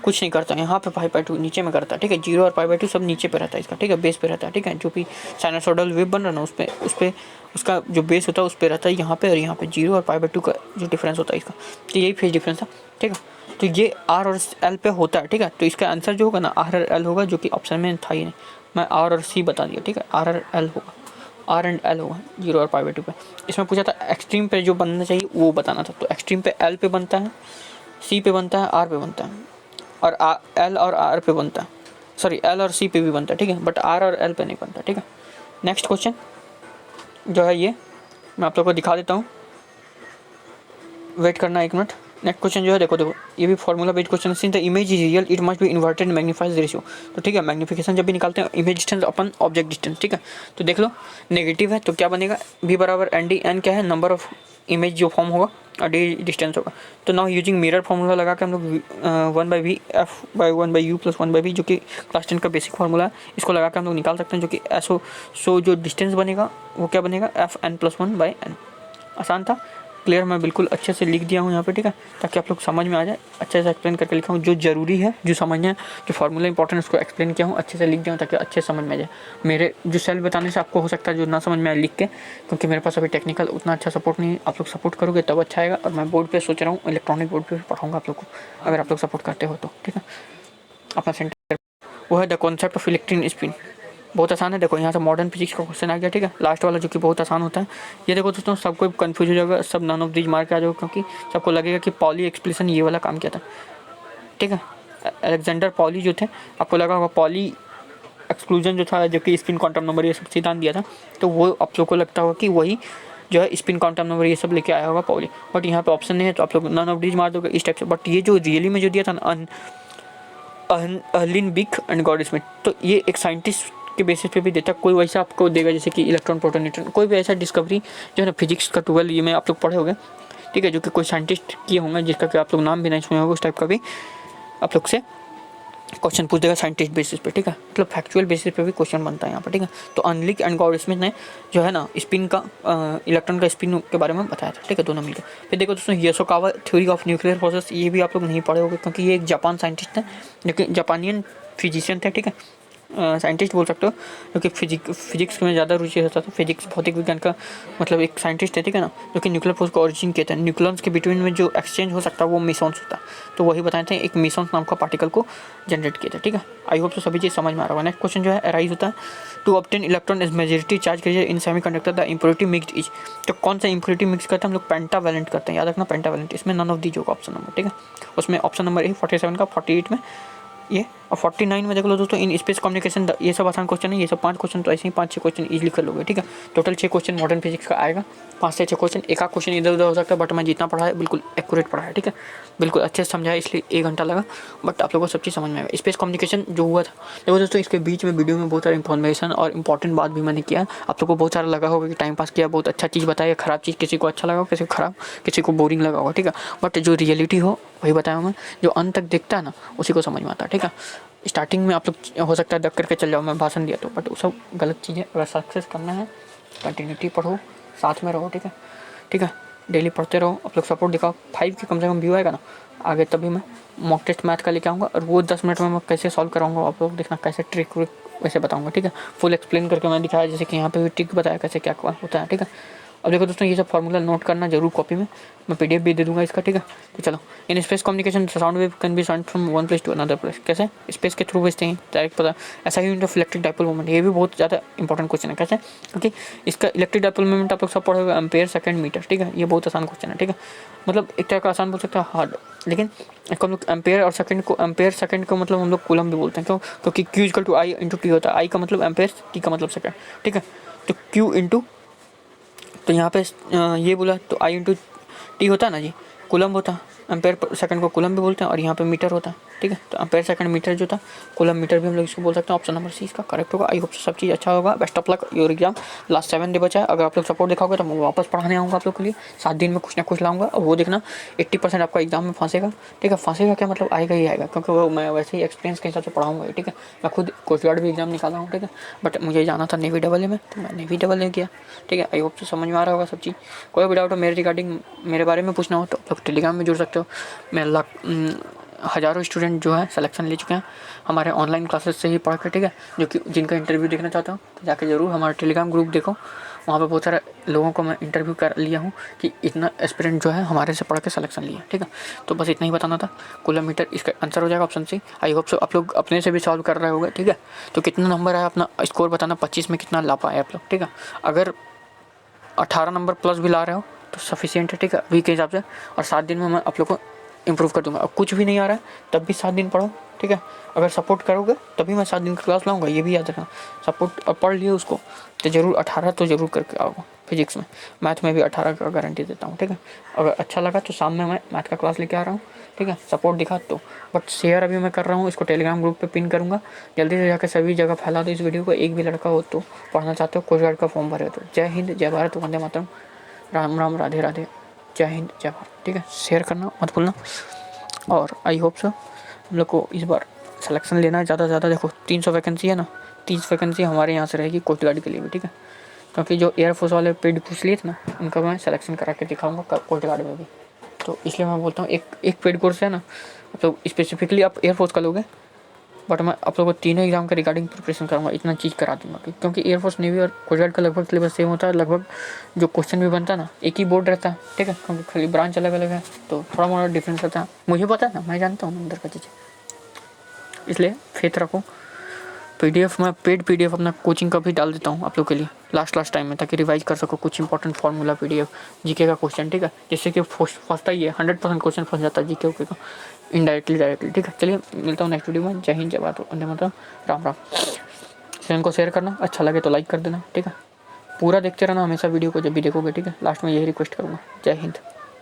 कुछ नहीं करता, यहाँ पे π/2 नीचे में करता है, ठीक है। 0 और π/2 सब नीचे पे रहता है इसका, ठीक है, बेस पे रहता है, ठीक है। जो भी साइनसोइडल वेव बन रहा है ना, उस पे उसका जो बेस होता है उस पे रहता है, यहाँ पे और यहाँ पे 0 और π/2 का जो डिफरेंस होता है इसका, तो यही फेज डिफरेंस था, ठीक है। तो ये R और L पे होता है, ठीक है। तो इसका आंसर जो होगा ना R और L होगा, जो कि ऑप्शन में था ही नहीं, मैं R और C बता दिया, ठीक है। R और L होगा, R एंड L होगा 0 और π/2 पे। इसमें पूछा था एक्सट्रीम पे जो बनना चाहिए वो बताना था, तो एक्सट्रीम पे L पे बनता है, C पे बनता है, R पे बनता है, और L और R पे बनता है, सॉरी L और C पे भी बनता है, ठीक है, बट R और L पे नहीं बनता, ठीक है। नेक्स्ट क्वेश्चन जो है ये मैं आप लोगों को दिखा देता हूँ, वेट करना 1 मिनट। नेक्स्ट क्वेश्चन जो है देखो ये भी फॉर्मूला बेस्ड क्वेश्चन है। Since the image is real it must be inverted magnifies ratio, तो ठीक है, मैग्नीफिकेशन जब भी निकालते हैं इमेज डिस्टेंस अपन ऑब्जेक्ट डिस्टेंस, ठीक है। तो देख लो नेगेटिव है तो क्या बनेगा, v बराबर ND, N क्या है नंबर ऑफ इमेज जो फॉर्म होगा, और D डिस्टेंस होगा। तो नाउ यूजिंग मिरर फॉर्मूला लगा के हम लोग 1/v f/1/u + 1/v जो कि क्लास 10 का बेसिक फार्मूला है, इसको लगा के हम लोग निकाल सकते हैं, जो कि सो जो डिस्टेंस बनेगा वो क्या बनेगा Fn+1/n। आसान था, क्लियर, मैं बिल्कुल अच्छे से लिख दिया हूँ यहाँ पे, ठीक है, ताकि आप लोग समझ में आ जाए। अच्छे से एक्सप्लेन करके लिखा हूँ, जो जरूरी है जो समझना है, जो फार्मूला इंपॉर्टेंट उसको एक्सप्लेन किया हूँ, अच्छे से लिख दिया हूँ ताकि अच्छे समझ में आ जाए। मेरे जो सेल्फ बताने से आपको हो सकता है जो ना समझ में आए लिख के, क्योंकि मेरे पास अभी टेक्निकल उतना अच्छा सपोर्ट नहीं है। आप लोग सपोर्ट करोगे तब अच्छा आएगा, और मैं बोर्ड पर सोच रहा हूँ इलेक्ट्रॉनिक बोर्ड पर पढ़ाऊँगा आप लोग को, अगर आप लोग सपोर्ट करते हो तो, ठीक है। अपना सेंटर वो है the concept of electric spin, बहुत आसान है। देखो यहाँ से मॉडर्न फिजिक्स का क्वेश्चन आ गया, ठीक है, लास्ट वाला जो कि बहुत आसान होता है। ये देखो दोस्तों सबको कंफ्यूज हो जाएगा, सब नन ऑफ दीज मार के आ जाओगे, क्योंकि सबको लगेगा कि पॉली एक्सप्रेशन ये वाला काम किया था, ठीक है। अलेक्जेंडर पॉली जो थे, आपको लगा होगा पॉली एक्सक्लूजन जो था, जो कि स्पिन क्वांटम नंबर ये सब सिद्धांत दिया था, तो वो आप लोग को लगता होगा कि वही जो है स्पिन क्वांटम नंबर ये सब लेके आया होगा पॉली, बट यहाँ पे ऑप्शन नहीं है, तो आप लोग नन ऑफ दीज मार दोगे इस टाइप से। बट ये जो रियली में जो दिया था ना अर्लिन बिक एंड गॉड स्मिथ, तो ये एक साइंटिस्ट के बेसिस पे भी देता, कोई वैसा आपको देगा जैसे कि इलेक्ट्रॉन प्रोटॉन न्यूट्रॉन, कोई भी ऐसा डिस्कवरी जो है ना फिजिक्स का 12 ये में आप लोग पढ़े होंगे, ठीक है, जो कि कोई साइंटिस्ट किए होंगे जिसका कि आप लोग नाम भी नहीं सुने होंगे, उस टाइप का भी आप लोग से क्वेश्चन पूछ देगा साइंटिस्ट बेसिस पे, ठीक है, मतलब फैक्चुअल बेसिस पे भी क्वेश्चन बनता है यहाँ पर, ठीक है। तो अर्नलिक एंड गॉड स्मिथ ने जो है ना स्पिन का इलेक्ट्रॉन का स्पिन के बारे में बताया था, ठीक है, दोनों मिलकर। फिर देखो दोस्तों यासुकावा थ्योरी ऑफ न्यूक्लियर प्रोसेस, ये भी आप लोग नहीं पढ़े होंगे क्योंकि ये एक जापान साइंटिस्ट है, लेकिन जापानियन फिजिशियन थे, ठीक है, साइंटिस्ट बोल सकते हो, क्योंकि फिजिक्स में ज़्यादा रुचि रहता था। फिजिक्स भौतिक विज्ञान का मतलब एक साइंटिस्ट है, ठीक है ना, जो कि न्यूक्लियर फोर्स का ओरिजिन किया था। न्यूक्लियंस के बिटवीन में जो एक्सचेंज हो सकता है वो मिसॉन्स होता है, तो वही बताए थे, एक मिसॉन्स नाम का पार्टिकल को जनरेट किया था, ठीक है। आई होप तो सभी चीज़ समझ में आ रहा होगा। नेक्स्ट क्वेश्चन जो है अराइज होता है, to obtain electron is majority charge करिए in semiconductor the impurity mixed is. तो कौन सा इम्प्योरिटी मिक्स करते हैं हम लोग? पेंटावैलेंट करते हैं, याद रखना पेंटावैलेंट। इसमें नन ऑफ दी होगा ऑप्शन नंबर, ठीक है। उसमें ऑप्शन नंबर ए 47 का, 48 में ये, और 49 में देख लो दोस्तों इन स्पेस कम्युनिकेशन। ये सब आसान क्वेश्चन है, ये सब 5 क्वेश्चन तो ऐसे ही 5-6 क्वेश्चन इजीली कर लोगे, ठीक है। टोटल 6 क्वेश्चन मॉडर्न फिजिक्स का आएगा, 5 से 6 क्वेश्चन, एक आध क्वेश्चन इधर उधर हो सकता है, बट मैं जितना पढ़ा है बिल्कुल एक्यूरेट पढ़ा है, ठीक है, बिल्कुल अच्छे से समझाया, इसलिए 1 घंटा लगा, बट आप लोगों को सब चीज़ समझ में आएगा। स्पेस कम्युनिकेशन जो हुआ था, देखो दोस्तों इसके बीच में वीडियो में बहुत सारा इन्फॉर्मेशन और इंपॉर्टेंट बात भी मैंने किया। आप लोग को बहुत सारा लगा होगा कि टाइम पास किया, बहुत अच्छा चीज़ बताया, खराब चीज़ किसी को अच्छा लगा, किसी को खराब, किसी को बोरिंग लगा होगा, ठीक है, बट जो रियलिटी हो वही बताया मैं, जो अंत तक देखता है ना उसी को समझ में आता है, ठीक है। स्टार्टिंग में आप लोग हो सकता है देख करके चल जाओ, मैं भाषण दिया तो, बट वो सब गलत चीज़ है। अगर सक्सेस करना है कंटिन्यूटी पढ़ो, साथ में रहो, ठीक है, ठीक है, डेली पढ़ते रहो, आप लोग सपोर्ट दिखाओ। 5 के कम से कम व्यू आएगा ना आगे, तभी मैं मॉक टेस्ट मैथ का लेके आऊँगा, और वो 10 मिनट में मैं कैसे सॉल्व कराऊंगा आप लोग देखना, कैसे ट्रिक वैसे बताऊँगा, ठीक है। फुल एक्सप्लेन करके मैं दिखाया, जैसे कि यहाँ पे भी ट्रिक बताया कैसे क्या होता है, ठीक है। अब देखो दोस्तों ये सब फार्मूला नोट करना जरूर कॉपी में, मैं पीडीएफ भी दे दूंगा इसका, ठीक है। तो चलो, in space communication sound wave can be sent from one place to another place. कैसे? स्पेस के थ्रू भेजते हैं डायरेक्ट, पता। ऐसा ही ऑफ इलेक्ट्रिक डाइपोल मोमेंट, ये भी बहुत ज़्यादा इंपॉर्टेंट क्वेश्चन है। कैसे? क्योंकि इसका इलेक्ट्रिक डाइपोल मोमेंट आप लोग सब पढ़ोगे एम्पेयर सेकंड मीटर, ठीक है। ये बहुत आसान क्वेश्चन है, ठीक है, मतलब एक तरह का आसान बोल सकता है, हार्ड, लेकिन इसको हम लोग एम्पेयर और सेकंड को, एम्पेयर सेकंड को मतलब हम लोग कूलम भी बोलते हैं। क्यों? क्योंकि Q equal to I into T होता है, आई का मतलब एम्पेयर, टी का मतलब सेकंड, ठीक है। तो क्यू इंटू, तो यहाँ पे ये बोला तो आई इंटू टी होता है ना जी, कूलम होता है। एम्पेयर सेकंड को कूलम भी बोलते हैं, और यहाँ पे मीटर होता है, ठीक है। तो एम्पेयर सेकंड मीटर जो था, कूलम मीटर भी हम लोग इसको बोल सकते हैं। ऑप्शन नंबर सी इसका करेक्ट होगा। आई होप सब चीज़ अच्छा होगा। Best of luck your exam. Last 7 day बचा है, अगर आप लोग सपोर्ट दिखाओगे तो मैं वापस पढ़ाने आऊँगा आप लोग के लिए। 7 दिन में कुछ ना कुछ लाऊंगा, और वो देखना 80% आपका एग्जाम में फंसेगा, ठीक है। फंसेगा क्या मतलब, आएगा ही आएगा, क्योंकि वो मैं वैसे ही एक्सपीरियंस के हिसाब से पढ़ाऊँगा, ठीक है। मैं खुद कोस्ट गार्ड भी एग्जाम निकाला हूँ, ठीक है, बट मुझे जाना था नेवी डबल ए में, तो मैं नेवी डबल ए किया, ठीक है। आई होप समझ में आ रहा होगा सब चीज़। कोई भी डाउट हो मेरे रिगार्डिंग, मेरे बारे में पूछना हो तो आप लोग टेलीग्राम में जुड़ सकते हो। मैं हज़ारों स्टूडेंट जो है सिलेक्शन ले चुके हैं हमारे ऑनलाइन क्लासेस से ही पढ़ कर, ठीक है। जो कि जिनका इंटरव्यू देखना चाहता हूँ तो जाके ज़रूर हमारा टेलीग्राम ग्रुप देखो, वहाँ पे बहुत सारे लोगों को मैं इंटरव्यू कर लिया हूँ कि इतना एस्पिरेंट जो है हमारे से पढ़ के सिलेक्शन लिया, ठीक है। तो बस इतना ही बताना था। किलोमीटर इसका आंसर हो जाएगा ऑप्शन सी। आई होप सो आप लोग अपने से भी सॉल्व कर रहे होंगे, ठीक है। तो कितना नंबर है अपना स्कोर बताना, 25 में कितना ला पाए आप लोग, ठीक है। अगर 18 नंबर प्लस भी ला रहे हो तो सफिशिएंट है, ठीक है, वीक के हिसाब से। और 7 दिन में मैं आप लोग को इंप्रूव कर दूंगा। अब कुछ भी नहीं आ रहा है तब भी 7 दिन पढ़ो, ठीक है। अगर सपोर्ट करोगे तभी मैं 7 दिन की क्लास लाऊंगा, ये भी याद रखना। सपोर्ट पढ़ लिए उसको तो ज़रूर 18 तो ज़रूर करके आओगे फिजिक्स में। मैथ में भी 18 का गारंटी देता हूँ, ठीक है। अगर अच्छा लगा तो शाम में मैं मैथ का क्लास लेके आ रहा हूँ, ठीक है। सपोर्ट दिखा तो, बट शेयर अभी मैं कर रहा हूँ, इसको टेलीग्राम ग्रुप पे पिन करूँगा। जल्दी से जाकर सभी जगह फैला दो इस वीडियो को। एक भी लड़का हो तो पढ़ना चाहते हो, कोस्ट गार्ड का फॉर्म भरे तो। जय हिंद, जय भारत, वंदे मातरम, राम राम, राधे राधे, जय हिंद, जय भारत, ठीक है। शेयर करना मत भूलना। और आई होप सो हम लोग को इस बार सिलेक्शन लेना है ज़्यादा से ज़्यादा। देखो 300 वैकेंसी है ना, 30 वैकेंसी हमारे यहाँ से रहेगी कोस्ट गार्ड के लिए भी, ठीक है। क्योंकि जो एयरफोर्स वाले पेड कोर्स लिए थे ना, उनका मैं सिलेक्शन करा के दिखाऊंगा कोस्ट गार्ड में भी। तो इसलिए मैं बोलता हूँ एक पेड कोर्स है ना, आप लोग स्पेसिफिकली आप एयरफोर्स का लोगे, बट मैं आप लोगों को तीनों एग्जाम का रिगार्डिंग प्रिपरेशन करूँगा, इतना चीज़ करा दूँगा। क्योंकि एयरफोर्स, नेवी और कोस्ट गार्ड का लगभग सिलेबस सेम होता है, लगभग जो क्वेश्चन भी बनता है ना एक ही बोर्ड रहता है, ठीक है। क्योंकि खाली ब्रांच अलग अलग है तो थोड़ा मोड़ा डिफरेंस रहता है, मुझे पता है ना, मैं जानता हूँ अंदर का चीज़ें। इसलिए फेथ रखो। पीडीएफ मैं पेड पीडीएफ अपना कोचिंग का भी डाल देता हूँ आप लोग के लिए लास्ट टाइम में, ताकि रिवाइज कर सको कुछ इंपॉर्टेंट फार्मूला पीडीएफ, जीके का क्वेश्चन, ठीक है। जिससे कि फंसता ही है, 100% क्वेश्चन फंस जाता है जीके का इनडायरेक्टली डायरेक्टली, ठीक है। चलिए मिलता हूँ नेक्स्ट वीडियो में। जय हिंद, जय भारत, वंदे मातरम, राम राम। चैनल को शेयर करना, अच्छा लगे तो लाइक कर देना, ठीक है। पूरा देखते रहना हमेशा वीडियो को जब भी देखोगे, ठीक है। लास्ट में यही रिक्वेस्ट करूँगा। जय हिंद।